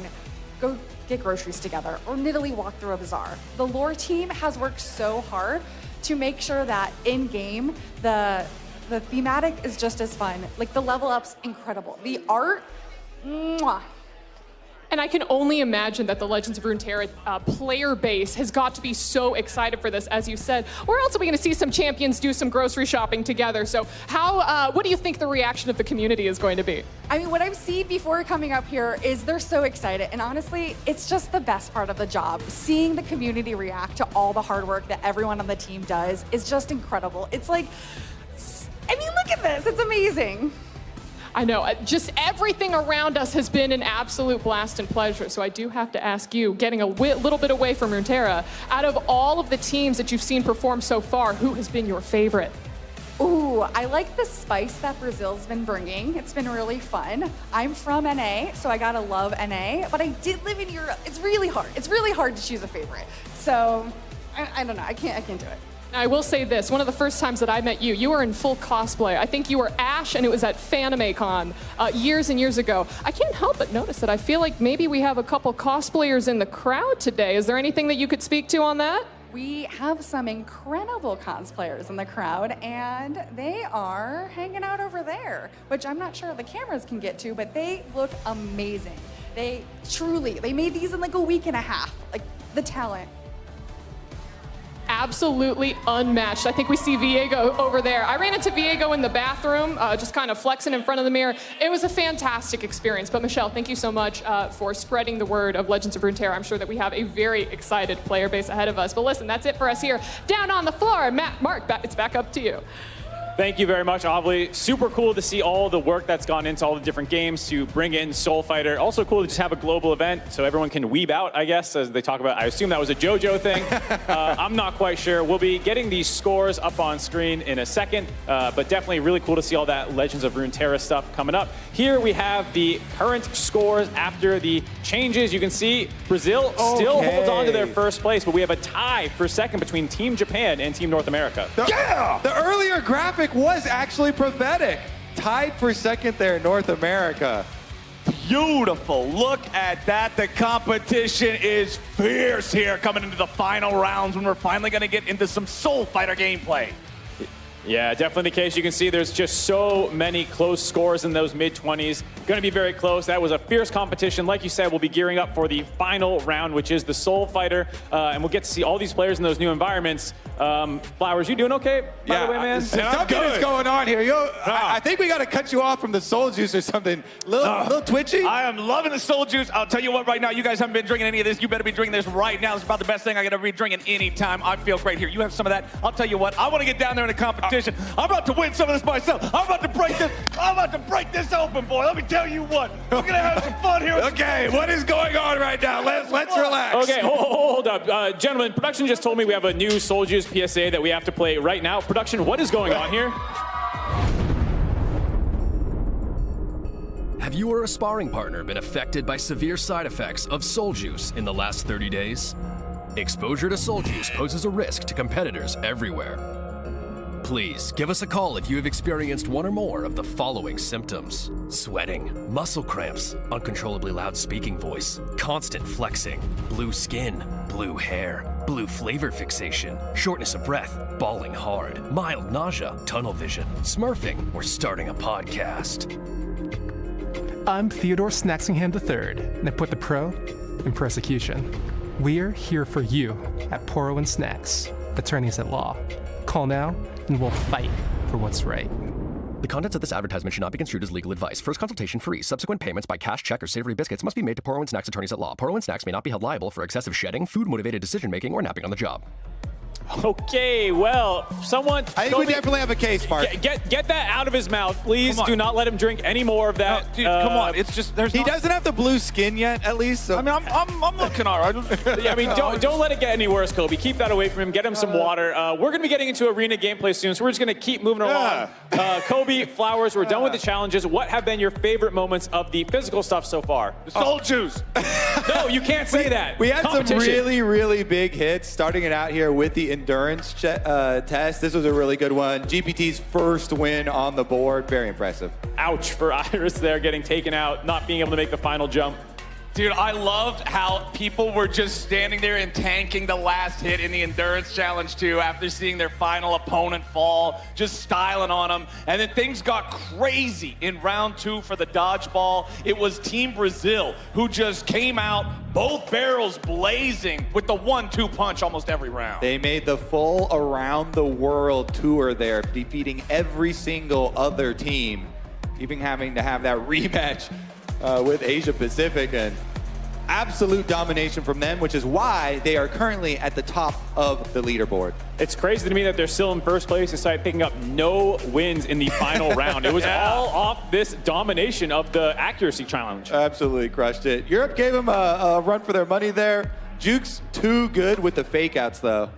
U: go get groceries together or Nidalee walk through a bazaar? The lore team has worked so hard to make sure that in-game, the thematic is just as fun. Like, the level up's incredible. The art, mwah.
D: And I can only imagine that the Legends of Runeterra player base has got to be so excited for this, as you said. Where else are we going to see some champions do some grocery shopping together? So what do you think the reaction of the community is going to be?
U: I mean, what I've seen before coming up here is they're so excited. And honestly, it's just the best part of the job. Seeing the community react to all the hard work that everyone on the team does is just incredible. It's like I mean, look at this. It's amazing.
D: I know, just everything around us has been an absolute blast and pleasure. So I do have to ask you, getting a little bit away from Runeterra, out of all of the teams that you've seen perform so far, who has been your favorite?
U: Ooh, I like the spice that Brazil's been bringing. It's been really fun. I'm from NA, so I gotta love NA, but I did live in Europe. It's really hard. It's really hard to choose a favorite. So, I don't know, I can't do it.
D: I will say this, one of the first times that I met you, you were in full cosplay. I think you were Ash, and it was at FanimeCon years and years ago. I can't help but notice that I feel like maybe we have a couple cosplayers in the crowd today. Is there anything that you could speak to on that?
U: We have some incredible cosplayers in the crowd, and they are hanging out over there, which I'm not sure the cameras can get to, but they look amazing. They made these in like a week and a half, like the talent.
D: Absolutely unmatched. I think we see Viego over there. I ran into Viego in the bathroom, just kind of flexing in front of the mirror. It was a fantastic experience. But Michelle, thank you so much for spreading the word of Legends of Runeterra. I'm sure that we have a very excited player base ahead of us. But listen, that's it for us here down on the floor. Mark, it's back up to you.
A: Thank you very much, Avli. Super cool to see all the work that's gone into all the different games to bring in Soul Fighter. Also cool to just have a global event so everyone can weeb out, I guess, as they talk about. I assume that was a JoJo thing. I'm not quite sure. We'll be getting these scores up on screen in a second, but definitely really cool to see all that Legends of Runeterra stuff coming up. Here we have the current scores after the changes. You can see Brazil still holds on to their first place, but we have a tie for second between Team Japan and Team North America.
C: The earlier graphic was actually prophetic. Tied for second there in North America.
B: Beautiful. Look at that. The competition is fierce here coming into the final rounds when we're finally going to get into some Soul Fighter gameplay.
A: Yeah, definitely the case. You can see there's just so many close scores in those mid-20s. Going to be very close. That was a fierce competition. Like you said, we'll be gearing up for the final round, which is the Soul Fighter. And we'll get to see all these players in those new environments. Flowers, you doing okay, by the way, man?
C: Something is going on here. I think we got to cut you off from the Soul Juice or something. Little twitchy?
B: I am loving the Soul Juice. I'll tell you what right now, you guys haven't been drinking any of this. You better be drinking this right now. It's about the best thing I could ever be drinking anytime. I feel great here. You have some of that. I'll tell you what, I want to get down there in the competition. I'm about to win some of this myself. I'm about to break this. I'm about to break this open, boy. Let me tell you what. We're gonna have some fun here.
C: Okay, what is going on right now? Let's relax.
A: Okay, hold up, gentlemen. Production just told me we have a new Soul Juice PSA that we have to play right now. Production, what is going on here?
G: Have you or a sparring partner been affected by severe side effects of Soul Juice in the last 30 days? Exposure to Soul Juice poses a risk to competitors everywhere. Please give us a call if you have experienced one or more of the following symptoms: sweating, muscle cramps, uncontrollably loud speaking voice, constant flexing, blue skin, blue hair, blue flavor fixation, shortness of breath, bawling hard, mild nausea, tunnel vision, smurfing, or starting a podcast.
V: I'm Theodore Snaxingham III, and I put the pro in prosecution. We're here for you at Poro and Snacks, attorneys at law. Call now, and we'll fight for what's right.
G: The contents of this advertisement should not be construed as legal advice. First consultation free. Subsequent payments by cash, check, or savory biscuits must be made to Poro and Snacks attorneys at law. Poro and Snacks may not be held liable for excessive shedding, food-motivated decision-making, or napping on the job.
A: Okay, well, someone...
C: I think we definitely have a case, Mark.
A: Get that out of his mouth. Please do not let him drink any more of that.
B: No, dude, come on. It's just...
C: He doesn't have the blue skin yet, at least. So.
B: I mean, I'm looking all right.
A: Yeah, I mean, don't let it get any worse, Kobe. Keep that away from him. Get him some water. We're going to be getting into arena gameplay soon, so we're just going to keep moving along. Kobe, Flowers, we're done with the challenges. What have been your favorite moments of the physical stuff so far?
B: The Soul Juice.
A: No, you can't say that.
C: We had some really, really big hits, starting it out here with the endurance test. This was a really good one. GPT's first win on the board. Very impressive.
A: Ouch for Iris there, getting taken out, not being able to make the final jump.
B: Dude, I loved how people were just standing there and tanking the last hit in the Endurance Challenge too after seeing their final opponent fall, just styling on them. And then things got crazy in round 2 for the dodgeball. It was Team Brazil who just came out, both barrels blazing with the 1-2 punch almost every round.
C: They made the full around the world tour there, defeating every single other team, even having to have that rematch with Asia Pacific. And absolute domination from them, which is why they are currently at the top of the leaderboard.
A: It's crazy to me that they're still in first place despite picking up no wins in the final round. It was all off this domination of the accuracy challenge.
C: Absolutely crushed it. Europe gave them a run for their money there. Juke's too good with the fake outs, though.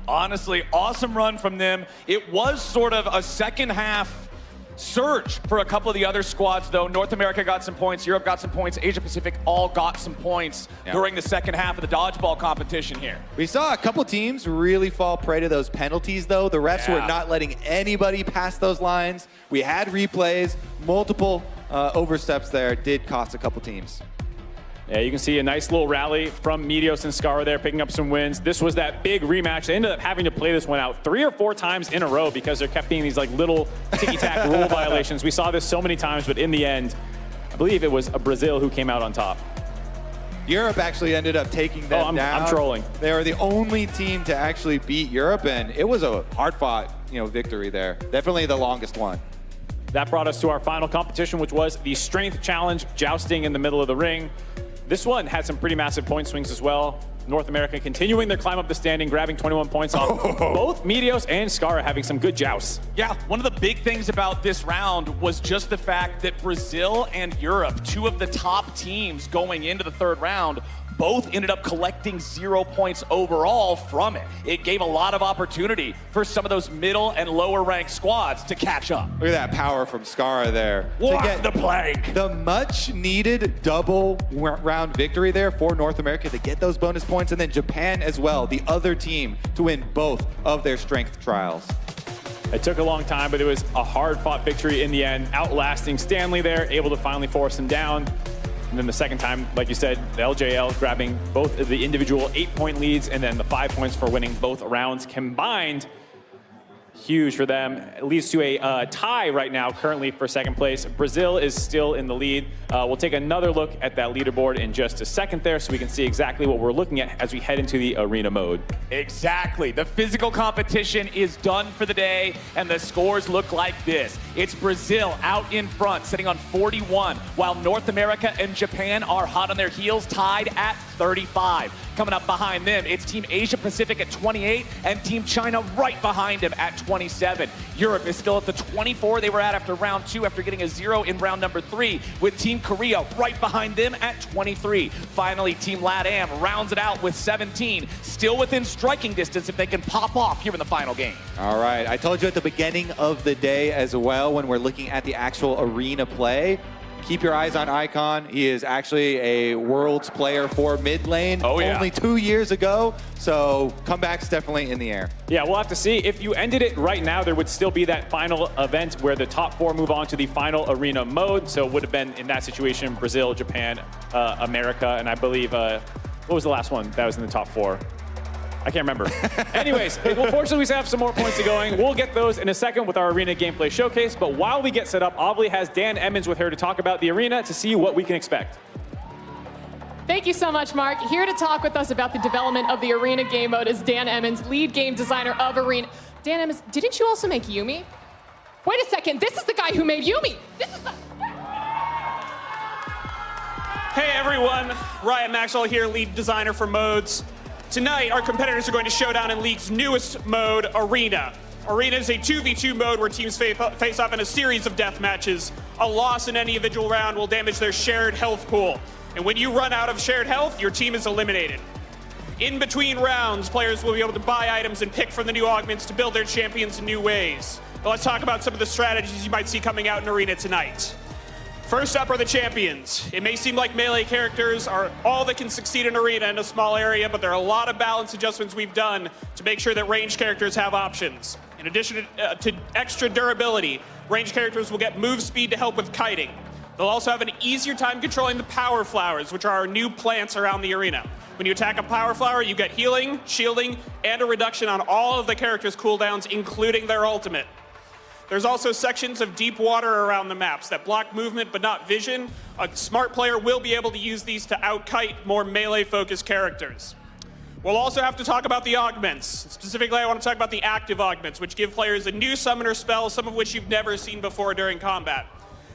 B: Honestly, awesome run from them. It was sort of a second half surge for a couple of the other squads, though. North America got some points, Europe got some points, Asia Pacific all got some points during the second half of the dodgeball competition here.
C: We saw a couple teams really fall prey to those penalties, though. The refs were not letting anybody pass those lines. We had replays, multiple oversteps there. It did cost a couple teams.
A: Yeah, you can see a nice little rally from Meteos and Scar there, picking up some wins. This was that big rematch. They ended up having to play this one out 3 or 4 times in a row because there kept being these like little ticky-tack rule violations. We saw this so many times, but in the end, I believe it was Brazil who came out on top.
C: Europe actually ended up taking them down.
A: I'm trolling.
C: They were the only team to actually beat Europe, and it was a hard-fought, victory there. Definitely the longest one.
A: That brought us to our final competition, which was the strength challenge, jousting in the middle of the ring. This one had some pretty massive point swings as well. North America continuing their climb up the standing, grabbing 21 points off. Both Meteos and Scar having some good jousts.
B: Yeah, one of the big things about this round was just the fact that Brazil and Europe, 2 of the top teams going into the third round, both ended up collecting 0 points overall from it. It gave a lot of opportunity for some of those middle and lower ranked squads to catch up.
C: Look at that power from Skara there.
B: Walk
C: to get
B: the plank.
C: The much needed double round victory there for North America to get those bonus points, and then Japan as well, the other team, to win both of their strength trials.
A: It took a long time, but it was a hard-fought victory in the end, outlasting Stanley there, able to finally force him down. And then the second time, like you said, the LJL grabbing both of the individual 8-point leads and then the 5 points for winning both rounds combined. Huge for them. It leads to a tie right now, currently for second place. Brazil is still in the lead. We'll take another look at that leaderboard in just a second there so we can see exactly what we're looking at as we head into the arena mode.
B: Exactly. The physical competition is done for the day, and the scores look like this. It's Brazil out in front, sitting on 41, while North America and Japan are hot on their heels, tied at 35. Coming up behind them, it's Team Asia Pacific at 28 and Team China right behind them at 27. Europe is still at the 24 they were at after round 2 after getting a 0 in round number 3, with Team Korea right behind them at 23. Finally, Team LATAM rounds it out with 17, still within striking distance if they can pop off here in the final game.
C: All right, I told you at the beginning of the day as well, when we're looking at the actual arena play, keep your eyes on Icon. He is actually a Worlds player for mid lane only 2 years ago, so comeback's definitely in the air.
A: Yeah, we'll have to see. If you ended it right now, there would still be that final event where the top 4 move on to the final arena mode. So it would have been, in that situation, Brazil, Japan, America, and I believe, what was the last one that was in the top 4? I can't remember. Anyways, well, fortunately, we have some more points to going. We'll get those in a second with our arena gameplay showcase. But while we get set up, Ovly has Dan Emmons with her to talk about the arena to see what we can expect.
D: Thank you so much, Mark. Here to talk with us about the development of the arena game mode is Dan Emmons, lead game designer of Arena. Dan Emmons, didn't you also make Yuumi? Wait a second, this is the guy who made Yuumi. This is the...
E: Hey everyone, Ryan Maxwell here, lead designer for modes. Tonight, our competitors are going to show down in League's newest mode, Arena. Arena is a 2v2 mode where teams face off in a series of death matches. A loss in any individual round will damage their shared health pool. And when you run out of shared health, your team is eliminated. In between rounds, players will be able to buy items and pick from the new augments to build their champions in new ways. But let's talk about some of the strategies you might see coming out in Arena tonight. First up are the champions. It may seem like melee characters are all that can succeed in Arena in a small area, but there are a lot of balance adjustments we've done to make sure that ranged characters have options. In addition to extra durability, ranged characters will get move speed to help with kiting. They'll also have an easier time controlling the power flowers, which are our new plants around the arena. When you attack a power flower, you get healing, shielding, and a reduction on all of the characters' cooldowns, including their ultimate. There's also sections of deep water around the maps that block movement but not vision. A smart player will be able to use these to out-kite more melee-focused characters. We'll also have to talk about the augments. Specifically, I want to talk about the active augments, which give players a new summoner spell, some of which you've never seen before during combat.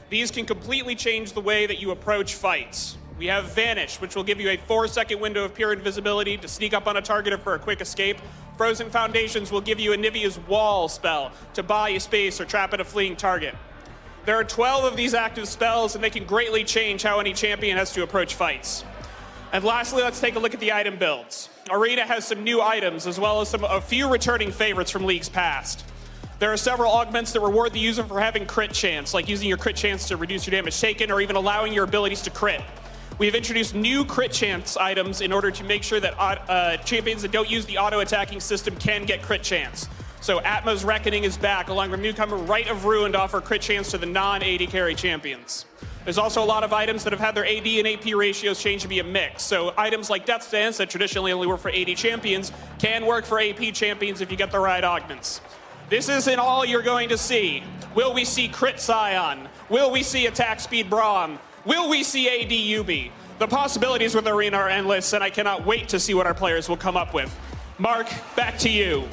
E: These can completely change the way that you approach fights. We have Vanish, which will give you a 4-second window of pure invisibility to sneak up on a target or for a quick escape. Frozen Foundations will give you Anivia's Wall spell to buy you space or trap at a fleeing target. There are 12 of these active spells, and they can greatly change how any champion has to approach fights. And lastly, let's take a look at the item builds. Arena has some new items, as well as a few returning favorites from leagues past. There are several augments that reward the user for having crit chance, like using your crit chance to reduce your damage taken, or even allowing your abilities to crit. We have introduced new crit chance items in order to make sure that champions that don't use the auto-attacking system can get crit chance. So Atma's Reckoning is back, along with newcomer Rite of Ruin to offer crit chance to the non-AD carry champions. There's also a lot of items that have had their AD and AP ratios changed to be a mix. So items like Death Stance that traditionally only work for AD champions can work for AP champions if you get the right augments. This isn't all you're going to see. Will we see Crit Scion? Will we see Attack Speed Braum? Will we see AD Yubi? The possibilities with Arena are endless, and I cannot wait to see what our players will come up with. Mark, back to you.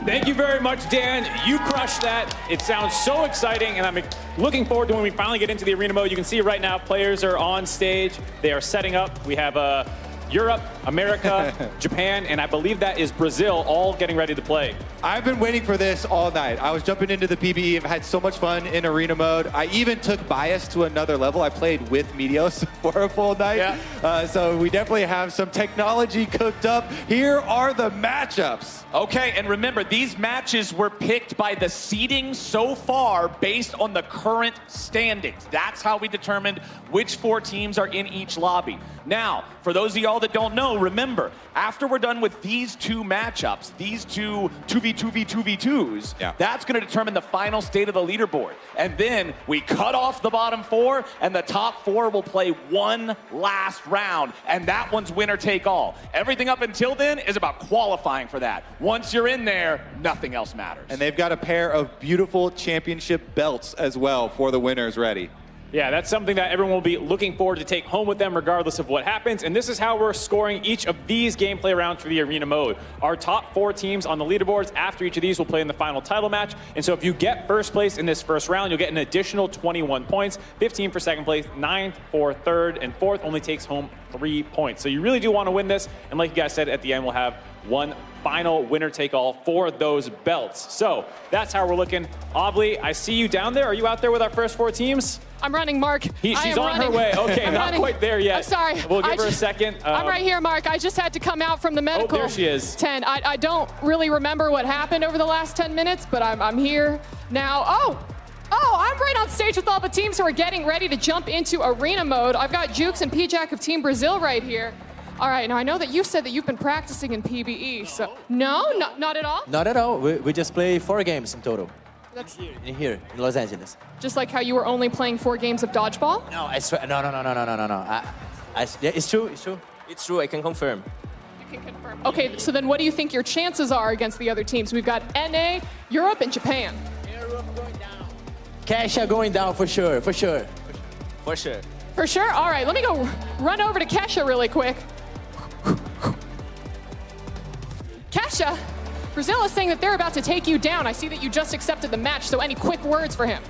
A: Thank you very much, Dan. You crushed that. It sounds so exciting, and I'm looking forward to when we finally get into the arena mode. You can see right now players are on stage. They are setting up. We have Europe, America, Japan, and I believe that is Brazil, all getting ready to play.
C: I've been waiting for this all night. I was jumping into the PBE. I've had so much fun in arena mode. I even took Bias to another level. I played with Meteos for a full night. Yeah. So we definitely have some technology cooked up. Here are the matchups.
B: Okay, and remember, these matches were picked by the seeding so far based on the current standings. That's how we determined which 4 teams are in each lobby. Now, for those of y'all that don't know, remember, after we're done with these 2 matchups, these 2 2v2v2v2s, that's going to determine the final state of the leaderboard. And then we cut off the bottom 4, and the top 4 will play one last round, and that one's winner take all. Everything up until then is about qualifying for that. Once you're in there, nothing else matters.
C: And they've got a pair of beautiful championship belts as well for the winners ready.
A: Yeah, that's something that everyone will be looking forward to take home with them regardless of what happens. And this is how we're scoring each of these gameplay rounds for the arena mode. Our top 4 teams on the leaderboards after each of these will play in the final title match. And so if you get first place in this first round, you'll get an additional 21 points, 15 for second place, 9 for third, and fourth only takes home 3 points. So you really do want to win this. And like you guys said, at the end, we'll have one final winner-take-all for those belts. So that's how we're looking. Avli, I see you down there. Are you out there with our first 4 teams?
D: I'm running, Mark.
A: She's on her way. Okay, not quite there yet.
D: I'm sorry.
A: We'll give her a second.
D: I'm right here, Mark. I just had to come out from the medical
A: there she is.
D: tent. I don't really remember what happened over the last 10 minutes, but I'm here now. Oh, I'm right on stage with all the teams who are getting ready to jump into arena mode. I've got Jukes and P-Jack of Team Brazil right here. All right, now I know that you said that you've been practicing in PBE, so... No, not at all?
L: Not at all. We just play 4 games in total.
D: That's
L: Here, in Los Angeles.
D: just like how you were only playing 4 games of dodgeball?
L: No, I swear, no. Yeah, it's true. It's true, I can confirm.
D: You can confirm. Okay, so then what do you think your chances are against the other teams? We've got NA, Europe, and Japan.
L: Kasha going down for sure.
D: For sure? All right, let me go run over to Kesha really quick. Kesha, Brazil is saying that they're about to take you down. I see that you just accepted the match, so any quick words for him?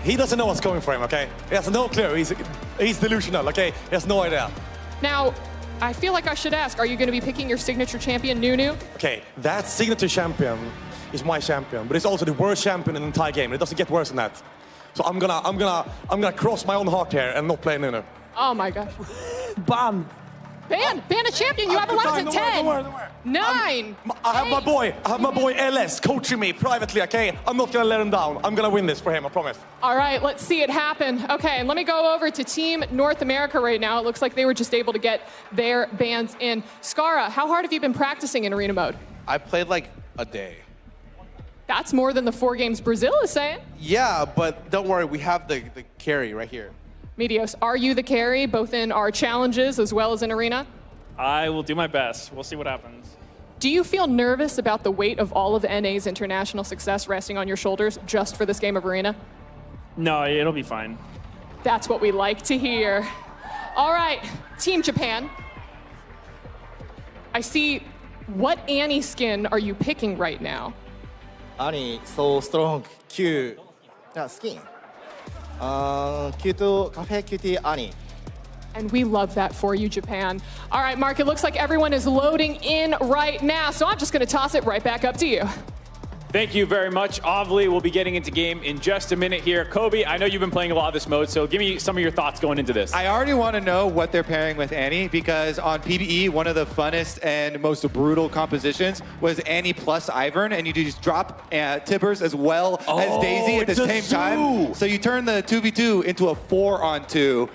O: He doesn't know what's going for him, okay? He has no clue. He's delusional, okay? He has no idea.
D: Now, I feel like I should ask, are you going to be picking your signature champion, Nunu?
O: Okay, that signature champion is my champion, but it's also the worst champion in the entire game. It doesn't get worse than that. So I'm gonna cross my own heart here and not play Nunu.
D: Oh my god.
O: Ban
D: a champion. You have 11 and 10.
O: Don't worry.
D: 9.
O: I have my boy LS coaching me privately, okay? I'm not gonna let him down. I'm gonna win this for him, I promise.
D: All right, let's see it happen. Okay, and let me go over to Team North America right now. It looks like they were just able to get their bands in. Skara, how hard have you been practicing in arena mode?
N: I played like a day.
D: That's more than the 4 games Brazil is saying.
N: Yeah, but don't worry, we have the carry right here.
D: Meteos, are you the carry, both in our challenges as well as in arena?
W: I will do my best. We'll see what happens.
D: Do you feel nervous about the weight of all of NA's international success resting on your shoulders just for this game of arena?
W: No, it'll be fine.
D: That's what we like to hear. All right, Team Japan. I see, what Annie skin are you picking right now?
J: Annie, so strong, cute. Skin. Cute, cafe cutie Annie.
D: And we love that for you, Japan. All right, Mark, it looks like everyone is loading in right now, so I'm just going to toss it right back up to you.
A: Thank you very much, Ovly. We'll be getting into game in just a minute here. Kobe, I know you've been playing a lot of this mode, so give me some of your thoughts going into this.
C: I already want to know what they're pairing with Annie, because on PvE, one of the funnest and most brutal compositions was Annie plus Ivern, and you just drop Tibbers as well as Daisy at the same time. So you turn the 2v2 into a 4-on-2,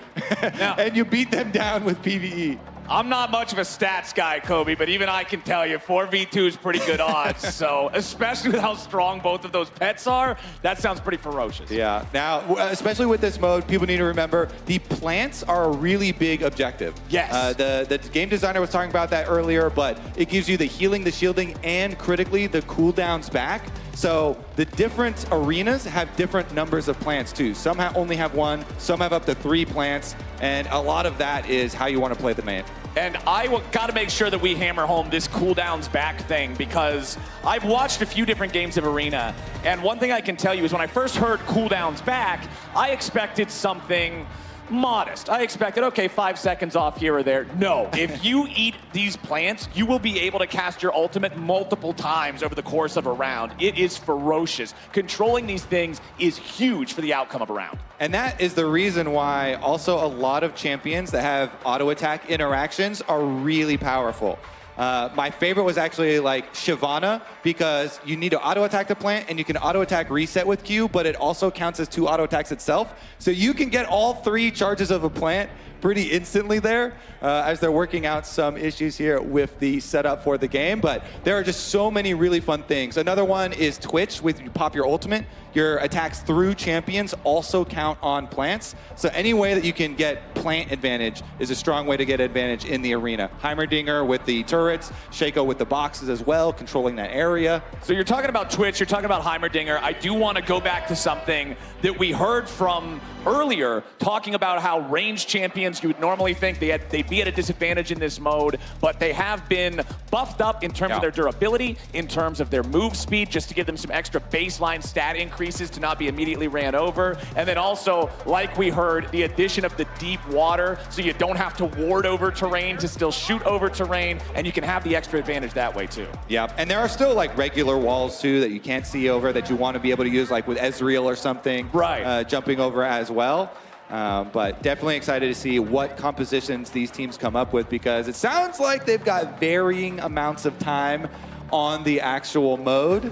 C: and you beat them down with PvE.
B: I'm not much of a stats guy, Kobe, but even I can tell you 4v2 is pretty good odds. So especially with how strong both of those pets are, that sounds pretty ferocious.
C: Yeah. Now, especially with this mode, people need to remember the plants are a really big objective.
B: Yes.
C: The game designer was talking about that earlier, but it gives you the healing, the shielding, and critically the cooldowns back. So the different arenas have different numbers of plants too. Some only have 1, some have up to 3 plants, and a lot of that is how you want to play the main.
B: And I got to make sure that we hammer home this cooldowns back thing, because I've watched a few different games of Arena, and one thing I can tell you is when I first heard cooldowns back, I expected something modest. I expected, okay, 5 seconds off here or there. No, if you eat these plants, you will be able to cast your ultimate multiple times over the course of a round. It is ferocious. Controlling these things is huge for the outcome of a round.
C: And that is the reason why also a lot of champions that have auto attack interactions are really powerful. My favorite was actually like Shyvana, because you need to auto attack the plant and you can auto attack reset with Q, but it also counts as 2 auto attacks itself. So you can get all 3 charges of a plant pretty instantly there, as they're working out some issues here with the setup for the game. But there are just so many really fun things. Another one is Twitch. With you pop your ultimate, your attacks through champions also count on plants. So any way that you can get plant advantage is a strong way to get advantage in the arena. Heimerdinger with the turrets, Shaco with the boxes as well, controlling that area.
B: So you're talking about Twitch, you're talking about Heimerdinger. I do want to go back to something that we heard from earlier, talking about how ranged champions, you would normally think they'd be at a disadvantage in this mode, but they have been buffed up in terms of their durability, in terms of their move speed, just to give them some extra baseline stat increases to not be immediately ran over. And then also, like we heard, the addition of the deep water, so you don't have to ward over terrain to still shoot over terrain, and you can have the extra advantage that way too.
C: Yeah, and there are still like regular walls too that you can't see over that you want to be able to use, like with Ezreal or something.
B: Right.
C: Jumping over as well. But definitely excited to see what compositions these teams come up with, because it sounds like they've got varying amounts of time on the actual mode.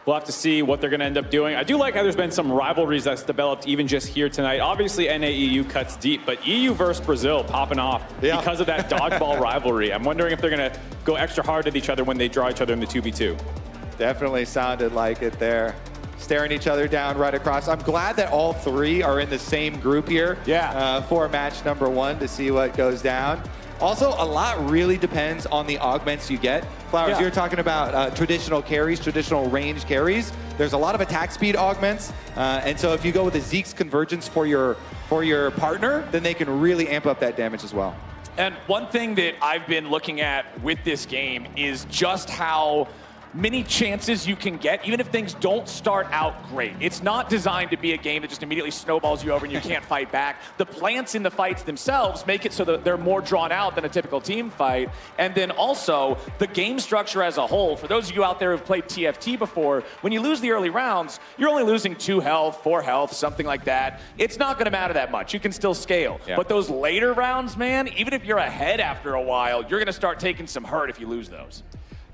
A: We'll have to see what they're going to end up doing. I do like how there's been some rivalries that's developed even just here tonight. Obviously, NA-EU cuts deep, but EU versus Brazil popping off because of that dodgeball rivalry. I'm wondering if they're going to go extra hard at each other when they draw each other in the 2v2.
C: Definitely sounded like it there. Staring each other down right across. I'm glad that all 3 are in the same group here for match number 1 to see what goes down. Also, a lot really depends on the augments you get. Flowers, you're talking about traditional carries, traditional range carries. There's a lot of attack speed augments, and so if you go with a Zeke's Convergence for your partner, then they can really amp up that damage as well.
B: And one thing that I've been looking at with this game is just how many chances you can get, even if things don't start out great. It's not designed to be a game that just immediately snowballs you over and you can't fight back. The plants in the fights themselves make it so that they're more drawn out than a typical team fight. And then also, the game structure as a whole, for those of you out there who've played TFT before, when you lose the early rounds, you're only losing 2 health, 4 health, something like that. It's not gonna matter that much. You can still scale. But those later rounds, man, even if you're ahead after a while, you're gonna start taking some hurt if you lose those.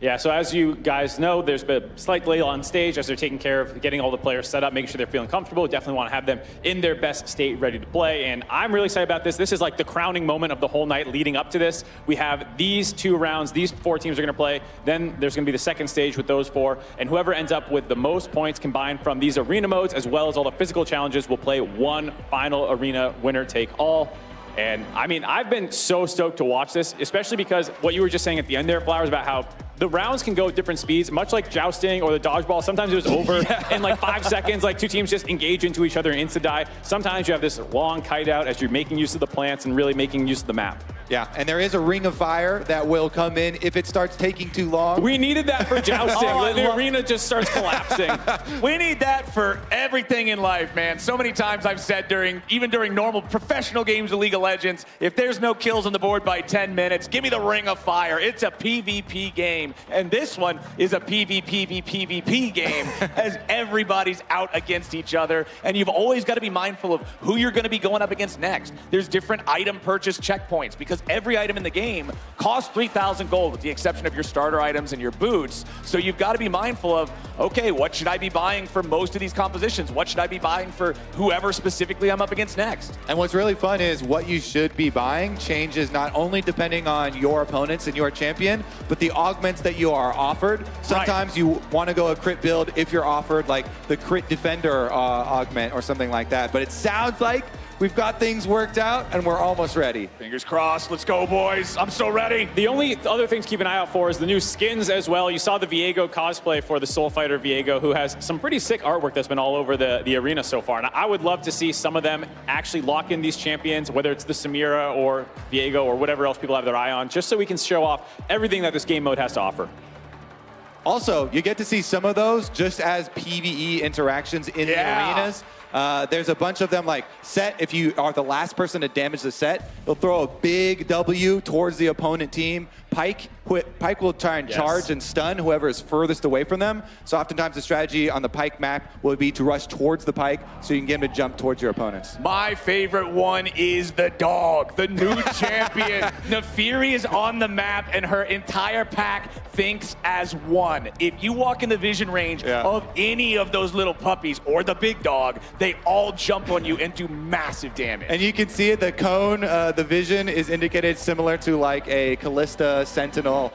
A: Yeah, so as you guys know, there's been a slight delay on stage as they're taking care of getting all the players set up, making sure they're feeling comfortable. Definitely want to have them in their best state, ready to play. And I'm really excited about this. This is like the crowning moment of the whole night leading up to this. We have these 2 rounds. These 4 teams are going to play. Then there's going to be the second stage with those 4. And whoever ends up with the most points combined from these arena modes, as well as all the physical challenges, will play one final arena winner take all. And I mean, I've been so stoked to watch this, especially because what you were just saying at the end there, Flowers, about how the rounds can go at different speeds, much like jousting or the dodgeball. Sometimes it was over in like 5 seconds, like 2 teams just engage into each other and insta-die. Sometimes you have this long kite out as you're making use of the plants and really making use of the map.
C: Yeah, and there is a ring of fire that will come in if it starts taking too long.
A: We needed that for jousting. The arena just starts collapsing.
B: We need that for everything in life, man. So many times I've said even during normal professional games of League of Legends, if there's no kills on the board by 10 minutes, give me the ring of fire. It's a PvP game. And this one is a PvP game as everybody's out against each other. And you've always got to be mindful of who you're going to be going up against next. There's different item purchase checkpoints because every item in the game costs 3,000 gold with the exception of your starter items and your boots. So you've got to be mindful of, okay, what should I be buying for most of these compositions? What should I be buying for whoever specifically I'm up against next?
C: And what's really fun is what you should be buying changes not only depending on your opponents and your champion, but the augments that you are offered. Sometimes you want to go a crit build if you're offered like the crit defender augment or something like that. But it sounds like we've got things worked out, and we're almost ready.
B: Fingers crossed. Let's go, boys. I'm so ready.
A: The only other thing to keep an eye out for is the new skins as well. You saw the Viego cosplay for the Soul Fighter Viego, who has some pretty sick artwork that's been all over the arena so far. And I would love to see some of them actually lock in these champions, whether it's the Samira or Viego or whatever else people have their eye on, just so we can show off everything that this game mode has to offer.
C: Also, you get to see some of those just as PvE interactions in the arenas. There's a bunch of them like Set, if you are the last person to damage the Set, he'll throw a big W towards the opponent team. Pike will try and charge and stun whoever is furthest away from them. So oftentimes the strategy on the Pike map will be to rush towards the Pike so you can get him to jump towards your opponents.
B: My favorite one is the dog, the new champion. Nefiri is on the map and her entire pack thinks as one. If you walk in the vision range of any of those little puppies or the big dog, they all jump on you and do massive damage.
C: And you can see it, the cone, the vision is indicated similar to like a Callista Sentinel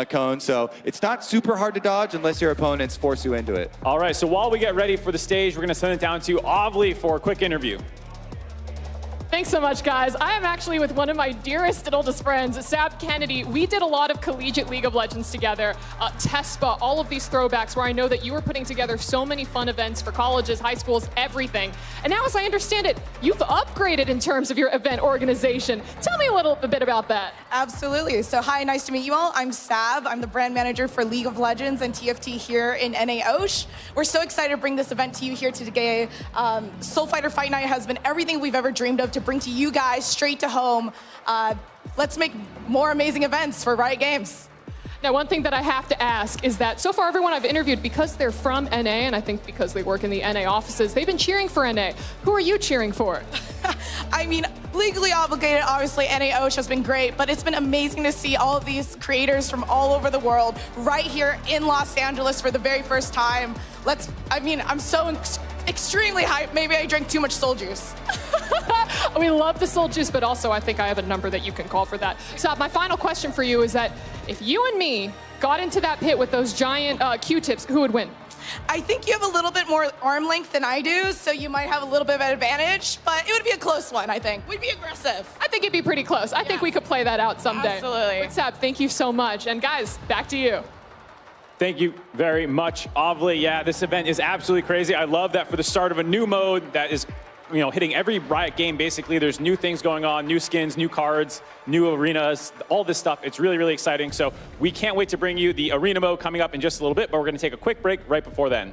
C: cone. So it's not super hard to dodge unless your opponents force you into it.
A: All right, so while we get ready for the stage, we're going to send it down to Ovly for a quick interview.
D: Thanks so much, guys. I am actually with one of my dearest and oldest friends, Sab Kennedy. We did a lot of collegiate League of Legends together, TESPA, all of these throwbacks where I know that you were putting together so many fun events for colleges, high schools, everything. And now, as I understand it, you've upgraded in terms of your event organization. Tell me a little bit about that.
U: Absolutely. So hi, nice to meet you all. I'm Sab. I'm the brand manager for League of Legends and TFT here in NA Osh. We're so excited to bring this event to you here today. Soul Fighter Fight Night has been everything we've ever dreamed of to bring to you guys straight to home. Let's make more amazing events for Riot Games.
D: Now, one thing that I have to ask is that so far everyone I've interviewed, because they're from NA, and I think because they work in the NA offices, they've been cheering for NA. Who are you cheering for?
U: I mean, legally obligated, obviously, NA Osh has been great, but it's been amazing to see all of these creators from all over the world right here in Los Angeles for the very first time. I'm so extremely hyped. Maybe I drank too much soul juice.
D: We love the soul juice, but also I think I have a number that you can call for that. So my final question for you is that if you and me got into that pit with those giant Q-tips, who would win?
U: I think you have a little bit more arm length than I do, so you might have a little bit of an advantage, but it would be a close one, I think. We'd be aggressive.
D: I think it'd be pretty close. I think we could play that out someday.
U: Absolutely.
D: But Sab, thank you so much. And guys, back to you.
A: Thank you very much, Ovly. Yeah, this event is absolutely crazy. I love that for the start of a new mode that is, hitting every Riot game, basically. There's new things going on, new skins, new cards, new arenas, all this stuff. It's really, really exciting. So we can't wait to bring you the arena mode coming up in just a little bit, but we're going to take a quick break right before then.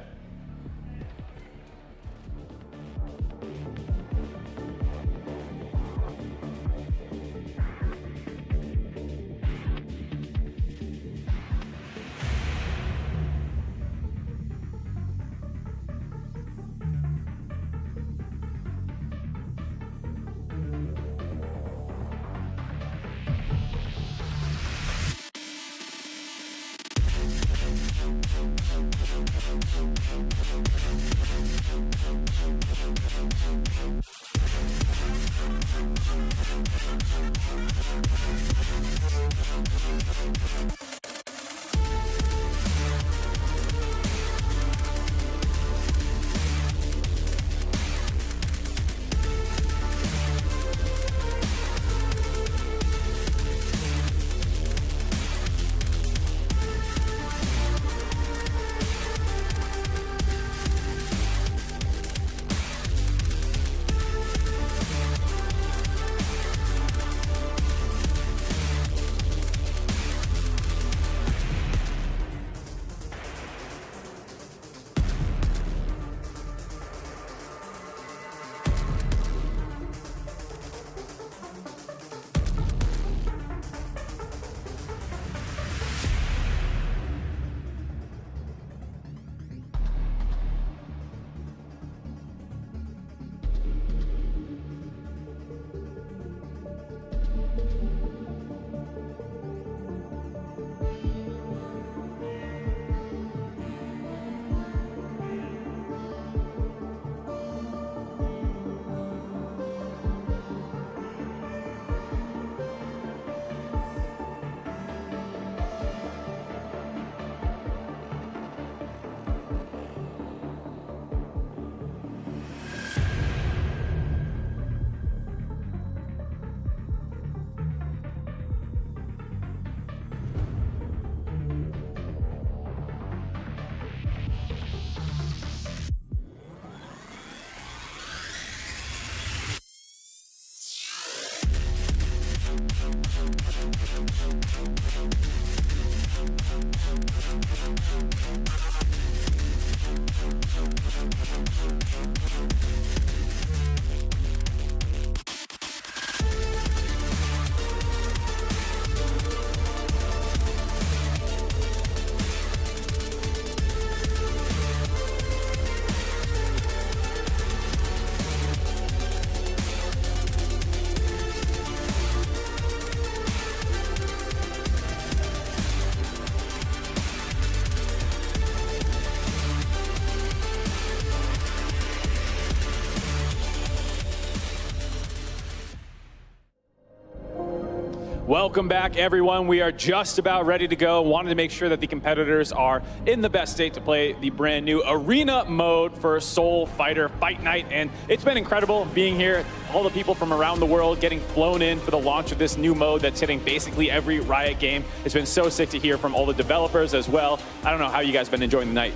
A: Welcome back, everyone. We are just about ready to go. Wanted to make sure that the competitors are in the best state to play the brand new arena mode for Soul Fighter Fight Night. And it's been incredible being here. All the people from around the world getting flown in for the launch of this new mode that's hitting basically every Riot game. It's been so sick to hear from all the developers as well. I don't know how you guys been enjoying the night.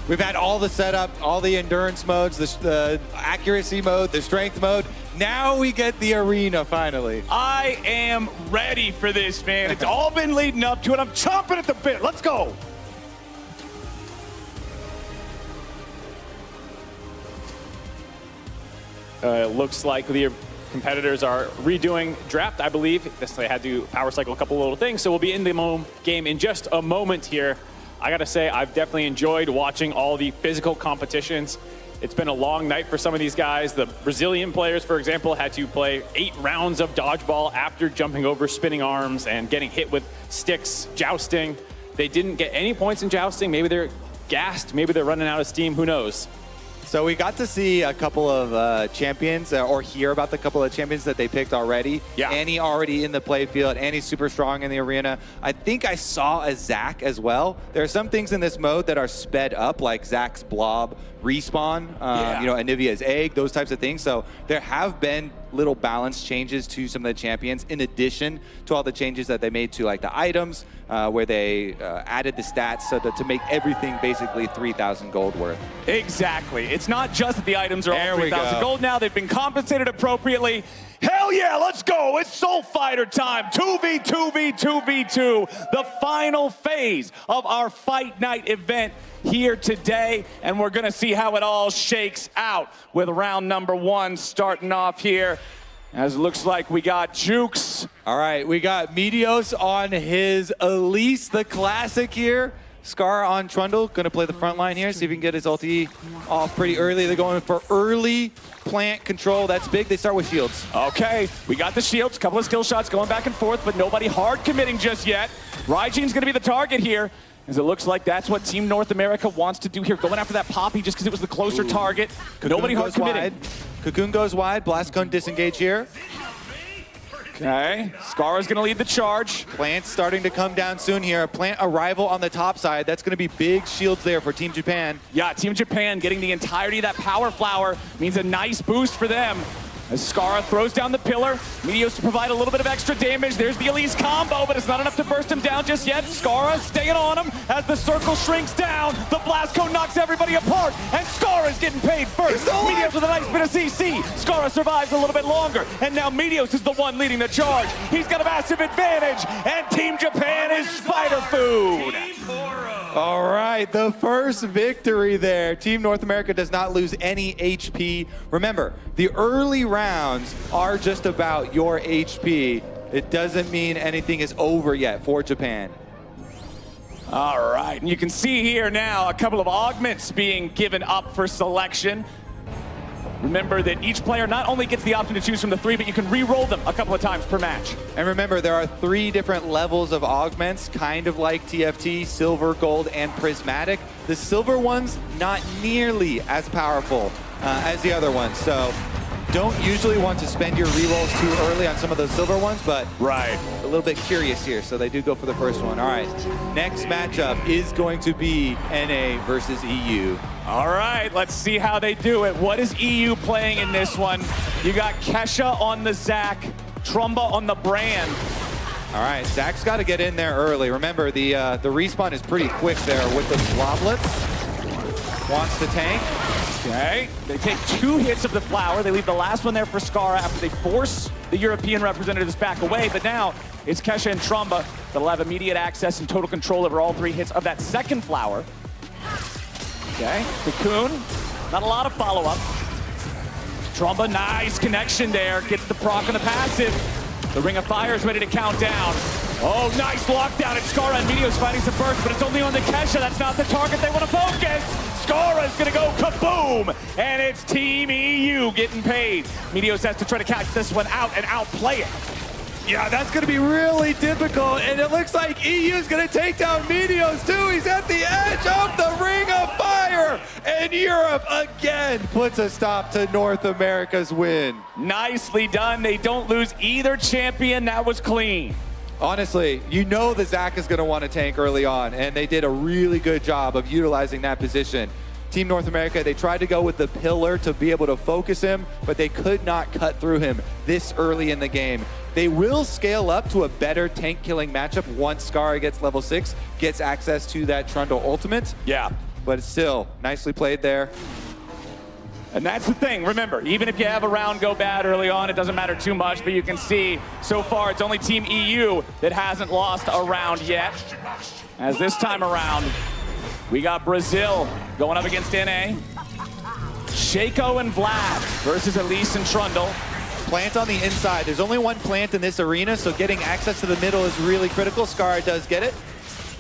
C: We've had all the setup, all the endurance modes, the accuracy mode, the strength mode. Now we get the arena, finally.
B: I am ready for this, man. It's all been leading up to it. I'm chomping at the bit. Let's go.
A: It looks like the competitors are redoing draft, I believe. They had to power cycle a couple little things, so we'll be in the game in just a moment here. I gotta say, I've definitely enjoyed watching all the physical competitions. It's been a long night for some of these guys. The Brazilian players, for example, had to play 8 rounds of dodgeball after jumping over spinning arms and getting hit with sticks, jousting. They didn't get any points in jousting. Maybe they're gassed. Maybe they're running out of steam. Who knows?
C: So we got to see a couple of champions, or hear about the couple of champions that they picked already.
B: Yeah.
C: Annie already in the play field. Annie's super strong in the arena. I think I saw a Zac as well. There are some things in this mode that are sped up, like Zac's blob respawn, you know, Anivia's egg, those types of things. So there have been little balance changes to some of the champions, in addition to all the changes that they made to like the items, where they added the stats so to make everything basically 3,000 gold worth.
B: Exactly. It's not just that the items are
C: There
B: all
C: we
B: 3,000
C: go.
B: gold now. They've been compensated appropriately. Hell yeah, let's go. It's Soul Fighter time. 2v2v2v2. The final phase of our Fight Night event here today. And we're going to see how it all shakes out with round number 1 starting off here. As it looks like we got Jukes.
C: All right, we got Meteos on his Elise, the classic here. Scar on Trundle, gonna play the front line here, see if he can get his ulti off pretty early. They're going for early plant control. That's big. They start with shields.
B: Okay, we got the shields, couple of skill shots going back and forth, but nobody hard committing just yet. Raijine's gonna be the target here, as it looks like that's what Team North America wants to do here, going after that Poppy just because it was the closer target.
C: Cocoon
B: Nobody hard
C: goes
B: committing.
C: wide. Cocoon goes wide. Blast Cone disengage here.
B: Okay, Scar's gonna lead the charge.
C: Plant's starting to come down soon here. Plant arrival on the top side. That's gonna be big shields there for Team Japan.
B: Yeah, Team Japan getting the entirety of that power flower means a nice boost for them. As Scar throws down the pillar, Meteos to provide a little bit of extra damage. There's the Elise combo, but it's not enough to burst him down just yet. Scara staying on him as the circle shrinks down. The blast cone knocks everybody apart, and Scar is getting paid first. Meteos with a nice bit of CC. Scara survives a little bit longer, and now Meteos is the one leading the charge. He's got a massive advantage, and Team Japan is spider food.
C: All right, the first victory there. Team North America does not lose any HP. Remember, the early rounds are just about your HP. It doesn't mean anything is over yet for Japan.
B: All right, and you can see here now a couple of augments being given up for selection. Remember that each player not only gets the option to choose from the 3, but you can re-roll them a couple of times per match.
C: And remember, there are 3 different levels of augments, kind of like TFT, silver, gold, and prismatic. The silver ones, not nearly as powerful as the other ones. So don't usually want to spend your re-rolls too early on some of those silver ones, but a little bit curious here, so they do go for the first one. All right, next matchup is going to be NA versus EU.
B: All right, let's see how they do it. What is EU playing in this one? You got Kesha on the Zac, Trumba on the Brand.
C: All right, Zac's got to get in there early. Remember, the respawn is pretty quick there with the Globlets. Wants to tank.
B: Okay, they take 2 hits of the flower. They leave the last one there for Scar after they force the European representatives back away. But now it's Kesha and Trumba that'll have immediate access and total control over all 3 hits of that second flower. Okay, Cocoon, not a lot of follow-up. Trumba, nice connection there. Gets the proc on the passive. The Ring of Fire is ready to count down. Oh, nice lockdown. It's Scara and Meteos finding some burst, but it's only on the Kesha. That's not the target they want to focus. Scara's gonna go kaboom, and it's Team EU getting paid. Meteos has to try to catch this one out and outplay it.
C: Yeah, that's going to be really difficult, and it looks like EU's going to take down Meteos too. He's at the edge of the Ring of Fire, and Europe again puts a stop to North America's win.
B: Nicely done. They don't lose either champion. That was clean.
C: Honestly, you know that Zach is going to want to tank early on, and they did a really good job of utilizing that position. Team North America, they tried to go with the pillar to be able to focus him, but they could not cut through him this early in the game. They will scale up to a better tank-killing matchup once Skara gets level 6, gets access to that Trundle ultimate.
B: Yeah.
C: But it's still nicely played there.
B: And that's the thing, remember, even if you have a round go bad early on, it doesn't matter too much, but you can see so far it's only Team EU that hasn't lost a round yet. As this time around, we got Brazil going up against NA. Shaco and Vlad versus Elise and Trundle.
C: Plant on the inside. There's only one plant in this arena, so getting access to the middle is really critical. Skara does get it.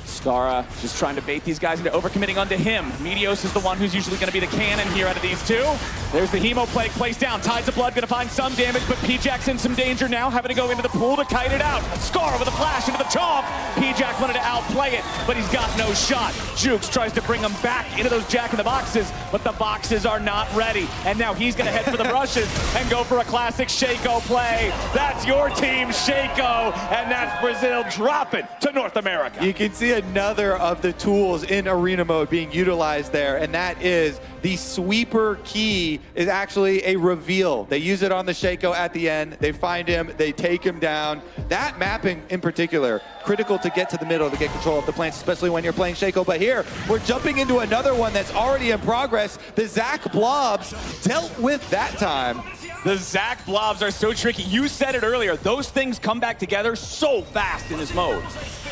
B: Skara just trying to bait these guys into overcommitting onto him. Meteos is the one who's usually going to be the cannon here out of these two. There's the Hemo Plague placed down. Tides of Blood going to find some damage, but P-Jack's in some danger now, having to go into the pool to kite it out. Skara with a flash into the chomp. P-Jack wanted to outplay it, but he's got no shot. Jukes tries to bring him back into those Jack-in-the-Boxes, but the boxes are not ready. And now he's going to head for the brushes and go for a classic Shaco play. That's your team, Shaco, and that's Brazil dropping to North America.
C: You can see another of the tools in arena mode being utilized there, and that is the sweeper key is actually a reveal. They use it on the Shaco at the end. They find him, they take him down. That mapping in particular, critical to get to the middle to get control of the plants, especially when you're playing Shaco. But here, we're jumping into another one that's already in progress. The Zach Blobs dealt with that time.
B: The Zach Blobs are so tricky. You said it earlier, those things come back together so fast in this mode.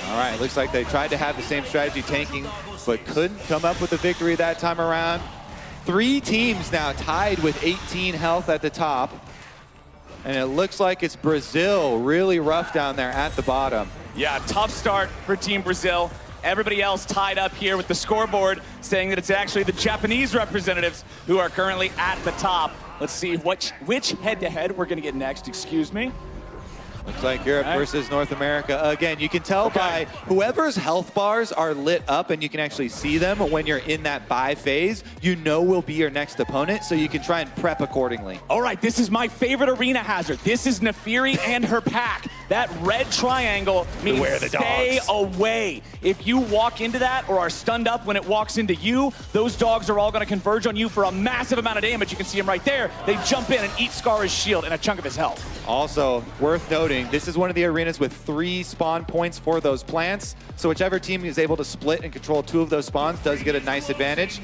C: All right, looks like they tried to have the same strategy tanking, but couldn't come up with a victory that time around. 3 teams now tied with 18 health at the top. And it looks like it's Brazil really rough down there at the bottom.
B: Yeah, tough start for Team Brazil. Everybody else tied up here with the scoreboard saying that it's actually the Japanese representatives who are currently at the top. Let's see which head-to-head we're going to get next, excuse me.
C: Looks like Europe versus North America. Again, you can tell by whoever's health bars are lit up and you can actually see them when you're in that buy phase, you know will be your next opponent, so you can try and prep accordingly.
B: All right, this is my favorite arena hazard. This is Nefiri and her pack. That red triangle means stay away. If you walk into that or are stunned up when it walks into you, those dogs are all going to converge on you for a massive amount of damage. You can see them right there. They jump in and eat Skara's shield and a chunk of his health.
C: Also, worth noting, this is one of the arenas with 3 spawn points for those plants. So whichever team is able to split and control 2 of those spawns does get a nice advantage.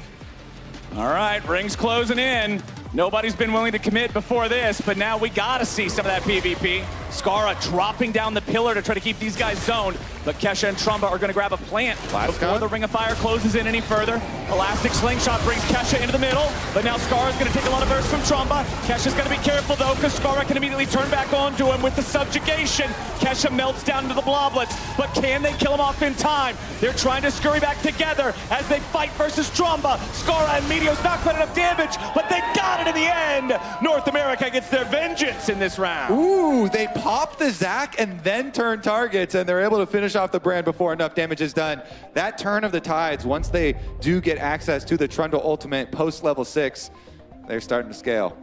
B: All right, rings closing in. Nobody's been willing to commit before this, but now we gotta see some of that PvP. Skara dropping down the pillar to try to keep these guys zoned, but Kesha and Trumba are gonna grab a plant before the Ring of Fire closes in any further. Elastic Slingshot brings Kesha into the middle, but now Skara's gonna take a lot of burst from Trumba. Kesha's gonna be careful though, because Skara can immediately turn back onto him with the subjugation. Kesha melts down into the bloblets, but can they kill him off in time? They're trying to scurry back together as they fight versus Trumba. Skara and Meteos not quite enough damage, but they got it in the end. North America gets their vengeance in this round.
C: Ooh, they pop the Zach and then turn targets, and they're able to finish off the brand before enough damage is done. That turn of the tides, once they do get access to the Trundle ultimate post level 6, they're starting to scale.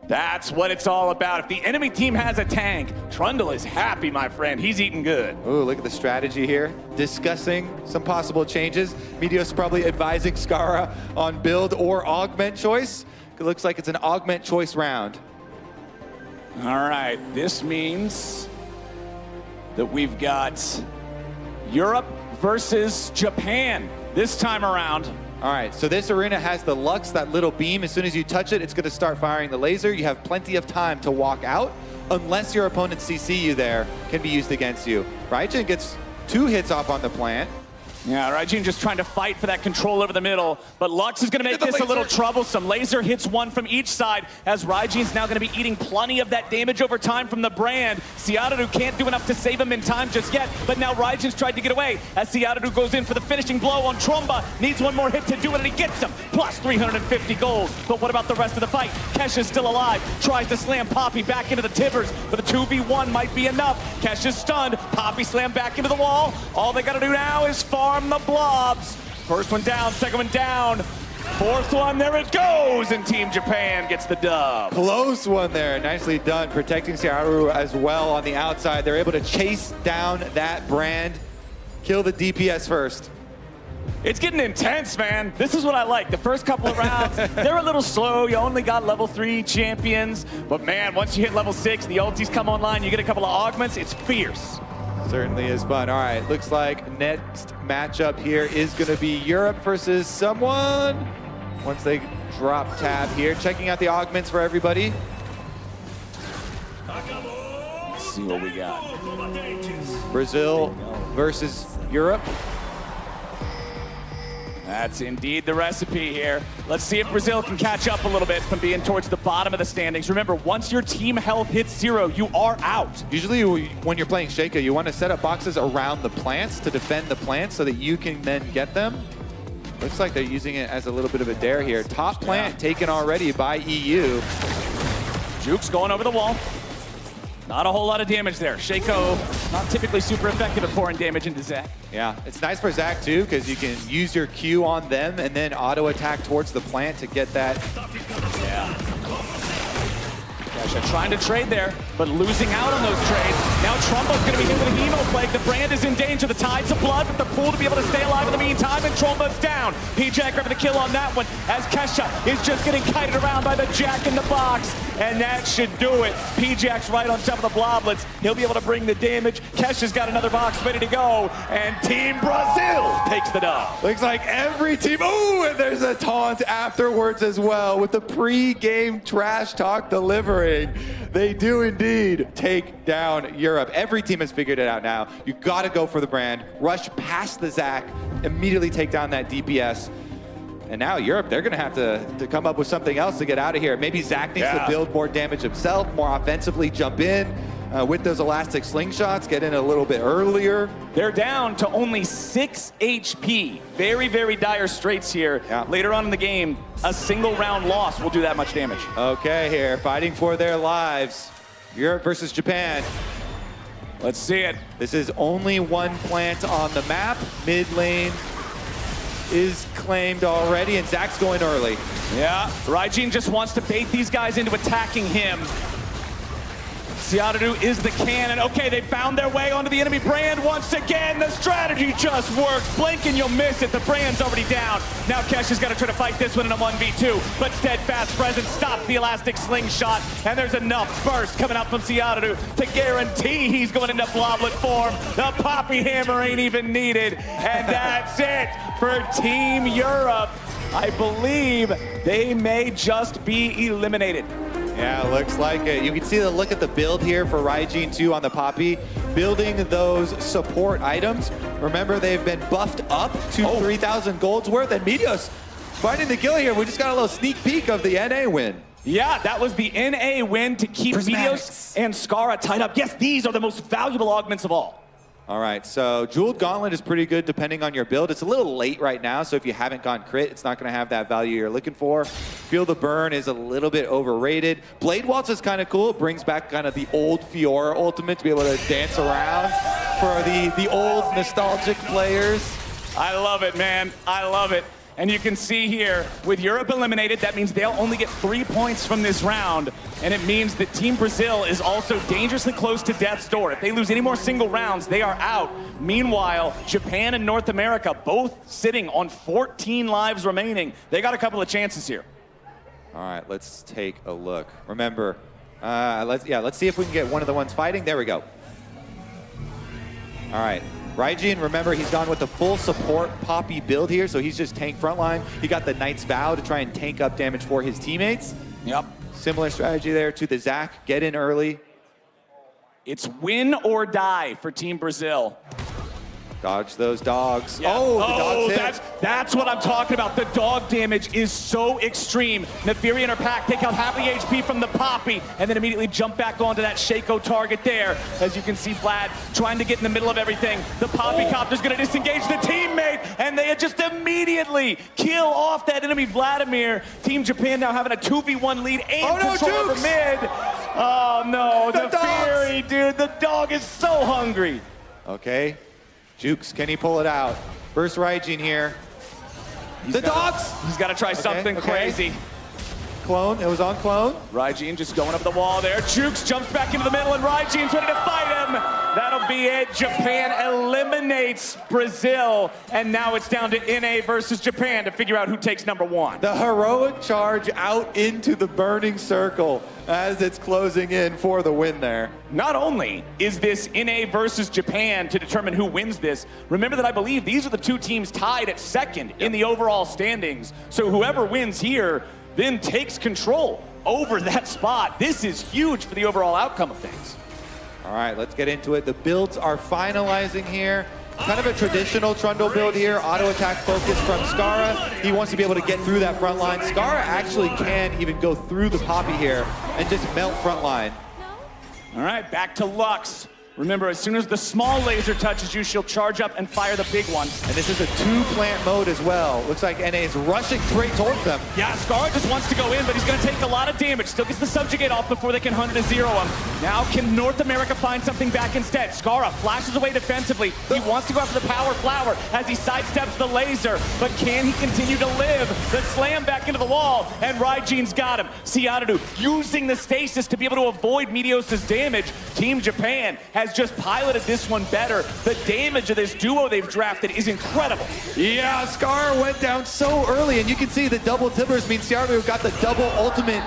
B: That's what it's all about. If the enemy team has a tank, Trundle is happy, my friend. He's eating good.
C: Ooh, look at the strategy here. Discussing some possible changes. Meteos probably advising Skara on build or augment choice. It looks like it's an augment choice round.
B: All right, this means that we've got Europe versus Japan this time around.
C: All right, so this arena has the Lux, that little beam. As soon as you touch it, it's going to start firing the laser. You have plenty of time to walk out, unless your opponent's CC you there can be used against you. Raijin gets 2 hits off on the plant.
B: Yeah, Raijin just trying to fight for that control over the middle, but Lux is going to make this a little troublesome. Laser hits 1 from each side, as Raijin's now going to be eating plenty of that damage over time from the brand. Seatadu can't do enough to save him in time just yet, but now Raijin's tried to get away, as Seatadu goes in for the finishing blow on Trumba. Needs 1 more hit to do it, and he gets him, plus 350 gold. But what about the rest of the fight? Kesha's still alive, tries to slam Poppy back into the Tibbers, but a 2v1 might be enough. Kesha's stunned, Poppy slammed back into the wall. All they got to do now is farm the blobs. First one down, second one down. Fourth one, there it goes, and Team Japan gets the dub.
C: Close one there, nicely done, protecting Searu as well on the outside. They're able to chase down that brand, kill the DPS first.
B: It's getting intense, man. This is what I like. The first couple of rounds, they're a little slow. You only got level 3 champions. But man, once you hit level 6, the ultis come online, you get a couple of augments, it's fierce.
C: Certainly is fun. All right, looks like next matchup here is gonna be Europe versus someone. Once they drop tab here, checking out the augments for everybody.
B: Let's see what we got.
C: Brazil versus Europe.
B: That's indeed the recipe here. Let's see if Brazil can catch up a little bit from being towards the bottom of the standings. Remember, once your team health hits 0, you are out.
C: Usually when you're playing Sheikah, you want to set up boxes around the plants to defend the plants so that you can then get them. Looks like they're using it as a little bit of a dare here. Top plant taken already by EU.
B: Juke's going over the wall. Not a whole lot of damage there. Shaco, not typically super effective at pouring damage into Zac.
C: Yeah, it's nice for Zac too, because you can use your Q on them and then auto attack towards the plant to get that.
B: Yeah. Kesha trying to trade there, but losing out on those trades. Now Trumbo's going to be hit with a Hemo Plague. The brand is in danger. The Tides of Blood, but the pool to be able to stay alive in the meantime, and Trumbo's down. P-Jack grabbing the kill on that one, as Kesha is just getting kited around by the Jack in the box, and that should do it. P-Jack's right on top of the Bloblets. He'll be able to bring the damage. Kesha's got another box ready to go, and Team Brazil takes the dub.
C: Looks like every team, ooh, and there's a taunt afterwards as well with the pre-game trash talk delivering. They do indeed take down Europe. Every team has figured it out now. You gotta go for the brand, rush past the Zac, immediately take down that DPS. And now Europe, they're gonna have to come up with something else to get out of here. Maybe Zac needs to build more damage himself, more offensively jump in with those elastic slingshots, get in a little bit earlier.
B: They're down to only 6 HP. Very, very dire straits here. Later on in the game, a single round loss will do that much damage.
C: Okay, here, fighting for their lives. Europe versus Japan.
B: Let's see it.
C: This is only one plant on the map. Mid lane is claimed already, and Zac's going early.
B: Yeah, Raijin just wants to bait these guys into attacking him. Searu is the cannon. Okay, they found their way onto the enemy brand once again. The strategy just works. Blink and you'll miss it. The brand's already down. Now Kesha's got to try to fight this one in a 1v2, but Steadfast Presence stops the elastic slingshot, and there's enough burst coming out from Searu to guarantee he's going into Bloblet form. The Poppy Hammer ain't even needed, and that's it for Team Europe. I believe they may just be eliminated.
C: Yeah, looks like it. You can see the look at the build here for Raijin 2 on the Poppy. Building those support items. Remember, they've been buffed up to 3,000 gold's worth. And Meteos finding the kill here. We just got a little sneak peek of the NA win.
B: Yeah, that was the NA win to keep Meteos and Skara tied up. Yes, these are the most valuable augments of all.
C: All right, so Jeweled Gauntlet is pretty good depending on your build. It's a little late right now, so if you haven't gone crit, it's not going to have that value you're looking for. Feel the Burn is a little bit overrated. Blade Waltz is kind of cool. It brings back kind of the old Fiora ultimate to be able to dance around for the old nostalgic players.
B: I love it, man. I love it. And you can see here, with Europe eliminated, that means they'll only get 3 points from this round. And it means that Team Brazil is also dangerously close to death's door. If they lose any more single rounds, they are out. Meanwhile, Japan and North America both sitting on 14 lives remaining. They got a couple of chances here.
C: All right, let's take a look. Remember, let's see if we can get one of the ones fighting. There we go. All right. Raijin, remember, he's gone with the full support Poppy build here, so he's just tank frontline. He got the Knight's Vow to try and tank up damage for his teammates.
B: Yep.
C: Similar strategy there to the Zac. Get in early.
B: It's win or die for Team Brazil.
C: Dodge those dogs.
B: Yeah.
C: Oh, the dogs hit.
B: That's what I'm talking about. The dog damage is so extreme. Nefiri and her pack take out half the HP from the Poppy and then immediately jump back onto that Shaco target there. As you can see, Vlad trying to get in the middle of everything. The Poppy Copter's going to disengage the teammate, and they just immediately kill off that enemy Vladimir. Team Japan now having a 2v1 lead and control over mid. Oh no, Nefiri, dude, the dog is so hungry.
C: Okay. Jukes, can he pull it out? First Raijin here. The dogs!
B: He's got to try something crazy.
C: Clone, it was on Clone.
B: Raijin just going up the wall there. Jukes jumps back into the middle, and Raijin's ready to fight him. That'll be it. Japan eliminates Brazil, and now it's down to NA versus Japan to figure out who takes number 1.
C: The heroic charge out into the burning circle as it's closing in for the win there.
B: Not only is this NA versus Japan to determine who wins this, remember that I believe these are the 2 teams tied at second in the overall standings. So whoever wins here then takes control over that spot. This is huge for the overall outcome of things.
C: All right, let's get into it. The builds are finalizing here. Kind of a traditional Trundle build here. Auto attack focus from Skara. He wants to be able to get through that front line. Skara actually can even go through the Poppy here and just melt front line.
B: All right, back to Lux. Remember, as soon as the small laser touches you, she'll charge up and fire the big one.
C: And this is a 2-plant mode as well. Looks like NA is rushing straight towards them.
B: Yeah, Skara just wants to go in, but he's going to take a lot of damage. Still gets the subjugate off before they can 100 to 0 him. Now can North America find something back instead? Skara flashes away defensively. He wants to go after the power flower as he sidesteps the laser, but can he continue to live? The slam back into the wall, and Raijin's got him. Cianadu using the stasis to be able to avoid Meteos' damage. Team Japan has just piloted this one better. The damage of this duo they've drafted is incredible.
C: Yeah, Skara went down so early, and you can see the double timbers means Cianadu got the double ultimate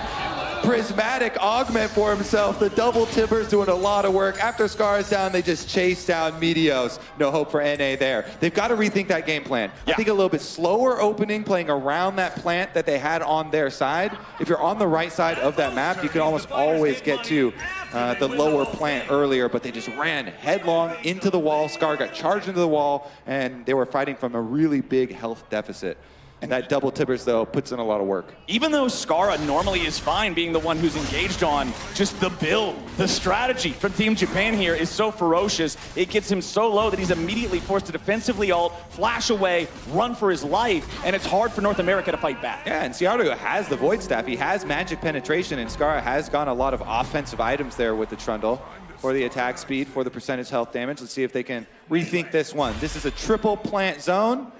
C: prismatic augment for himself. The double timbers doing a lot of work. After Skara's down, they just chase down Meteos. No hope for NA there. They've got to rethink that game plan. I think a little bit slower opening, playing around that plant that they had on their side. If you're on the right side of that map, you can almost always get to the lower plant earlier, but they just ran headlong into the wall. Skara got charged into the wall, and they were fighting from a really big health deficit. And that double timbers, though, puts in a lot of work.
B: Even though Skara normally is fine being the one who's engaged on, just the build, the strategy from Team Japan here is so ferocious. It gets him so low that he's immediately forced to defensively ult, flash away, run for his life, and it's hard for North America to fight back.
C: Yeah, and Cianadu has the Void Staff. He has magic penetration, and Skara has gone a lot of offensive items there with the Trundle for the attack speed, for the percentage health damage. Let's see if they can rethink this one. This is a triple plant zone.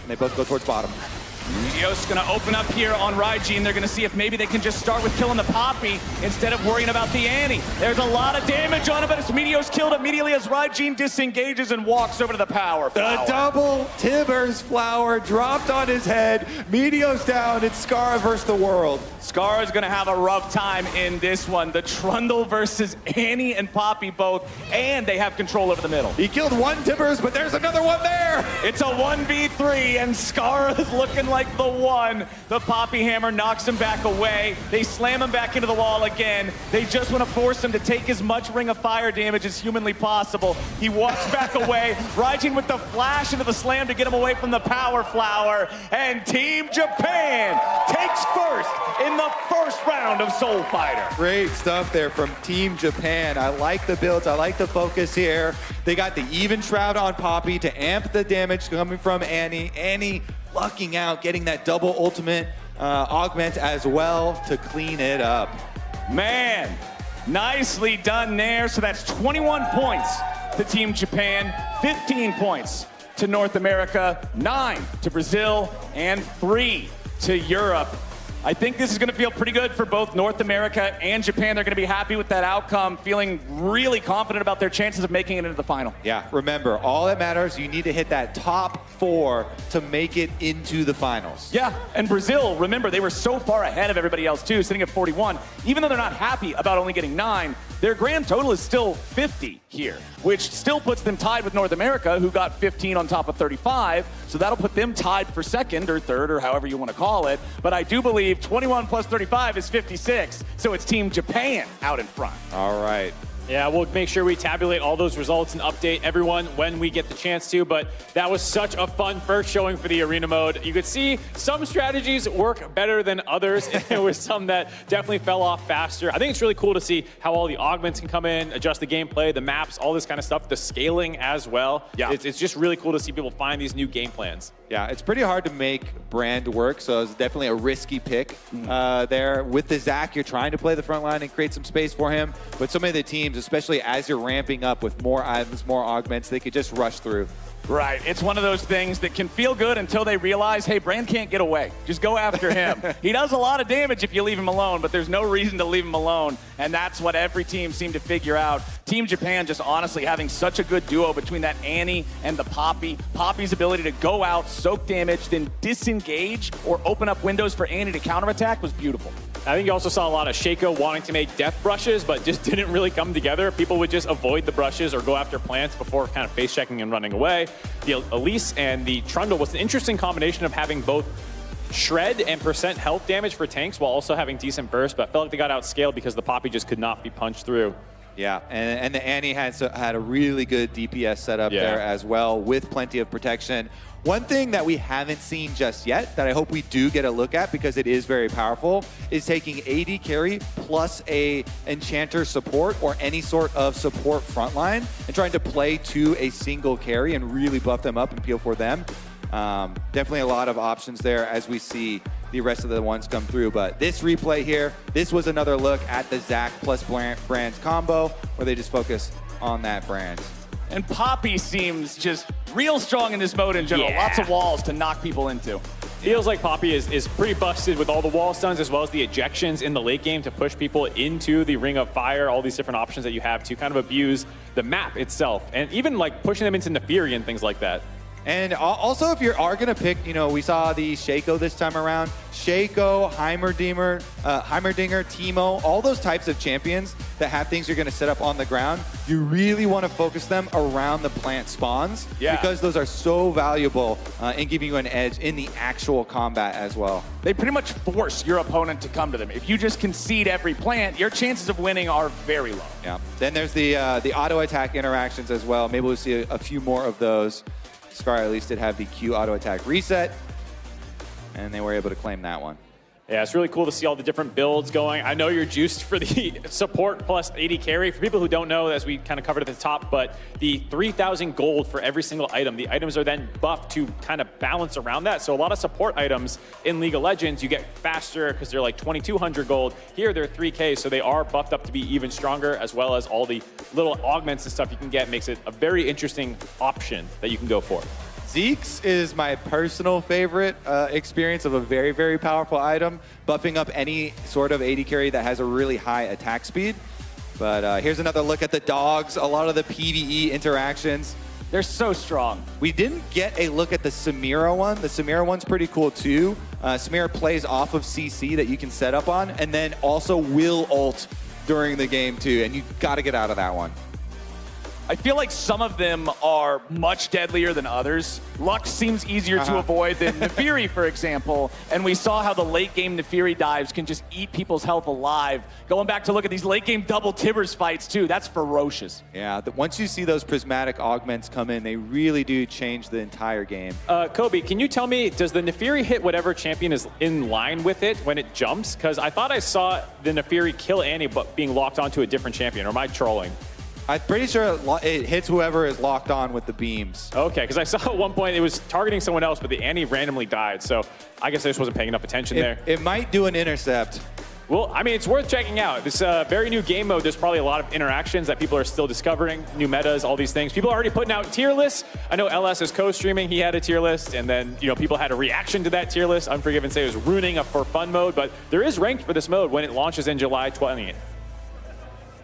C: And they both go towards bottom.
B: Meteos gonna open up here on Raijin. They're gonna see if maybe they can just start with killing the Poppy instead of worrying about the Annie. There's a lot of damage on him, but it's Meteos killed immediately as Raijin disengages and walks over to the power flower.
C: The double Tibbers flower dropped on his head. Meteos down. It's Skara versus the world.
B: Skara's gonna have a rough time in this one. The Trundle versus Annie and Poppy both, and they have control over the middle.
C: He killed one Tibbers, but there's another one there.
B: It's a 1v3, and Skara's looking like the one. The Poppy Hammer knocks him back away. They slam him back into the wall again. They just want to force him to take as much Ring of Fire damage as humanly possible. He walks back away. Raijin with the flash into the slam to get him away from the power flower. And Team Japan takes first in the first round of Soul Fighter.
C: Great stuff there from Team Japan. I like the builds. I like the focus here. They got the even shroud on Poppy to amp the damage coming from Annie. Annie lucking out, getting that double ultimate augment as well to clean it up.
B: Man, nicely done there. So that's 21 points to Team Japan, 15 points to North America, 9 to Brazil, and 3 to Europe. I think this is going to feel pretty good for both North America and Japan. They're going to be happy with that outcome, feeling really confident about their chances of making it into the final.
C: Yeah, remember, all that matters, you need to hit that top 4 to make it into the finals.
B: Yeah, and Brazil, remember, they were so far ahead of everybody else too, sitting at 41. Even though they're not happy about only getting 9, their grand total is still 50 here, which still puts them tied with North America, who got 15 on top of 35. So that'll put them tied for second or third or however you want to call it. But I do believe 21 plus 35 is 56. So it's Team Japan out in front.
C: All right.
A: Yeah, we'll make sure we tabulate all those results and update everyone when we get the chance to, but that was such a fun first showing for the arena mode. You could see some strategies work better than others. There was some that definitely fell off faster. I think it's really cool to see how all the augments can come in, adjust the gameplay, the maps, all this kind of stuff, the scaling as well.
C: Yeah.
A: It's just really cool to see people find these new game plans.
C: Yeah, it's pretty hard to make Brand work, so it's definitely a risky pick there. With the Zac, you're trying to play the front line and create some space for him, but so many of the teams, especially as you're ramping up with more items, more augments, they could just rush through.
B: Right. It's one of those things that can feel good until they realize, hey, Brand can't get away. Just go after him. He does a lot of damage if you leave him alone, but there's no reason to leave him alone. And that's what every team seemed to figure out. Team Japan just honestly having such a good duo between that Annie and the Poppy. Poppy's ability to go out, soak damage, then disengage or open up windows for Annie to counterattack was beautiful.
A: I think you also saw a lot of Shaco wanting to make death brushes, but just didn't really come together. People would just avoid the brushes or go after plants before kind of face checking and running away. The Elise and the Trundle was an interesting combination of having both shred and % health damage for tanks while also having decent burst, but I felt like they got outscaled because the Poppy just could not be punched through.
C: Yeah, and the Annie had a really good DPS setup there as well with plenty of protection. One thing that we haven't seen just yet that I hope we do get a look at because it is very powerful is taking AD carry plus a enchanter support or any sort of support frontline and trying to play to a single carry and really buff them up and peel for them. Definitely a lot of options there as we see the rest of the ones come through. But this replay here, this was another look at the Zac plus Brand's combo where they just focus on that Brand.
B: And Poppy seems just real strong in this mode in general.
A: Yeah.
B: Lots of walls to knock people into.
A: Feels like Poppy is pretty busted with all the wall stuns as well as the ejections in the late game to push people into the Ring of Fire, all these different options that you have to kind of abuse the map itself. And even like pushing them into Neferi and things like that.
C: And also, if you are going to pick, you know, we saw the Shaco this time around. Shaco, Heimerdinger, Teemo, all those types of champions that have things you're going to set up on the ground, you really want to focus them around the plant spawns because those are so valuable in giving you an edge in the actual combat as well.
B: They pretty much force your opponent to come to them. If you just concede every plant, your chances of winning are very low.
C: Yeah. Then there's the auto attack interactions as well. Maybe we'll see a few more of those. Scar at least did have the Q auto attack reset, and they were able to claim that one.
A: Yeah, it's really cool to see all the different builds going. I know you're juiced for the support plus 80 carry. For people who don't know, as we kind of covered at the top, but the 3,000 gold for every single item. The items are then buffed to kind of balance around that. So a lot of support items in League of Legends, you get faster because they're like 2,200 gold. Here they're 3K, so they are buffed up to be even stronger, as well as all the little augments and stuff you can get makes it a very interesting option that you can go for.
C: Zeke's is my personal favorite experience of a very, very powerful item, buffing up any sort of AD carry that has a really high attack speed. But here's another look at the dogs, a lot of the PvE interactions.
B: They're so strong.
C: We didn't get a look at the Samira one. The Samira one's pretty cool too. Samira plays off of CC that you can set up on, and then also will ult during the game too, and you gotta get out of that one.
B: I feel like some of them are much deadlier than others. Lux seems easier to avoid than Neferi, for example. And we saw how the late game Neferi dives can just eat people's health alive. Going back to look at these late game double Tibbers fights too, that's ferocious.
C: Yeah, once you see those prismatic augments come in, they really do change the entire game.
A: Kobe, can you tell me, does the Neferi hit whatever champion is in line with it when it jumps? Because I thought I saw the Neferi kill Annie but being locked onto a different champion, or am I trolling?
C: I'm pretty sure it hits whoever is locked on with the beams.
A: Okay, because I saw at one point it was targeting someone else, but the Annie randomly died. So I guess I just wasn't paying enough attention there.
C: It might do an intercept.
A: Well, I mean, it's worth checking out. This very new game mode, there's probably a lot of interactions that people are still discovering, new metas, all these things. People are already putting out tier lists. I know LS is co-streaming. He had a tier list, and then people had a reaction to that tier list. Unforgiven say it was ruining a for fun mode, but there is ranked for this mode when it launches in July 20th.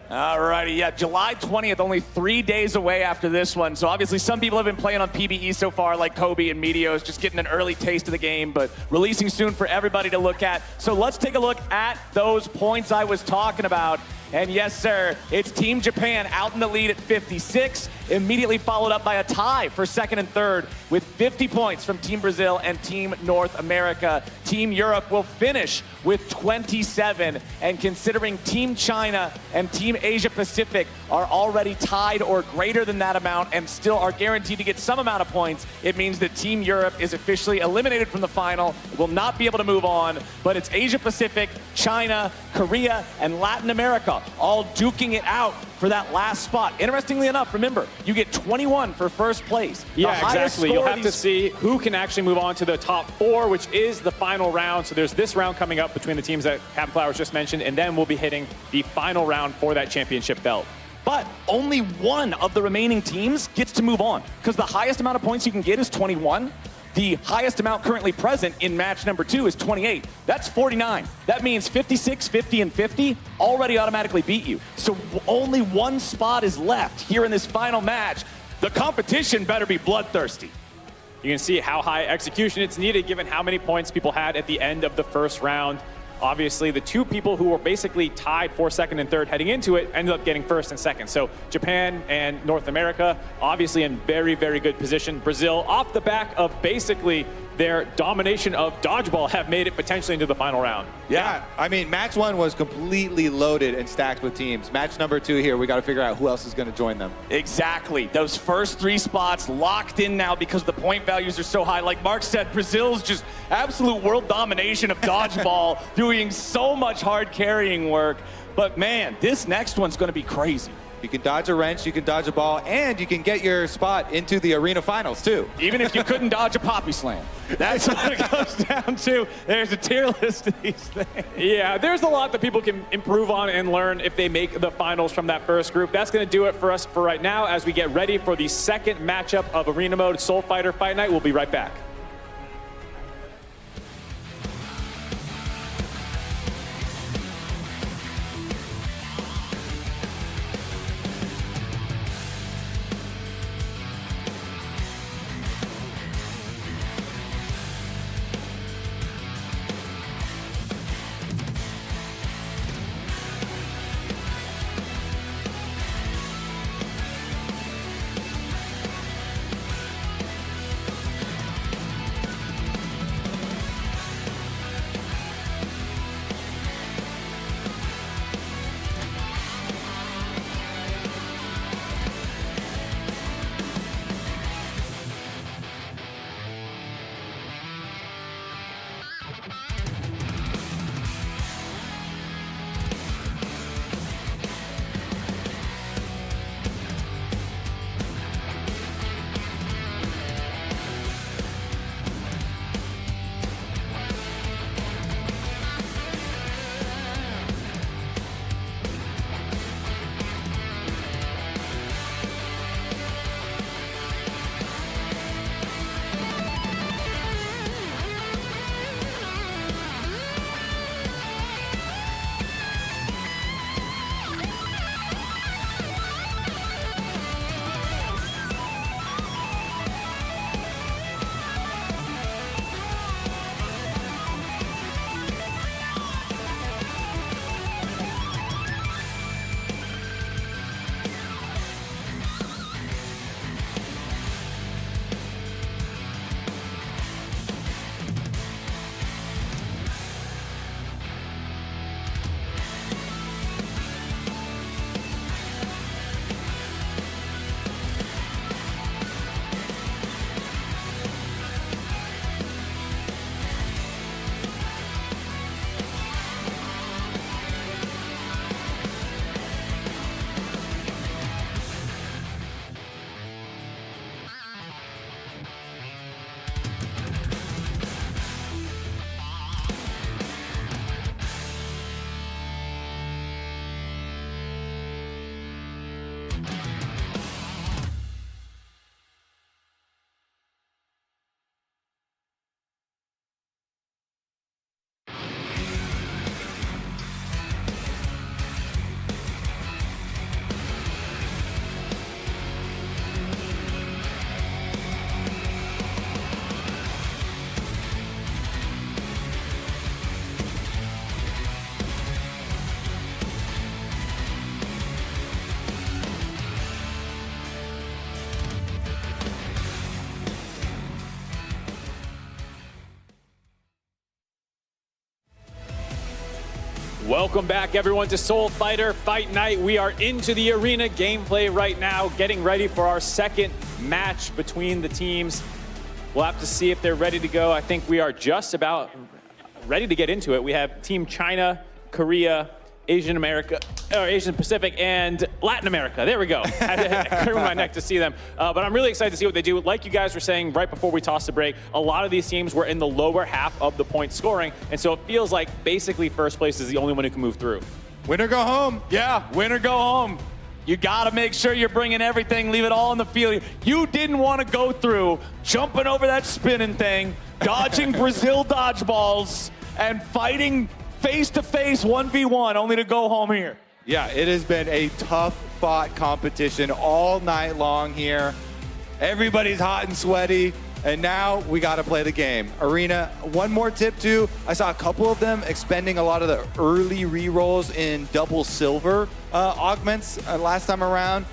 B: Alrighty, yeah, July 20th, only 3 days away after this one. So obviously some people have been playing on PvE so far, like Kobe and Meteos, just getting an early taste of the game, but releasing soon for everybody to look at. So let's take a look at those points I was talking about. And yes, sir, it's Team Japan out in the lead at 56, immediately followed up by a tie for second and third with 50 points from Team Brazil and Team North America. Team Europe will finish with 27, and considering Team China and Team Asia Pacific are already tied or greater than that amount and still are guaranteed to get some amount of points, it means that Team Europe is officially eliminated from the final, will not be able to move on, but it's Asia Pacific, China, Korea, and Latin America all duking it out for that last spot. Interestingly enough, remember, you get 21 for first place.
A: Yeah, exactly. You'll have to see who can actually move on to the top 4, which is the final round. So there's this round coming up between the teams that Captain Flowers just mentioned, and then we'll be hitting the final round for that championship belt.
B: but only one of the remaining teams gets to move on, because the highest amount of points you can get is 21. The highest amount currently present in match number 2 is 28. That's 49. That means 56, 50, and 50 already automatically beat you. So only one spot is left here in this final match. The competition better be bloodthirsty.
A: You can see how high execution it's needed given how many points people had at the end of the first round. Obviously, the two people who were basically tied for second and third heading into it ended up getting first and second. So Japan and North America, obviously in very, very good position. Brazil, off the back of basically their domination of dodgeball, have made it potentially into the final round.
C: Yeah, I mean, match 1 was completely loaded and stacked with teams. Match number 2 here, we got to figure out who else is going to join them.
B: Exactly. Those first 3 spots locked in now because the point values are so high. Like Mark said, Brazil's just absolute world domination of dodgeball, doing so much hard carrying work. But man, this next one's going to be crazy.
C: You can dodge a wrench, you can dodge a ball, and you can get your spot into the arena finals, too.
B: Even if you couldn't dodge a poppy slam. That's what it comes down to. There's a tier list of these things.
A: Yeah, there's a lot that people can improve on and learn if they make the finals from that first group. That's going to do it for us for right now as we get ready for the second matchup of Arena Mode Soul Fighter Fight Night. We'll be right back. Welcome back, everyone, to Soul Fighter Fight Night. We are into the arena gameplay right now, getting ready for our second match between the teams. We'll have to see if they're ready to go. I think we are just about ready to get into it. We have Team China, Korea, Asian Pacific, and Latin America. There we go. I had to clear my neck to see them. But I'm really excited to see what they do. Like you guys were saying right before we tossed the break, a lot of these teams were in the lower half of the point scoring. And so it feels like basically first place is the only one who can move through.
C: Win or go home.
B: Yeah, win or go home. You gotta make sure you're bringing everything, leave it all in the field. You didn't want to go through jumping over that spinning thing, dodging Brazil dodgeballs, and fighting face-to-face 1v1 only to go home here.
C: Yeah, it has been a tough-fought competition all night long here. Everybody's hot and sweaty, and now we got to play the game. Arena, one more tip too. I saw a couple of them expending a lot of the early re-rolls in double silver augments last time around.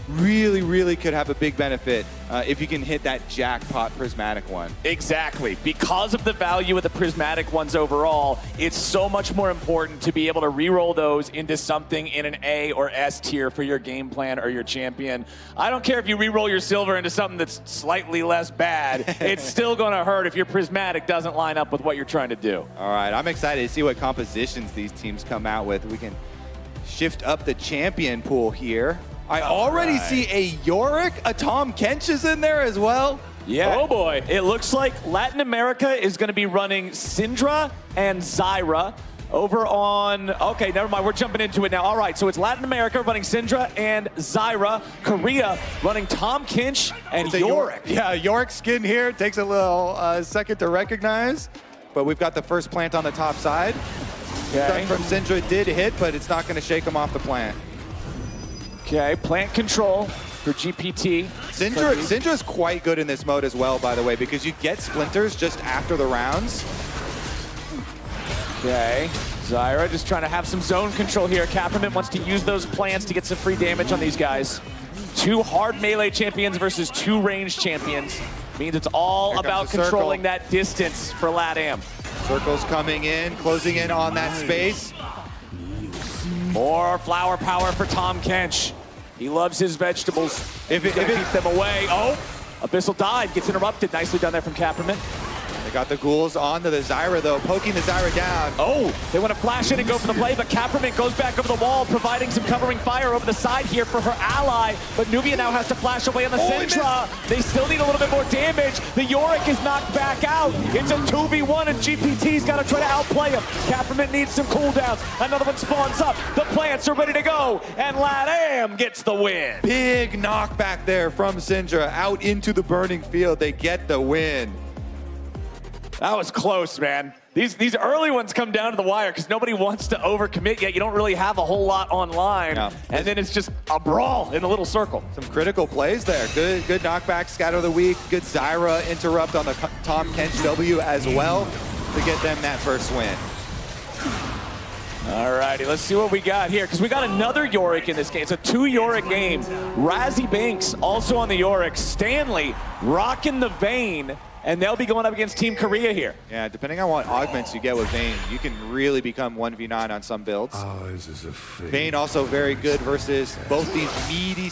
C: Really could have a big benefit if you can hit that jackpot prismatic one.
B: Exactly. Because of the value of the prismatic ones overall, it's so much more important to be able to re-roll those into something in an A or S tier for your game plan or your champion. I don't care if you re-roll your silver into something that's slightly less bad. It's still going to hurt if your prismatic doesn't line up with what you're trying to do.
C: All right, I'm excited to see what compositions these teams come out with. We can shift up the champion pool here. I already see a Yorick, a Tom Kench is in there as well.
B: Yeah.
A: Oh boy.
B: It looks like Latin America is going to be running Syndra and Zyra over on, okay, never mind, we're jumping into it now. All right, so it's Latin America running Syndra and Zyra. Korea running Tom Kench and Yorick.
C: Yeah, Yorick skin here takes a little second to recognize, but we've got the first plant on the top side.
B: Okay.
C: Stun from Syndra did hit, but it's not going to shake him off the plant.
B: Okay, plant control for GPT.
C: Syndra's quite good in this mode as well, by the way, because you get splinters just after the rounds.
B: Okay, Zyra just trying to have some zone control here. Kaepernick wants to use those plants to get some free damage on these guys. 2 hard melee champions versus 2 ranged champions. Means it's all about controlling that distance for LatAm.
C: Circle's coming in, closing in on that space.
B: More flower power for Tom Kench. He loves his vegetables. If it keep them away. Oh, Abyssal dive, gets interrupted. Nicely done there from Kaepernick.
C: They got the ghouls onto the Zyra though, poking the Zyra down.
B: Oh, they want to flash in and go for the play, but Kaepernick goes back over the wall, providing some covering fire over the side here for her ally. But Nubia now has to flash away on the Syndra. They still need a little bit more damage. The Yorick is knocked back out. It's a 2v1 and GPT's got to try to outplay him. Kaepernick needs some cooldowns. Another one spawns up. The plants are ready to go, and LatAm gets the win.
C: Big knockback there from Syndra out into the burning field. They get the win.
B: That was close, man. These early ones come down to the wire because nobody wants to overcommit yet. You don't really have a whole lot online. No. And then it's just a brawl in a little circle.
C: Some critical plays there. Good knockback, scatter the weak. Good Zyra interrupt on the Tom Kench W as well to get them that first win.
B: All righty, let's see what we got here, because we got another Yorick in this game. It's a 2 Yorick game. Razzie Banks also on the Yorick. Stanley rocking the Vayne, and they'll be going up against Team Korea here.
C: Yeah, depending on what augments you get with Vayne, you can really become 1v9 on some builds. Vayne also very good versus both these meaty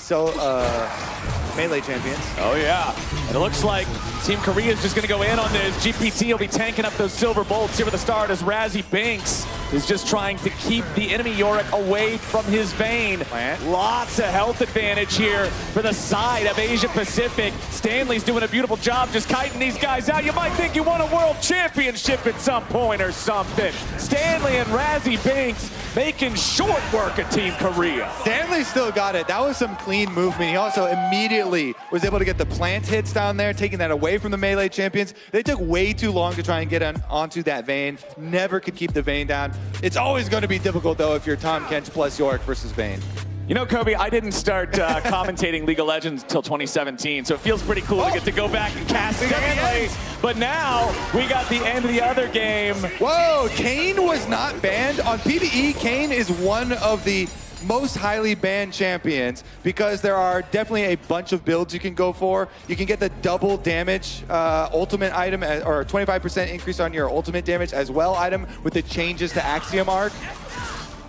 C: melee champions.
B: Oh yeah, and it looks like Team Korea is just going to go in on this. GPT will be tanking up those silver bolts here for the start as Razzie Banks is just trying to keep the enemy Yorick away from his Vayne. Lots of health advantage here for the side of Asia Pacific. Stanley's doing a beautiful job just kiting these guys out. You might think you won a world championship at some point or something. Stanley and Razzie Banks making short work of Team Korea.
C: Stanley still got it. That was some clean movement. He also immediately was able to get the plant hits down there, taking that away from the melee champions. They took way too long to try and get onto that Vayne. Never could keep the Vayne down. It's always going to be difficult, though, if you're Tom Kench plus Yorick versus Vayne.
B: You know, Kobe, I didn't start commentating League of Legends until 2017, so it feels pretty cool to get to go back and cast Stanley. But now, we got the end of the other game.
C: Whoa, Kayn was not banned. On PvE, Kayn is one of the most highly banned champions because there are definitely a bunch of builds you can go for. You can get the double damage ultimate item, or 25% increase on your ultimate damage as well item with the changes to Axiom Arc.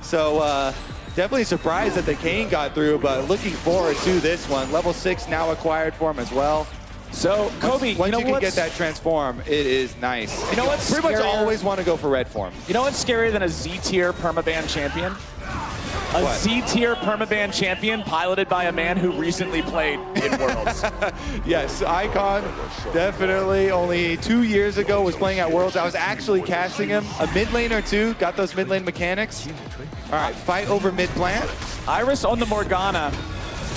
C: So definitely surprised that the Kayn got through, but looking forward to this one. Level 6 now acquired for him as well.
B: So, Kobe,
C: once you can get that transform, it is nice.
B: You know what's
C: pretty much always want to go for red form.
B: You know what's scarier than a Z-tier permaban champion? A Z-tier permaban champion piloted by a man who recently played in Worlds.
C: Yes, Icon definitely only 2 years ago was playing at Worlds. I was actually casting him. A mid laner too, got those mid lane mechanics. All right, fight over mid plant.
B: Iris on the Morgana.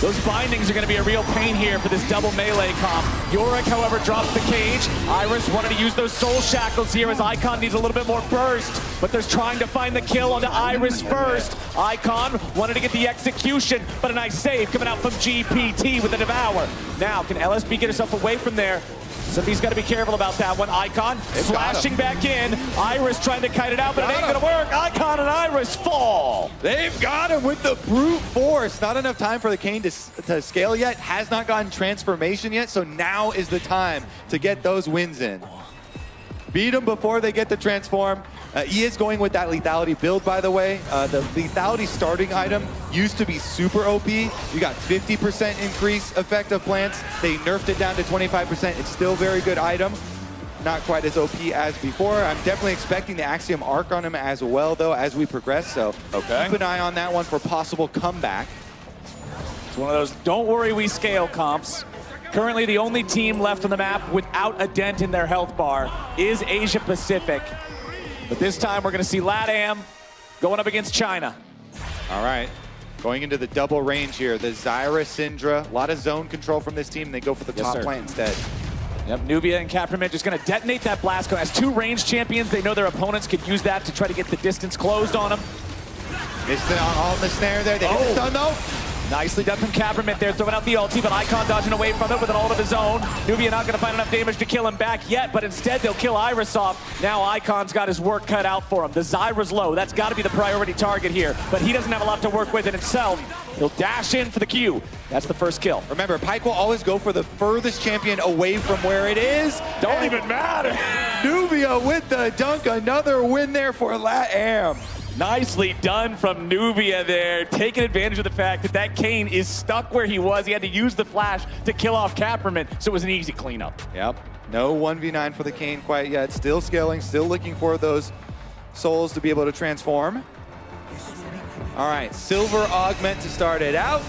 B: Those bindings are going to be a real pain here for this double melee comp. Yorick, however, drops the cage. Iris wanted to use those soul shackles here as Icon needs a little bit more burst, but they're trying to find the kill onto Iris first. Icon wanted to get the execution, but a nice save coming out from GPT with the Devour. Now, can LSB get herself away from there? Somebody's got to be careful about that one. Icon flashing back in. Iris trying to kite it out, but it ain't going to work. Icon and Iris fall.
C: They've got him with the brute force. Not enough time for the Kane to scale yet. Has not gotten transformation yet, so now is the time to get those wins in. Beat them before they get to transform. He is going with that lethality build, by the way. The lethality starting item used to be super OP. You got 50% increase effect of plants. They nerfed it down to 25%. It's still a very good item. Not quite as OP as before. I'm definitely expecting the Axiom Arc on him as well, though, as we progress. So keep an eye on that one for possible comeback.
B: It's one of those don't worry we scale comps. Currently the only team left on the map without a dent in their health bar is Asia Pacific. But this time we're going to see LATAM going up against China.
C: All right, going into the double range here. The Zyra, Syndra, a lot of zone control from this team. They go for the top plant instead.
B: Yep, Nubia and Caprament just going to detonate that blast cone. As two range champions, they know their opponents could use that to try to get the distance closed on them.
C: Missed it on the snare there. They get the stun though.
B: Nicely done from Caprament there, throwing out the ulti, but Icon dodging away from it with an ult of his own. Nubia not going to find enough damage to kill him back yet, but instead they'll kill Iris off. Now Icon's got his work cut out for him. The Zyra's low. That's got to be the priority target here, but he doesn't have a lot to work with in himself. He'll dash in for the Q. That's the first kill.
C: Remember, Pyke will always go for the furthest champion away from where it is.
B: Don't even matter.
C: Nubia with the dunk. Another win there for LATAM.
B: Nicely done from Nubia there, taking advantage of the fact that that Kane is stuck where he was. He had to use the flash to kill off Caprament, so it was an easy cleanup.
C: Yep, no 1v9 for the Kane quite yet. Still scaling, still looking for those souls to be able to transform. All right, Silver Augment to start it out.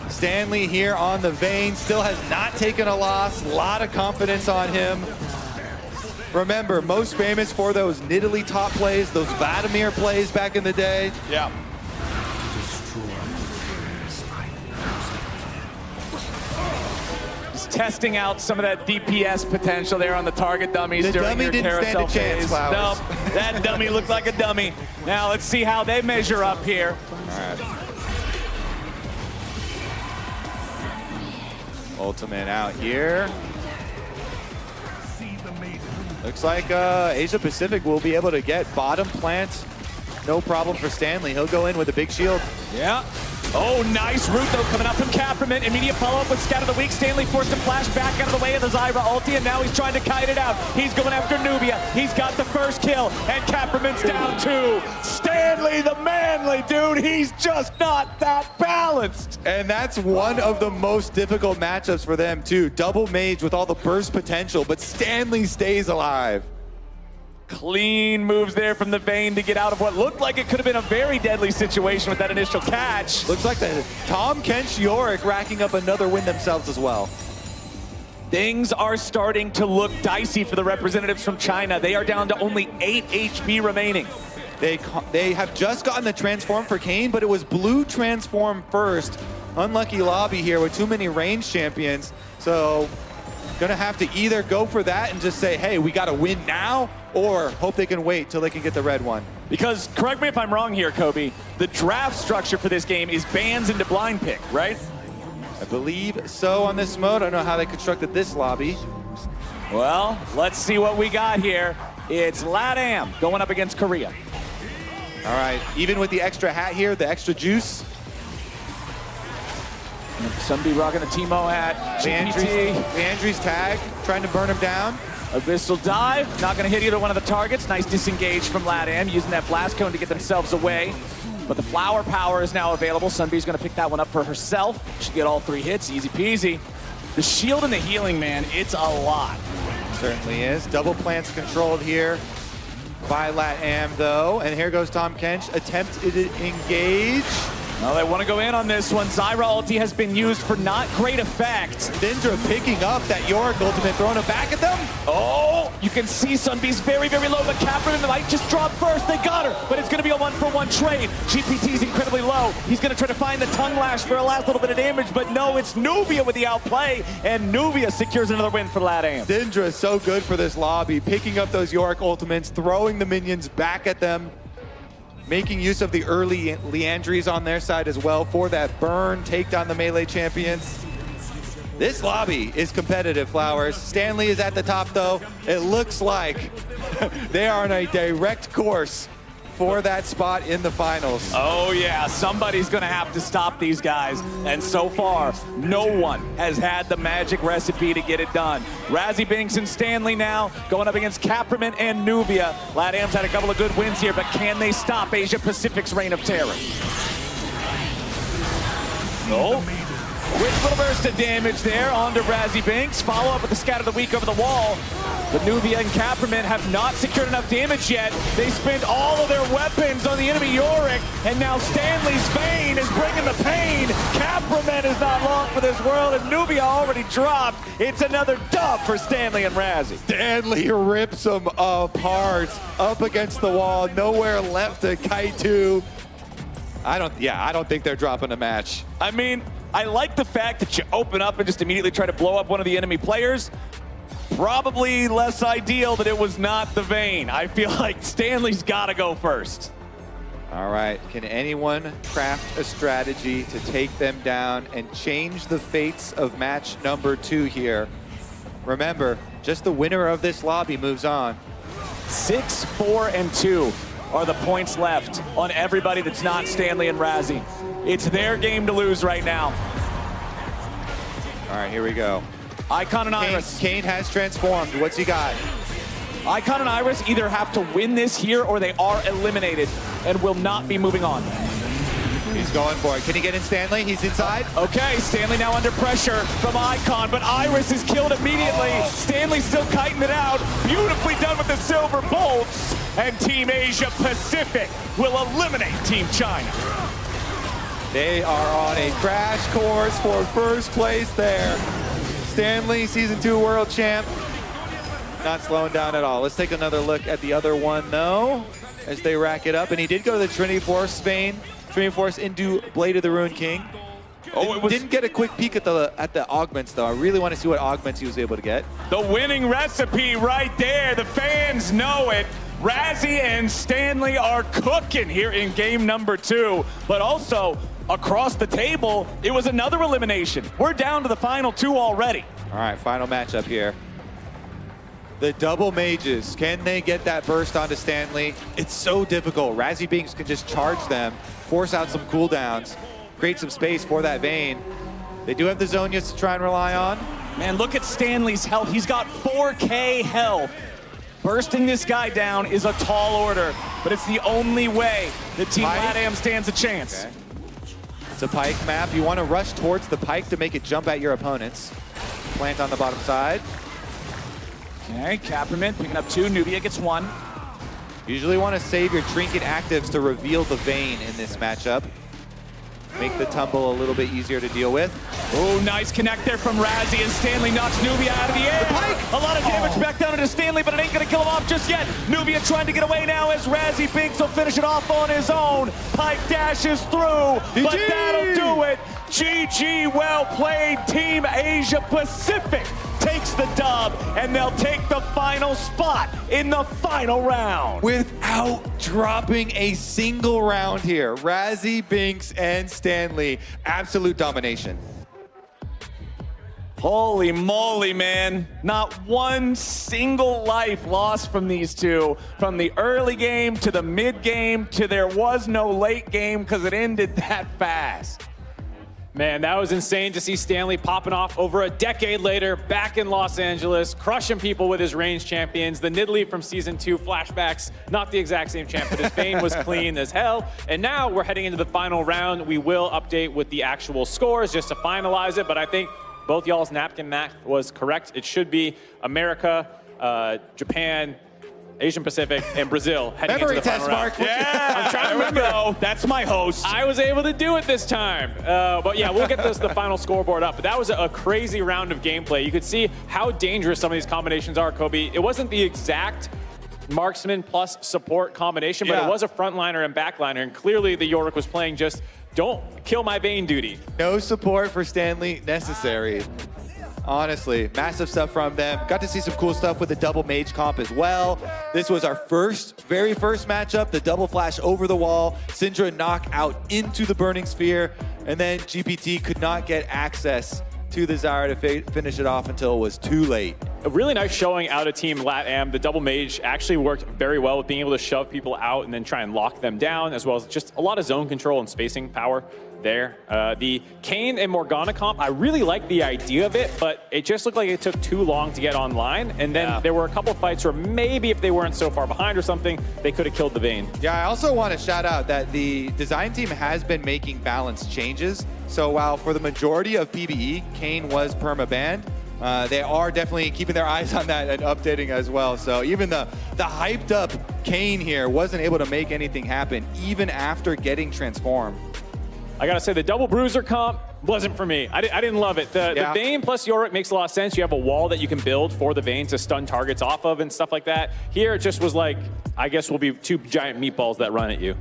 C: Stanley here on the vein, still has not taken a loss. A lot of confidence on him. Remember, most famous for those Nidalee top plays, those Vladimir plays back in the day.
B: Yeah. Just testing out some of that DPS potential there on the target dummies during your carousel phase. Nope, that dummy looked like a dummy. Now let's see how they measure up here.
C: All right. Ultimate out here. Looks like Asia Pacific will be able to get bottom plant. No problem for Stanley. He'll go in with a big shield.
B: Yeah. Oh, nice root though coming up from Caprament. Immediate follow-up with Scout of the Week. Stanley forced to flash back out of the way of the Zyra ulti, and now he's trying to kite it out. He's going after Nubia. He's got the first kill, and Caprament's down two. Stanley, the manly dude, he's just not that balanced.
C: And that's one of the most difficult matchups for them too. Double mage with all the burst potential, but Stanley stays alive.
B: Clean moves there from the vein to get out of what looked like it could have been a very deadly situation with that initial catch.
C: Looks like the Tom Kench Yorick racking up another win themselves as well.
B: Things are starting to look dicey for the representatives from China. They are down to only 8 HP remaining.
C: They have just gotten the transform for Kane, but it was blue transform first. Unlucky lobby here with too many range champions. So gonna have to either go for that and just say, hey, we gotta win now, or hope they can wait till they can get the red one.
B: Because, correct me if I'm wrong here, Kobe, the draft structure for this game is bans into blind pick, right?
C: I believe so on this mode. I don't know how they constructed this lobby.
B: Well, let's see what we got here. It's LATAM going up against Korea.
C: All right, even with the extra hat here, the extra juice.
B: Somebody rocking a Timo hat.
C: Leandri's tag, trying to burn him down.
B: Abyssal dive, not gonna hit either one of the targets. Nice disengage from LATAM, using that blast cone to get themselves away. But the flower power is now available. Sunbee's gonna pick that one up for herself. Should get all 3 hits, easy peasy. The shield and the healing, man, it's a lot.
C: Certainly is. Double plants controlled here by LATAM though. And here goes Tom Kench, attempted to engage.
B: Well, they want to go in on this one. Zyra ulti has been used for not great effect.
C: Syndra picking up that Yorick ultimate, throwing it back at them.
B: Oh, you can see Sunbee's very, very low, but Kaepernick might just drop first. They got her, but it's going to be a one-for-one trade. GPT's incredibly low. He's going to try to find the tongue lash for a last little bit of damage, but no, it's Nubia with the outplay, and Nubia secures another win for LatAm.
C: Syndra is so good for this lobby, picking up those Yorick ultimates, throwing the minions back at them, making use of the early Leandries on their side as well for that burn, take down the melee champions. This lobby is competitive, Flowers. Stanley is at the top, though. It looks like they are on a direct course for that spot in the finals.
B: Oh yeah, somebody's gonna have to stop these guys. And so far, no one has had the magic recipe to get it done. Razzie Binks and Stanley now going up against Kaepernick and Nubia. LatAm's had a couple of good wins here, but can they stop Asia Pacific's reign of terror? No. Quick little burst of damage there onto Razzie Binks. Follow up with the Scat of the Week over the wall. But Nubia and Kaepernick have not secured enough damage yet. They spent all of their weapons on the enemy Yorick, and now Stanley's Vayne is bringing the pain. Kaepernick is not long for this world, and Nubia already dropped. It's another dub for Stanley and Razzie.
C: Stanley rips them apart, up against the wall, nowhere left to kite to. I don't think they're dropping a match.
B: I mean, I like the fact that you open up and just immediately try to blow up one of the enemy players. Probably less ideal that it was not the Vayne. I feel like Stanley's got to go first.
C: All right, can anyone craft a strategy to take them down and change the fates of match number 2 here? Remember, just the winner of this lobby moves on.
B: 6, 4, and 2 are the points left on everybody that's not Stanley and Razzie. It's their game to lose right now.
C: All right, here we go.
B: Icon and Iris.
C: Kane has transformed. What's he got?
B: Icon and Iris either have to win this here or they are eliminated and will not be moving on.
C: He's going for it. Can he get in Stanley? He's inside.
B: Okay, Stanley now under pressure from Icon, but Iris is killed immediately. Stanley still kiting it out. Beautifully done with the silver bolts. And Team Asia Pacific will eliminate Team China.
C: They are on a crash course for first place there. Stanley, Season 2 World Champ. Not slowing down at all. Let's take another look at the other one, though, as they rack it up. And he did go to the Trinity Force Spain. Trinity Force into Blade of the Ruined King. Didn't get a quick peek at the augments, though. I really want to see what augments he was able to get.
B: The winning recipe right there. The fans know it. Razzie and Stanley are cooking here in game number 2. But also, across the table, it was another elimination. We're down to the final 2 already.
C: All right, final matchup here. The double mages, can they get that burst onto Stanley? It's so difficult. Razzie Binks can just charge them, force out some cooldowns, create some space for that Vayne. They do have the Zhonyas to try and rely on.
B: Man, look at Stanley's health. He's got 4K health. Bursting this guy down is a tall order, but it's the only way that Team LatAm stands a chance.
C: Okay. It's a pike map. You want to rush towards the pike to make it jump at your opponents. Plant on the bottom side.
B: Okay, Kaepernick picking up 2. Nubia gets 1.
C: Usually want to save your trinket actives to reveal the Vayne in this matchup. Make the tumble a little bit easier to deal with.
B: Oh, nice connect there from Razzie, and Stanley knocks Nubia out of the air. A lot of damage back down into Stanley, but it ain't gonna kill him off just yet. Nubia trying to get away now as Razzie Binks will finish it off on his own. Pike dashes through, but that'll do it. GG, well played. Team Asia Pacific takes the dub, and they'll take the final spot in the final round.
C: Without dropping a single round here. Razzie, Binks, and Stanley, absolute domination.
B: Holy moly, man. Not one single life lost from these two. From the early game to the mid game to there was no late game because it ended that fast.
A: Man, that was insane to see Stanley popping off over a decade later, back in Los Angeles, crushing people with his range champions. The Nidalee from Season 2 flashbacks, not the exact same champ, but his Vayne was clean as hell. And now we're heading into the final round. We will update with the actual scores just to finalize it, but I think both y'all's napkin math was correct. It should be America, Japan, Asian Pacific, and Brazil heading
C: Memory
A: into the
C: test,
A: final round.
C: Mark.
B: Yeah,
A: I'm trying to remember.
B: Go. That's my host.
A: I was able to do it this time. But yeah, we'll get the final scoreboard up. But that was a crazy round of gameplay. You could see how dangerous some of these combinations are, Kobe. It wasn't the exact marksman plus support combination, but it was a frontliner and backliner, and clearly the Yorick was playing just don't kill my Vayne duty.
C: No support for Stanley necessary. Honestly, massive stuff from them. Got to see some cool stuff with the double mage comp as well. This was our very first matchup, the double flash over the wall, Syndra knock out into the burning sphere, and then GPT could not get access to the Zyra to finish it off until it was too late.
A: A really nice showing out of Team LatAm. The double mage actually worked very well with being able to shove people out and then try and lock them down, as well as just a lot of zone control and spacing power there. The Kayn and Morgana comp, I really like the idea of it, but it just looked like it took too long to get online. And then there were a couple fights where maybe if they weren't so far behind or something, they could have killed the Vayne.
C: Yeah, I also want to shout out that the design team has been making balance changes. So while for the majority of PBE, Kayn was perma-banned, they are definitely keeping their eyes on that and updating as well. So even the hyped up Kayn here wasn't able to make anything happen even after getting transformed.
A: I gotta say, the double bruiser comp wasn't for me. I didn't love it. The Vayne plus Yorick makes a lot of sense. You have a wall that you can build for the Vayne to stun targets off of and stuff like that. Here it just was like, I guess will be two giant meatballs that run at you.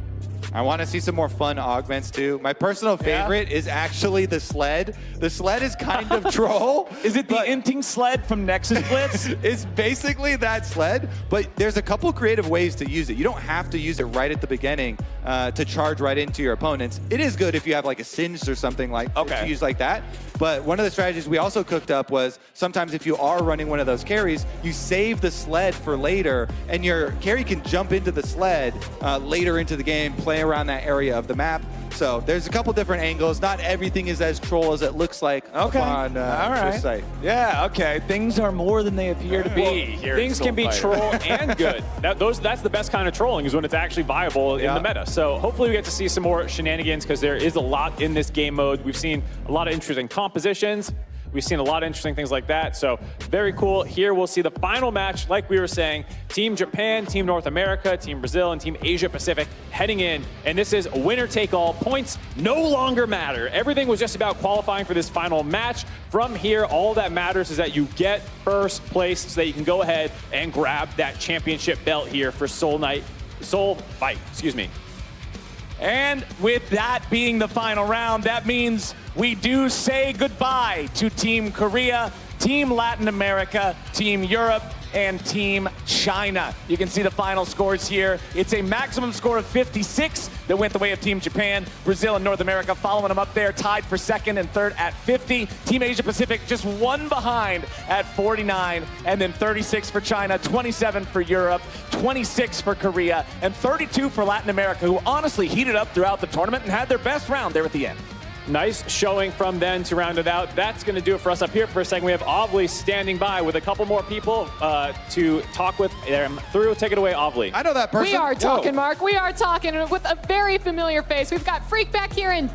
C: I want to see some more fun augments too. My personal favorite is actually the sled. The sled is kind of troll.
B: Is it the inting sled from Nexus Blitz?
C: It's basically that sled, but there's a couple creative ways to use it. You don't have to use it right at the beginning to charge right into your opponents. It is good if you have like a Singed or something like to use like that. But one of the strategies we also cooked up was sometimes if you are running one of those carries, you save the sled for later, and your carry can jump into the sled later into the game, play around that area of the map. So there's a couple different angles. Not everything is as troll as it looks like on this site.
B: Yeah, okay. Things are more than they appear to be here.
A: Things can be troll and good. That's the best kind of trolling, is when it's actually viable in the meta. So hopefully we get to see some more shenanigans, because there is a lot in this game mode. We've seen a lot of interesting compositions. We've seen a lot of interesting things like that. So very cool. Here we'll see the final match, like we were saying, Team Japan, Team North America, Team Brazil, and Team Asia Pacific heading in. And this is winner take all. Points no longer matter. Everything was just about qualifying for this final match. From here, all that matters is that you get first place so that you can go ahead and grab that championship belt here for Soul Fight, excuse me.
B: And with that being the final round, that means we do say goodbye to Team Korea, Team Latin America, Team Europe, and Team China. You can see the final scores here. It's a maximum score of 56 that went the way of Team Japan. Brazil and North America following them up there, tied for second and third at 50. Team Asia Pacific just one behind at 49, and then 36 for China, 27 for Europe, 26 for Korea, and 32 for Latin America, who honestly heated up throughout the tournament and had their best round there at the end.
A: Nice showing from them to round it out. That's going to do it for us up here for a second. We have Ovly standing by with a couple more people to talk with them through. Take it away, Ovly.
C: I know that person.
D: We are talking, Mark. We are talking with a very familiar face. We've got Freak back here and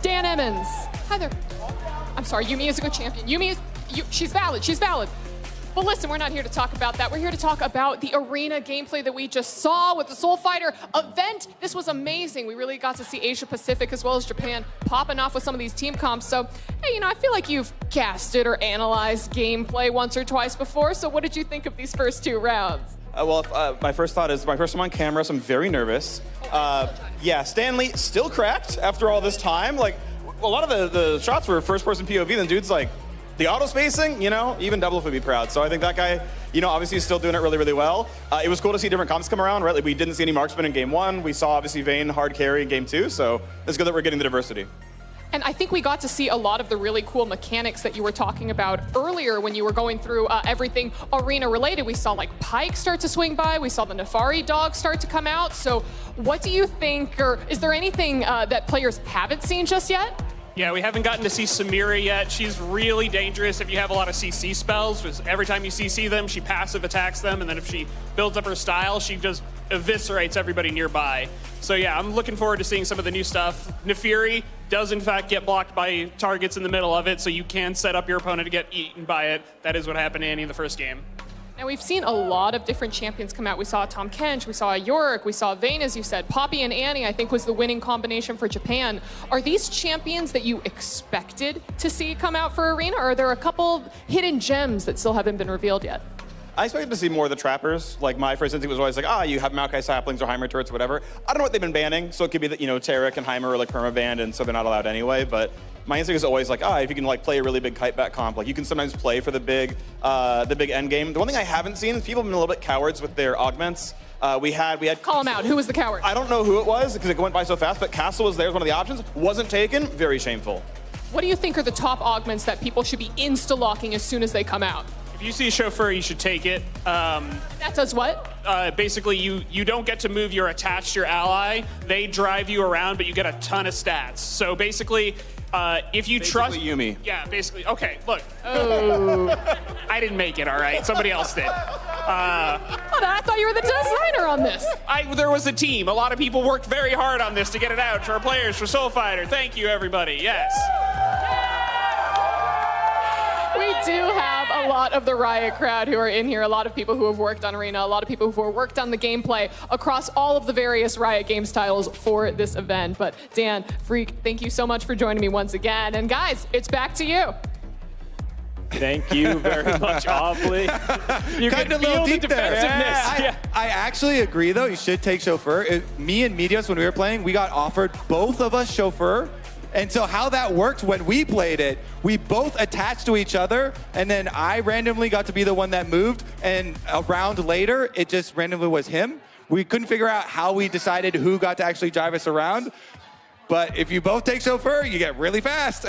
D: Dan Emmons. Hi there. I'm sorry, Yumi is a good champion. She's valid. She's valid. But listen, we're not here to talk about that. We're here to talk about the arena gameplay that we just saw with the Soul Fighter event. This was amazing. We really got to see Asia Pacific as well as Japan popping off with some of these team comps. So, hey, I feel like you've casted or analyzed gameplay once or twice before. So what did you think of these first two rounds?
H: My first thought is, my first time on camera, so I'm very nervous. Yeah, Stanley still cracked after all this time. Like, a lot of the shots were first-person POV, then dude's like, the auto spacing, even Double would be proud. So I think that guy, obviously is still doing it really, really well. It was cool to see different comps come around, right? Like, we didn't see any marksman in game 1. We saw, obviously, Vayne hard carry in game 2. So it's good that we're getting the diversity.
D: And I think we got to see a lot of the really cool mechanics that you were talking about earlier when you were going through everything arena related. We saw like Pyke start to swing by. We saw the Nefari dog start to come out. So what do you think, or is there anything that players haven't seen just yet?
E: Yeah, we haven't gotten to see Samira yet. She's really dangerous if you have a lot of CC spells, because every time you CC them, she passive attacks them, and then if she builds up her style, she just eviscerates everybody nearby. So yeah, I'm looking forward to seeing some of the new stuff. Nefiri does in fact get blocked by targets in the middle of it, so you can set up your opponent to get eaten by it. That is what happened to Annie in the first game.
D: Now, we've seen a lot of different champions come out. We saw Tom Kench, we saw Yorick, we saw Vayne, as you said. Poppy and Annie, I think, was the winning combination for Japan. Are these champions that you expected to see come out for Arena, or are there a couple hidden gems that still haven't been revealed yet?
H: I expected to see more of the trappers. Like, my first instinct was always like, you have Maokai saplings or Heimer turrets or whatever. I don't know what they've been banning, so it could be that, Taric and Heimer are like perma-banned, and so they're not allowed anyway, but my instinct is always like, if you can like play a really big kite back comp, like you can sometimes play for the big end game. The one thing I haven't seen is people have been a little bit cowards with their augments. We had
D: Call him out. Who was the coward?
H: I don't know who it was because it went by so fast, but Castle was there as one of the options. Wasn't taken. Very shameful.
D: What do you think are the top augments that people should be insta-locking as soon as they come out?
E: If you see a chauffeur, you should take it.
D: That does what?
E: Basically, you don't get to move your attached to your ally. They drive you around, but you get a ton of stats. So basically, if you trust
H: Yumi.
E: Yeah, basically. Okay, look.
D: Oh.
E: I didn't make it, all right? Somebody else did.
D: I thought you were the designer on this.
E: There was a team. A lot of people worked very hard on this to get it out to our players for Soul Fighter. Thank you, everybody. Yes.
D: We do have a lot of the Riot crowd who are in here, a lot of people who have worked on Arena, a lot of people who have worked on the gameplay across all of the various Riot Games titles for this event. But Dan, Freak, thank you so much for joining me once again. And guys, it's back to you.
A: Thank you very much, Aubrey. You can feel the defensiveness.
C: I actually agree, though. You should take Chauffeur. Me and Medios, when we were playing, we got offered, both of us, Chauffeur. And so how that worked when we played it, we both attached to each other, and then I randomly got to be the one that moved, and a round later, it just randomly was him. We couldn't figure out how we decided who got to actually drive us around. But if you both take Chauffeur, you get really fast.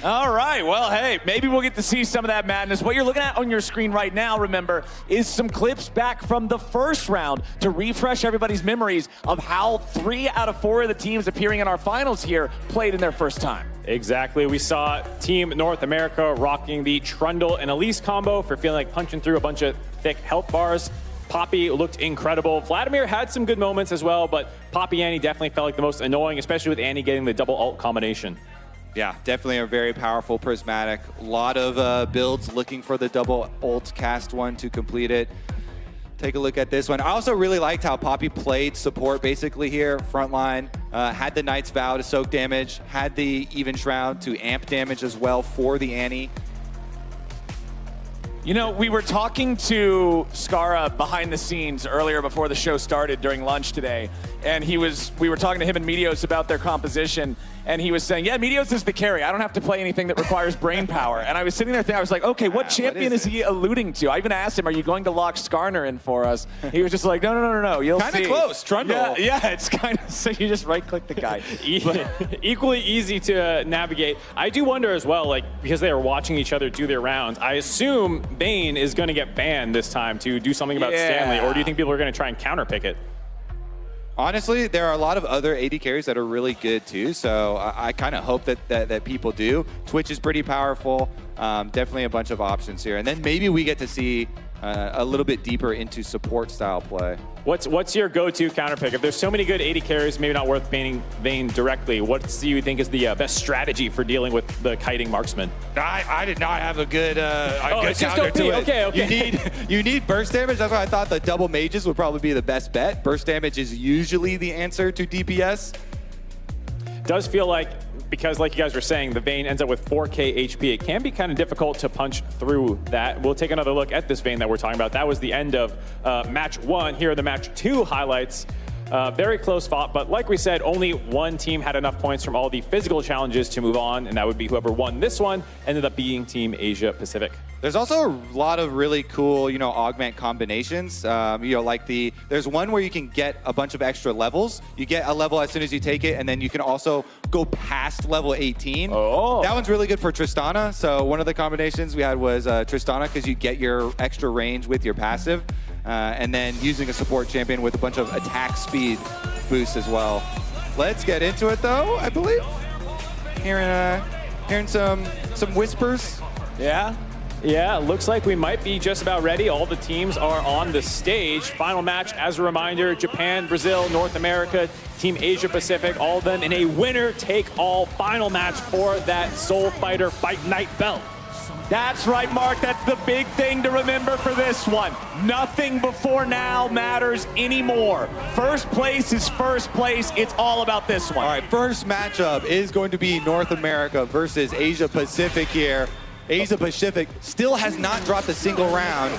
B: All right, well, hey, maybe we'll get to see some of that madness. What you're looking at on your screen right now, remember, is some clips back from the first round to refresh everybody's memories of how 3 out of 4 of the teams appearing in our finals here played in their first time.
A: Exactly. We saw Team North America rocking the Trundle and Elise combo for feeling like punching through a bunch of thick health bars. Poppy looked incredible. Vladimir had some good moments as well, but Poppy Annie definitely felt like the most annoying, especially with Annie getting the double ult combination.
C: Yeah, definitely a very powerful prismatic. A lot of builds looking for the double ult cast one to complete it. Take a look at this one. I also really liked how Poppy played support basically here, front line. Had the Knight's Vow to soak damage, had the Even Shroud to amp damage as well for the Annie.
B: You know, we were talking to Skara behind the scenes earlier before the show started during lunch today, and we were talking to him and Medios about their composition, and he was saying, yeah, Medios is the carry. I don't have to play anything that requires brain power. And I was sitting there thinking, I was like, okay, what champion is he alluding to? I even asked him, are you going to lock Skarner in for us? He was just like, no, you'll see.
C: Kind of close, Trundle.
B: Yeah, it's kind of, so you just right-click the guy.
A: Equally easy to navigate. I do wonder as well, like, because they are watching each other do their rounds, I assume Bane is going to get banned this time to do something about Stanley, or do you think people are going to try and counterpick it?
C: Honestly, there are a lot of other AD carries that are really good too, so I kind of hope that people do. Twitch is pretty powerful. Definitely a bunch of options here. And then maybe we get to see a little bit deeper into support style play.
A: What's your go-to counterpick? If there's so many good AD carries, maybe not worth banning Vayne directly, what do you think is the best strategy for dealing with the kiting marksman?
C: I did not have a good, counter to it.
A: Okay.
C: You need burst damage. That's why I thought the double mages would probably be the best bet. Burst damage is usually the answer to DPS.
A: Does feel like, because like you guys were saying, the Vayne ends up with 4k HP, it can be kind of difficult to punch through that. We'll take another look at this Vayne that we're talking about. That was the end of match 1. Here are the match 2 highlights. Very close fought, but like we said, only one team had enough points from all the physical challenges to move on, and that would be whoever won this one, ended up being Team Asia Pacific.
C: There's also a lot of really cool, augment combinations. Like there's one where you can get a bunch of extra levels. You get a level as soon as you take it, and then you can also go past level 18.
B: Oh.
C: That one's really good for Tristana. So one of the combinations we had was Tristana, because you get your extra range with your passive. And then using a support champion with a bunch of attack speed boosts as well. Let's get into it, though, I believe. Hearing some whispers.
A: Yeah, looks like we might be just about ready. All the teams are on the stage. Final match, as a reminder, Japan, Brazil, North America, Team Asia Pacific, all of them in a winner-take-all final match for that Soul Fighter Fight Night belt.
B: That's right, Mark. That's the big thing to remember for this one. Nothing before now matters anymore. First place is first place. It's all about this one.
C: All right, first matchup is going to be North America versus Asia Pacific here. Asia Pacific still has not dropped a single round.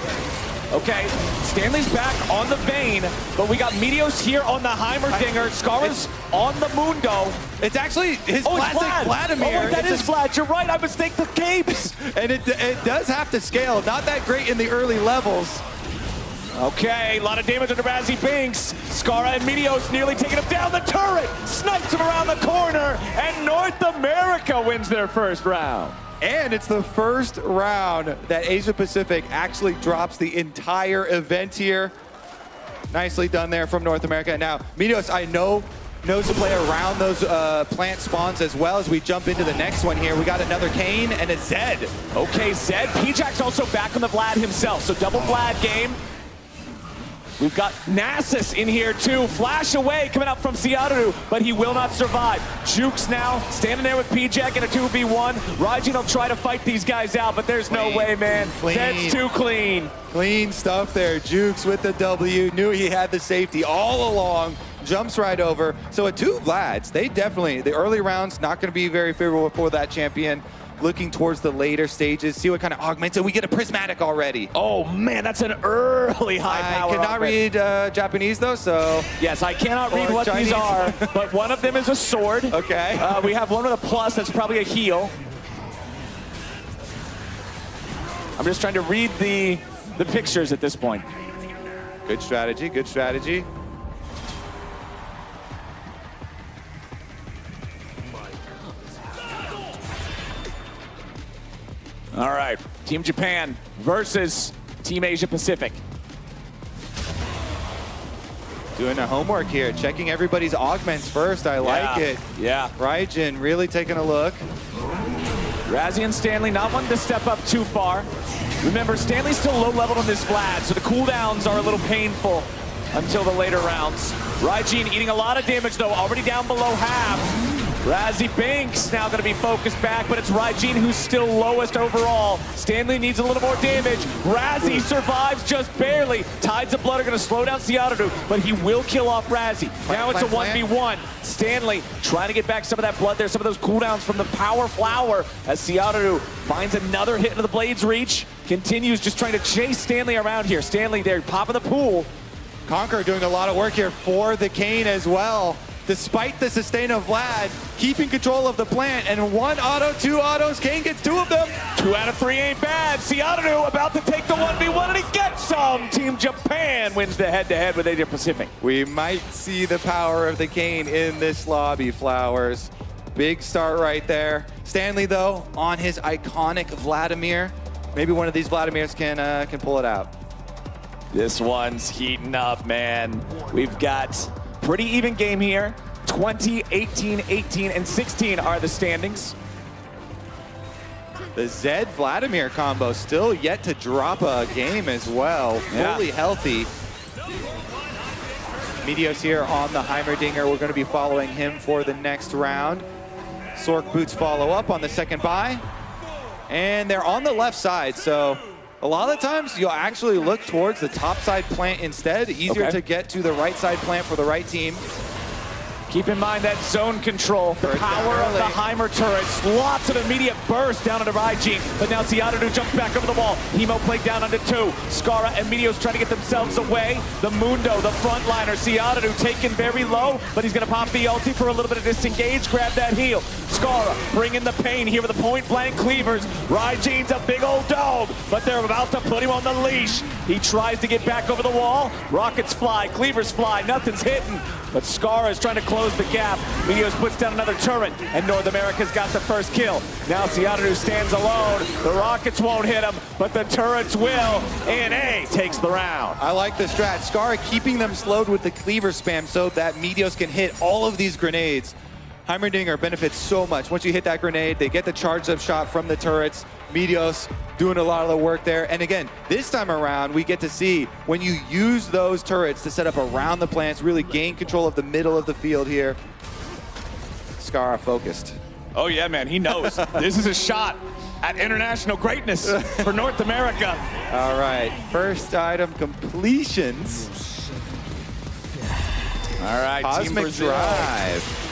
B: Okay, Stanley's back on the Vayne, but we got Meteos here on the Heimerdinger. Scar's on the Mundo.
C: It's actually his classic
B: Vlad.
C: Vladimir.
B: Oh, wait, that is Vlad. You're right. I mistake the capes.
C: And it does have to scale. Not that great in the early levels.
B: Okay, a lot of damage under Razzie Binks. Scara and Meteos nearly taking him down the turret. Snipes him around the corner, and North America wins their first round.
C: And it's the first round that Asia Pacific actually drops the entire event here. Nicely done there from North America. Now, Meteos, I know, knows to play around those plant spawns as well as we jump into the next one here. We got another Kane and a Zed.
B: Okay, Zed. P-Jack's also back on the Vlad himself, so double Vlad game. We've got Nasus in here too. Flash away coming up from Seattle, but he will not survive. Jukes now standing there with P-Jack in a 2v1. Raijin will try to fight these guys out, but there's no way, man. Zed's too clean.
C: Clean stuff there. Jukes with the W. Knew he had the safety all along. Jumps right over. So at two Vlads, they definitely, the early rounds, not going to be very favorable for that champion. Looking towards the later stages, see what kind of augments, and we get a prismatic already.
B: Oh man, that's an early high power.
C: I cannot read Japanese though, so.
B: Yes, I cannot read what
C: Chinese.
B: these are, but one of them is a sword.
C: Okay.
B: We have one with a plus, that's probably a heal. I'm just trying to read the pictures at this point.
C: Good strategy, good strategy.
B: All right, Team Japan versus Team Asia Pacific.
C: Doing the homework here, checking everybody's augments first. I like it.
B: Yeah.
C: Raijin really taking a look.
B: Razzie and Stanley not wanting to step up too far. Remember, Stanley's still low leveled on this Vlad, so the cooldowns are a little painful until the later rounds. Raijin eating a lot of damage though, already down below half. Razzie Binks now going to be focused back, but it's Raijin who's still lowest overall. Stanley needs a little more damage. Razzie survives just barely. Tides of Blood are going to slow down Seattle, but he will kill off Razzie. Now it's a 1v1. Stanley trying to get back some of that blood there, some of those cooldowns from the Power Flower as Seattle finds another hit into the Blade's reach. Continues just trying to chase Stanley around here. Stanley there, popping the pool.
C: Conquer doing a lot of work here for the Kane as well. Despite the sustain of Vlad, keeping control of the plant, and one auto, two autos, Kane gets two of them.
B: 2 out of 3 ain't bad. Seattle about to take the 1v1 and he gets some. Team Japan wins the head-to-head with Asia Pacific.
C: We might see the power of the Kane in this lobby, Flowers. Big start right there. Stanley, though, on his iconic Vladimir. Maybe one of these Vladimirs can pull it out.
B: This one's heating up, man. We've got pretty even game here. 20, 18, 18, and 16 are the standings.
C: The Zed Vladimir combo still yet to drop a game as well. Fully healthy. Meteos here on the Heimerdinger. We're going to be following him for the next round. Sork Boots follow up on the second buy. And they're on the left side, so a lot of the times you'll actually look towards the top side plant instead. Easier to get to the right side plant for the right team.
B: Keep in mind that zone control, the power of the Heimer turrets. Lots of immediate burst down into Raijin, but now Seattle jumps back over the wall. Hemo played down onto 2. Scara and Meteos trying to get themselves away. The Mundo, the frontliner, Seattle taken very low, but he's going to pop the ulti for a little bit of disengage, grab that heal. Scara bringing the pain here with the point blank cleavers. Raijin's a big old dog, but they're about to put him on the leash. He tries to get back over the wall. Rockets fly, cleavers fly, nothing's hitting. But Scara is trying to close the gap. Meteos puts down another turret, and North America's got the first kill. Now Seattle stands alone. The rockets won't hit him, but the turrets will. NA takes the round.
C: I like the strat. Scara keeping them slowed with the cleaver spam so that Meteos can hit all of these grenades. Heimerdinger benefits so much. Once you hit that grenade, they get the charged up shot from the turrets. Meteos doing a lot of the work there. And again, this time around, we get to see when you use those turrets to set up around the plants, really gain control of the middle of the field here. Scara focused.
B: Oh yeah, man, he knows. This is a shot. at international greatness for North America.
C: All right, first item completions.
B: All right, Team
C: Cosmic
B: Brazil.
C: Drive.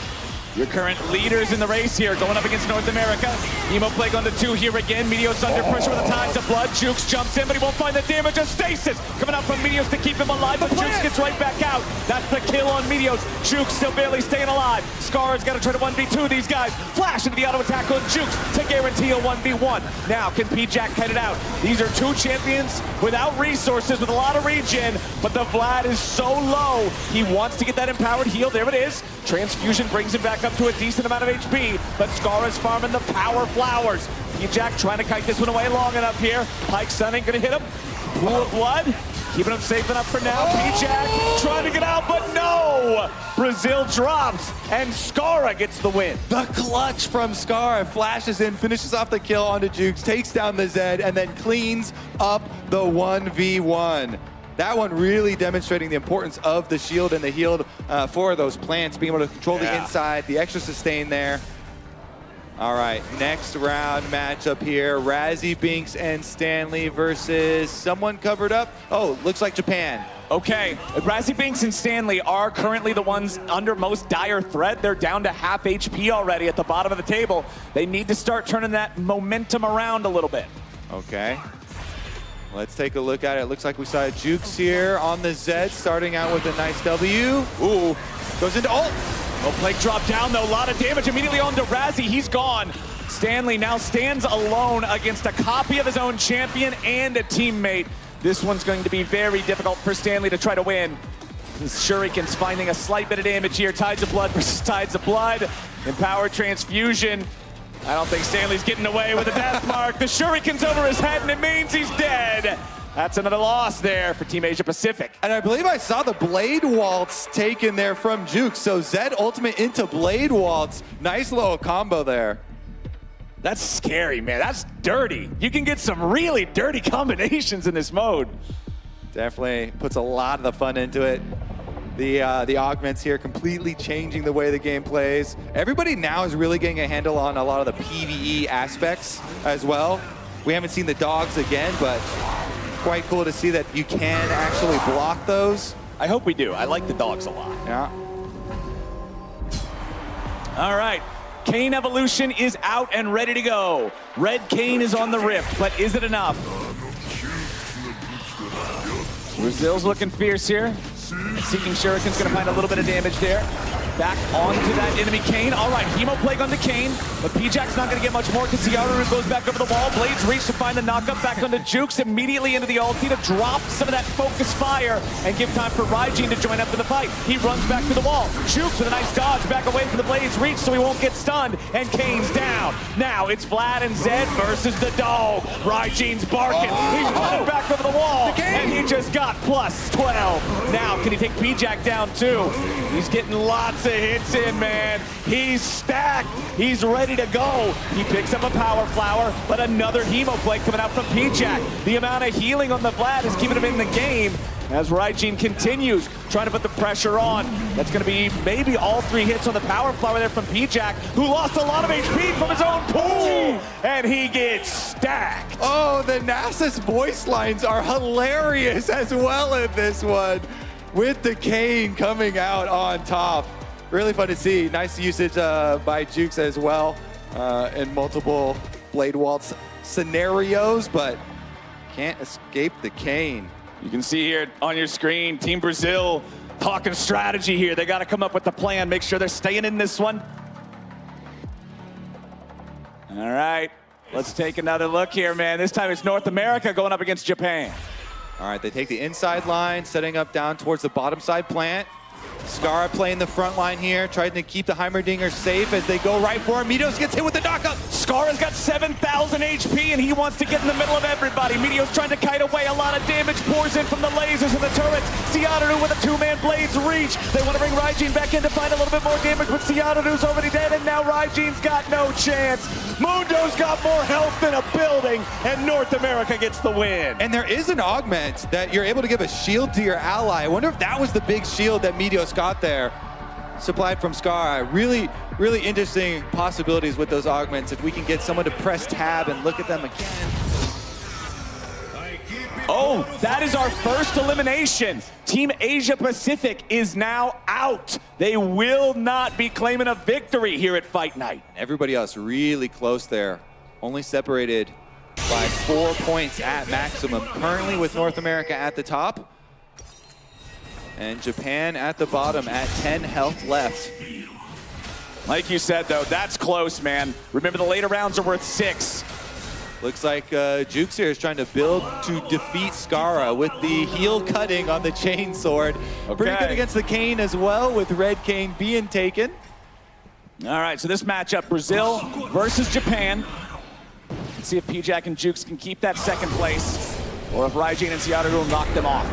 B: Your current leaders in the race here, going up against North America. Emo Plague on the 2 here again. Meteos under pressure with the Tides of Blood. Jukes jumps in, but he won't find the damage of Stasis. Coming out from Meteos to keep him alive, but Jukes gets right back out. That's the kill on Meteos. Jukes still barely staying alive. Scar's got to try to 1v2 these guys. Flash into the auto attack on Jukes to guarantee a 1v1. Now, can P-Jack cut it out? These are 2 champions without resources, with a lot of regen, but the Vlad is so low. He wants to get that empowered heal. There it is. Transfusion brings him back up to a decent amount of HP, but Scar is farming the power flowers. P-Jack trying to kite this one away long enough here. Pike Sun ain't gonna hit him. Pool of blood, keeping him safe enough for now. P-Jack trying to get out, but no! Brazil drops, and Scara gets the win.
C: The clutch from Scar flashes in, finishes off the kill onto Jukes, takes down the Zed, and then cleans up the 1v1. That one really demonstrating the importance of the shield and the heal for those plants, being able to control the inside, the extra sustain there. All right, next round matchup here. Razzie, Binks, and Stanley versus someone covered up. Oh, looks like Japan.
B: Okay, Razzie, Binks, and Stanley are currently the ones under most dire threat. They're down to half HP already at the bottom of the table. They need to start turning that momentum around a little bit.
C: Okay. Let's take a look at it. It looks like we saw Jukes here on the Zed, starting out with a nice W. Ooh, goes into ult.
B: Oh, Plague drop down though, a lot of damage immediately onto Razzie. He's gone. Stanley now stands alone against a copy of his own champion and a teammate. This one's going to be very difficult for Stanley to try to win. Shuriken's finding a slight bit of damage here. Tides of Blood versus Tides of Blood. Empowered Transfusion. I don't think Stanley's getting away with a death mark. The Shuriken's over his head, and it means he's dead. That's another loss there for Team Asia Pacific.
C: And I believe I saw the Blade Waltz taken there from Jukes. So Zed ultimate into Blade Waltz. Nice little combo there.
B: That's scary, man. That's dirty. You can get some really dirty combinations in this mode.
C: Definitely puts a lot of the fun into it. The augments here completely changing the way the game plays. Everybody now is really getting a handle on a lot of the PvE aspects as well. We haven't seen the dogs again, but quite cool to see that you can actually block those.
B: I hope we do. I like the dogs a lot.
C: Yeah.
B: All right. Kayn Evolution is out and ready to go. Red Kayn is on the Rift, but is it enough? Brazil's looking fierce here. Seeking Shuriken's gonna find a little bit of damage there. Back onto that enemy Kayn. All right, Hemo Plague onto Kayn, but P-Jack's not gonna get much more because Ciaru goes back over the wall. Blades reach to find the knockup back onto Jukes, immediately into the ulti to drop some of that focus fire and give time for Raijin to join up in the fight. He runs back to the wall. Jukes with a nice dodge back away from the Blades reach so he won't get stunned, and Kayn's down. Now it's Vlad and Zed versus the dog. Raijin's barking. He's running back over the wall, and he just got plus 12. Now, can he take P-Jack down too? He's getting lots of hits in, man. He's stacked. He's ready to go. He picks up a power flower, but another Hemo Plague coming out from P-Jack. The amount of healing on the Vlad is keeping him in the game as Raijin continues trying to put the pressure on. That's going to be maybe all 3 hits on the power flower there from P-Jack, who lost a lot of HP from his own pool, and he gets stacked.
C: Oh, the Nasus voice lines are hilarious as well in this one, with the Kayn coming out on top. Really fun to see. Nice usage by Jukes as well in multiple Blade Waltz scenarios, but can't escape the Kayn.
B: You can see here on your screen, Team Brazil talking strategy here. They got to come up with a plan, make sure they're staying in this one. All right, let's take another look here, man. This time it's North America going up against Japan.
C: All right, they take the inside line, setting up down towards the bottom side plant. Scar playing the front line here, trying to keep the Heimerdinger safe as they go right for him. Meteos gets hit with the knockup.
B: Scar's got 7,000 HP and he wants to get in the middle of everybody. Meteos trying to kite away. A lot of damage pours in from the lasers and the turrets. Ciaru with a 2-man Blades reach. They want to bring Raijin back in to find a little bit more damage, but Ciaru's already dead, and now Raijin's got no chance. Mundo's got more health than a building, and North America gets the win.
C: And there is an augment that you're able to give a shield to your ally. I wonder if that was the big shield that Meteos got there, supplied from Scar. Really really interesting possibilities with those augments if we can get someone to press tab and look at them again.
B: Oh, that is our first elimination. Team Asia Pacific is now out. They will not be claiming a victory here at Fight Night.
C: Everybody else really close there. Only separated by 4 points at maximum. Currently with North America at the top. And Japan at the bottom at 10 health left.
B: Like you said, though, that's close, man. Remember, the later rounds are worth 6.
C: Looks like Jukes here is trying to build to defeat Skara with the heel cutting on the chain sword.
B: Okay.
C: Pretty good against the cane as well, with red cane being taken.
B: All right, so this matchup, Brazil versus Japan. Let's see if P-Jack and Jukes can keep that second place, or if Raijin and Seattle will knock them off.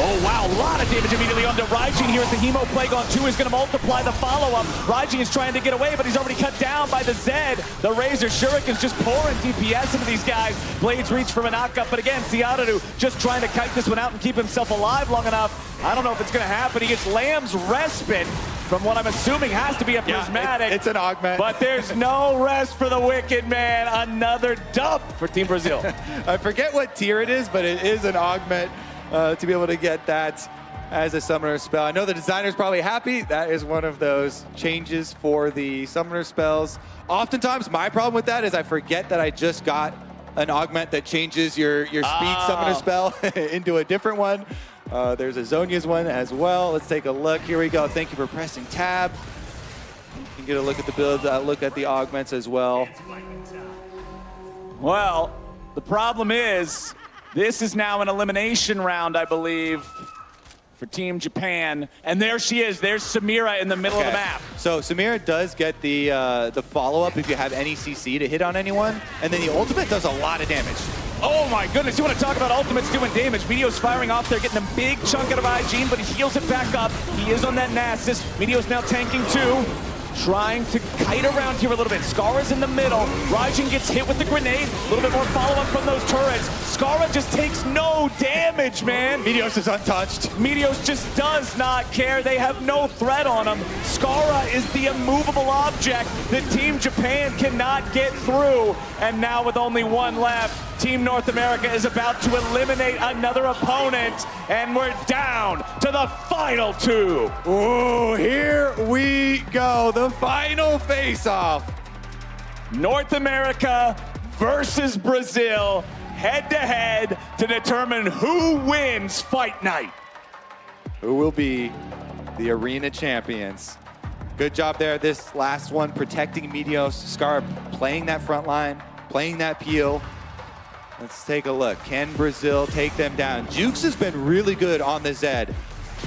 B: Oh, wow, a lot of damage immediately onto Raijin here as the Hemo Plague on 2 is going to multiply the follow-up. Raijin is trying to get away, but he's already cut down by the Zed. The Razor Shuriken's just pouring DPS into these guys. Blades reach for a knockup, but again, Seattle just trying to kite this one out and keep himself alive long enough. I don't know if it's going to happen. He gets Lamb's Respite from what I'm assuming has to be a prismatic.
C: It's an augment.
B: But there's no rest for the Wicked Man. Another dub for Team Brazil.
C: I forget what tier it is, but it is an augment. To be able to get that as a summoner spell. I know the designer's probably happy. That is one of those changes for the summoner spells. Oftentimes, my problem with that is I forget that I just got an augment that changes your speed summoner spell into a different one. There's a Zhonya's one as well. Let's take a look. Here we go. Thank you for pressing tab. You can get a look at the builds, look at the augments as well.
B: Well, the problem is, this is now an elimination round, I believe, for Team Japan. And there she is. There's Samira in the middle of the map.
C: So Samira does get the follow-up if you have any CC to hit on anyone. And then the ultimate does a lot of damage.
B: Oh my goodness, you want to talk about ultimates doing damage. Meteo's firing off there, getting a big chunk out of Aijin, but he heals it back up. He is on that Nasus. Meteo's now tanking too. Trying to kite around here a little bit. Skara's in the middle. Raijin gets hit with the grenade. A little bit more follow-up from those turrets. Skara just takes no damage, man.
C: Meteos is untouched.
B: Meteos just does not care. They have no threat on him. Skara is the immovable object that Team Japan cannot get through. And now with only one left, Team North America is about to eliminate another opponent, and we're down to the final 2.
C: Oh, here we go. The final face-off.
B: North America versus Brazil, head-to-head to determine who wins Fight Night.
C: Who will be the arena champions? Good job there. This last one protecting Meteos. Skara playing that front line, playing that peel. Let's take a look. Can Brazil take them down? Jukes has been really good on the Zed.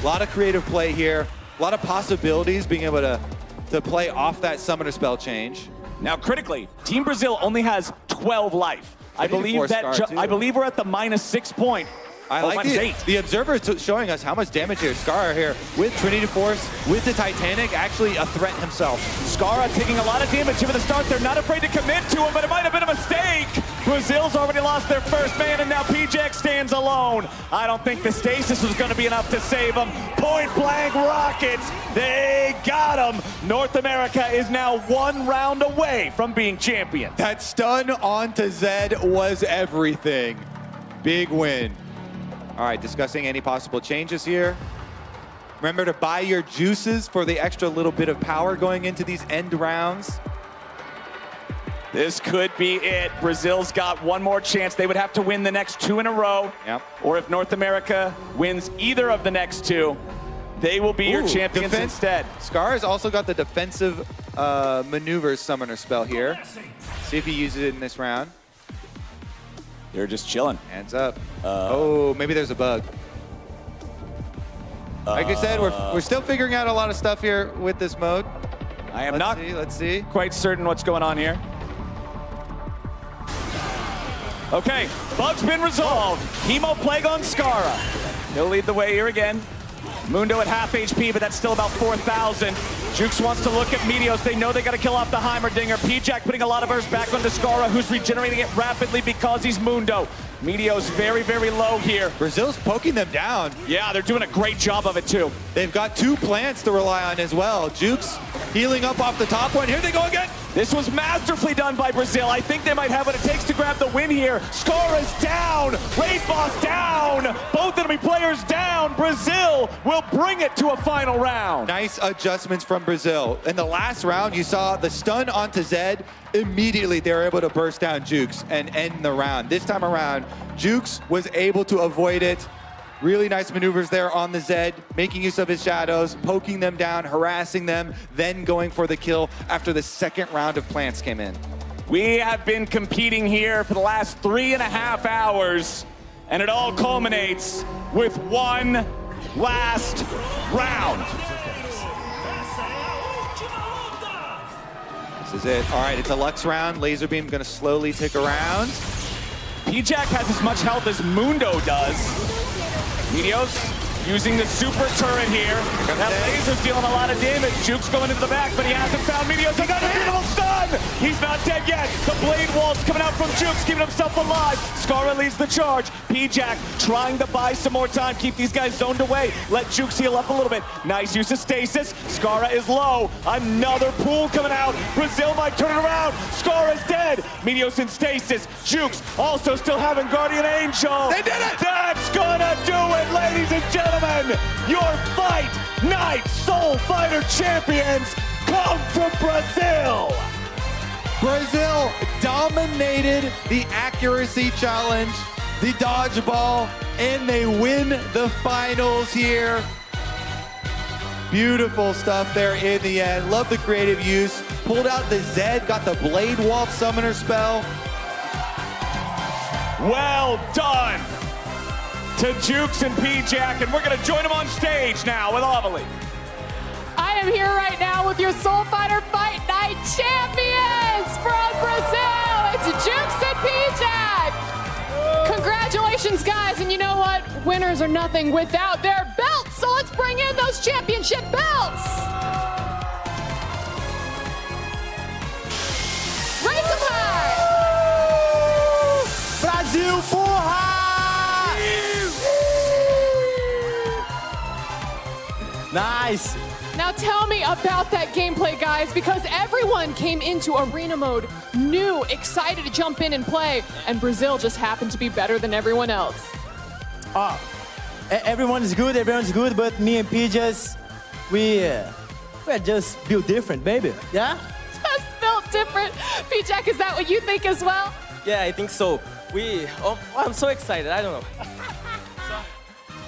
C: A lot of creative play here. A lot of possibilities being able to play off that summoner spell change.
B: Now, critically, Team Brazil only has 12 life. I believe we're at the -6 point.
C: I like the Observer is showing us how much damage here. Skara here with Trinity Force, with the Titanic, actually a threat himself.
B: Skara taking a lot of damage here at the start. They're not afraid to commit to him, but it might have been a mistake. Brazil's already lost their first man, and now P-Jack stands alone. I don't think the stasis was going to be enough to save him. Point blank rockets. They got him. North America is now 1 round away from being champion.
C: That stun onto Zed was everything. Big win. All right, discussing any possible changes here. Remember to buy your juices for the extra little bit of power going into these end rounds.
B: This could be it. Brazil's got one more chance. They would have to win the next 2 in a row.
C: Yep.
B: Or if North America wins either of the next 2, they will be your champions instead.
C: Skara's also got the defensive maneuvers summoner spell here. See if he uses it in this round.
B: They're just chilling.
C: Hands up. Oh, maybe there's a bug. Like I said, we're still figuring out a lot of stuff here with this mode.
B: I am
C: let's see.
B: Quite certain what's going on here. Okay, bug's been resolved. Hemo Plague on Skara. He'll lead the way here again. Mundo at half HP, but that's still about 4,000. Jukes wants to look at Meteos. They know they got to kill off the Heimerdinger. P-Jack putting a lot of burst back onto Skara, who's regenerating it rapidly because he's Mundo. Meteos very, very low here.
C: Brazil's poking them down.
B: Yeah, they're doing a great job of it too.
C: They've got 2 plants to rely on as well. Jukes Healing up off the top one. Here they go again.
B: This was masterfully done by Brazil. I think they might have what it takes to grab the win here. Scora's down. Raid Boss down. Both enemy players down. Brazil will bring it to a final round.
C: Nice adjustments from Brazil. In the last round, you saw the stun onto Zed. Immediately, they were able to burst down Jukes and end the round. This time around, Jukes was able to avoid it. Really nice maneuvers there on the Zed, making use of his shadows, poking them down, harassing them, then going for the kill after the second round of plants came in.
B: We have been competing here for the last 3.5 hours, and it all culminates with one last round.
C: This is it. All right, it's a Lux round. Laser Beam gonna slowly tick around.
B: P-Jack has as much health as Mundo does. Meteos using the super turret here. That laser's dealing a lot of damage. Juke's going into the back, but he hasn't found Meteos. Another beautiful stun! He's not dead yet. The blade wall's coming out from Jukes, keeping himself alive. Scarra leads the charge. P-Jack trying to buy some more time, keep these guys zoned away. Let Jukes heal up a little bit. Nice use of stasis. Scarra is low. Another pool coming out. Brazil might turn it around. Scarra's dead. Meteos in stasis. Jukes also still having Guardian Angel.
C: They did it!
B: That's gonna do it, ladies and gentlemen. Your Fight Night Soul Fighter champions come from Brazil.
C: Brazil dominated the accuracy challenge, the dodgeball, and they win the finals here. Beautiful stuff there in the end. Love the creative use. Pulled out the Zed, got the Blade Wall Summoner spell.
B: Well done to Jukes and P-Jack, and we're gonna join them on stage now with Avalie.
D: I am here right now with your Soul Fighter Fight Night champions from Brazil. It's Jukes and P-Jack. Congratulations, guys. And you know what? Winners are nothing without their belts. So let's bring in those championship belts. Raise them high.
I: Brasil, porra! Nice.
D: Now tell me about that gameplay, guys, because everyone came into arena mode new, excited to jump in and play, and Brazil just happened to be better than everyone else.
I: Everyone's good, but me and P we're just built different, baby. Yeah?
D: Just built different. P-Jack, is that what you think as well?
F: Yeah, I think so. I'm so excited, I don't know.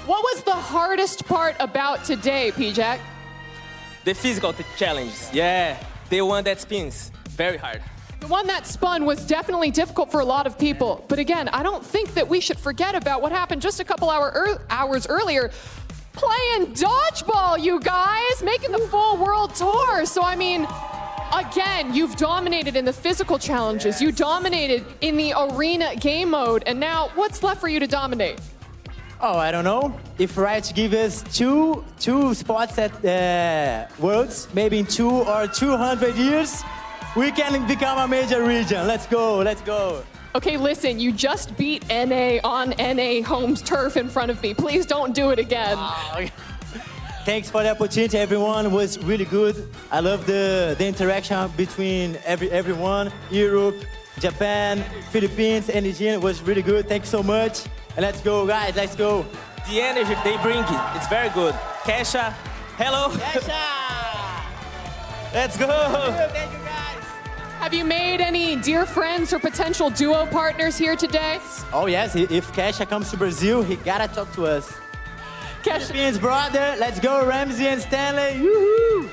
D: What was the hardest part about today, P-Jack?
F: The physical challenges, yeah. The one that spins, very hard.
D: The one that spun was definitely difficult for a lot of people. But again, I don't think that we should forget about what happened just a couple hours earlier. Playing dodgeball, you guys, making the full world tour. So, I mean, again, you've dominated in the physical challenges. You dominated in the arena game mode. And now, what's left for you to dominate?
I: Oh, I don't know. If Riot give us two spots at Worlds, maybe in 2 or 200 years, we can become a major region. Let's go, let's go.
D: Okay, listen, you just beat NA on NA home's turf in front of me. Please don't do it again.
I: Thanks for the opportunity, everyone. It was really good. I love the interaction between everyone. Europe, Japan, Philippines, and Asia was really good. Thanks so much. And let's go, guys, let's go.
F: The energy they bring, it's very good. Kesha, hello.
I: Kesha!
F: Let's go.
I: Thank you, guys.
D: Have you made any dear friends or potential duo partners here today?
I: Oh, yes, if Kesha comes to Brazil, he gotta talk to us. Philippines, brother, let's go, Ramsey and Stanley. Woohoo!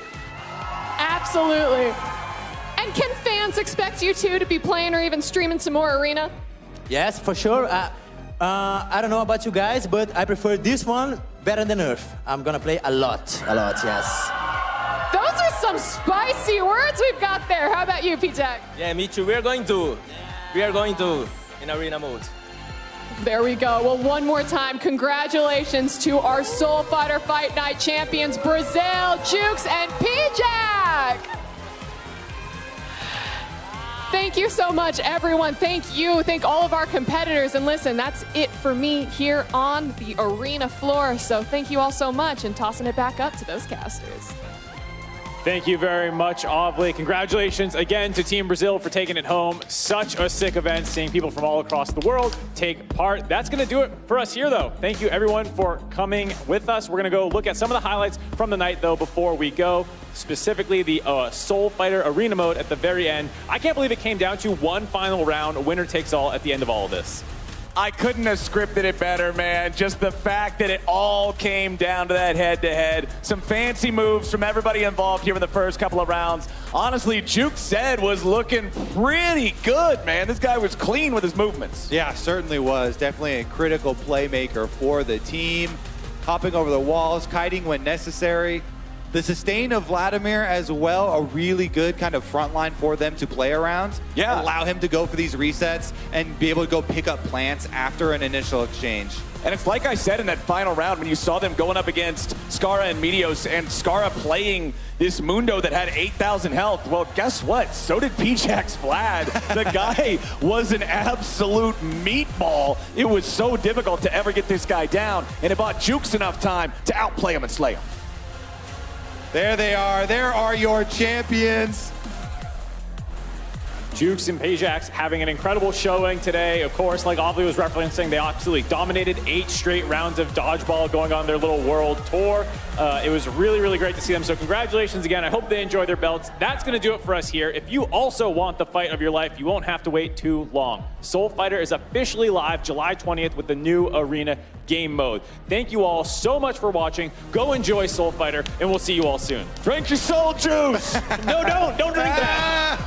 D: Absolutely. And can fans expect you two to be playing or even streaming some more arena?
I: Yes, for sure. I don't know about you guys, but I prefer this one better than Earth. I'm gonna play a lot, yes.
D: Those are some spicy words we've got there. How about you, P-Jack?
F: Yeah, me too. We are going to in arena mode.
D: There we go. Well, one more time, congratulations to our Soul Fighter Fight Night champions, Brazil, Jukes, and P-Jack. Thank you so much, everyone. Thank you. Thank all of our competitors. And listen, that's it for me here on the arena floor. So thank you all so much, and tossing it back up to those casters.
A: Thank you very much, Ovly. Congratulations again to Team Brazil for taking it home. Such a sick event, seeing people from all across the world take part. That's going to do it for us here, though. Thank you, everyone, for coming with us. We're going to go look at some of the highlights from the night, though, before we go. Specifically, the Soul Fighter Arena mode at the very end. I can't believe it came down to one final round, winner takes all at the end of all of this.
B: I couldn't have scripted it better, man. Just the fact that it all came down to that head-to-head. Some fancy moves from everybody involved here in the first couple of rounds. Honestly, Juke said was looking pretty good, man. This guy was clean with his movements.
C: Yeah, certainly was. Definitely a critical playmaker for the team. Hopping over the walls, kiting when necessary. The sustain of Vladimir as well, a really good kind of front line for them to play around.
B: Yeah.
C: Allow him to go for these resets and be able to go pick up plants after an initial exchange.
B: And it's like I said in that final round when you saw them going up against Skara and Meteos and Skara playing this Mundo that had 8,000 health. Well, guess what? So did P-Jack's Vlad. The guy was an absolute meatball. It was so difficult to ever get this guy down, and it bought Jukes enough time to outplay him and slay him.
C: There they are. There are your champions.
A: Jukes and Pajax having an incredible showing today. Of course, like Ovly was referencing, they absolutely dominated 8 straight rounds of dodgeball going on their little world tour. It was really, really great to see them. So congratulations again. I hope they enjoy their belts. That's going to do it for us here. If you also want the fight of your life, you won't have to wait too long. Soul Fighter is officially live July 20th with the new Arena game mode. Thank you all so much for watching. Go enjoy Soul Fighter, and we'll see you all soon.
B: Drink your soul juice.
A: No, don't drink that.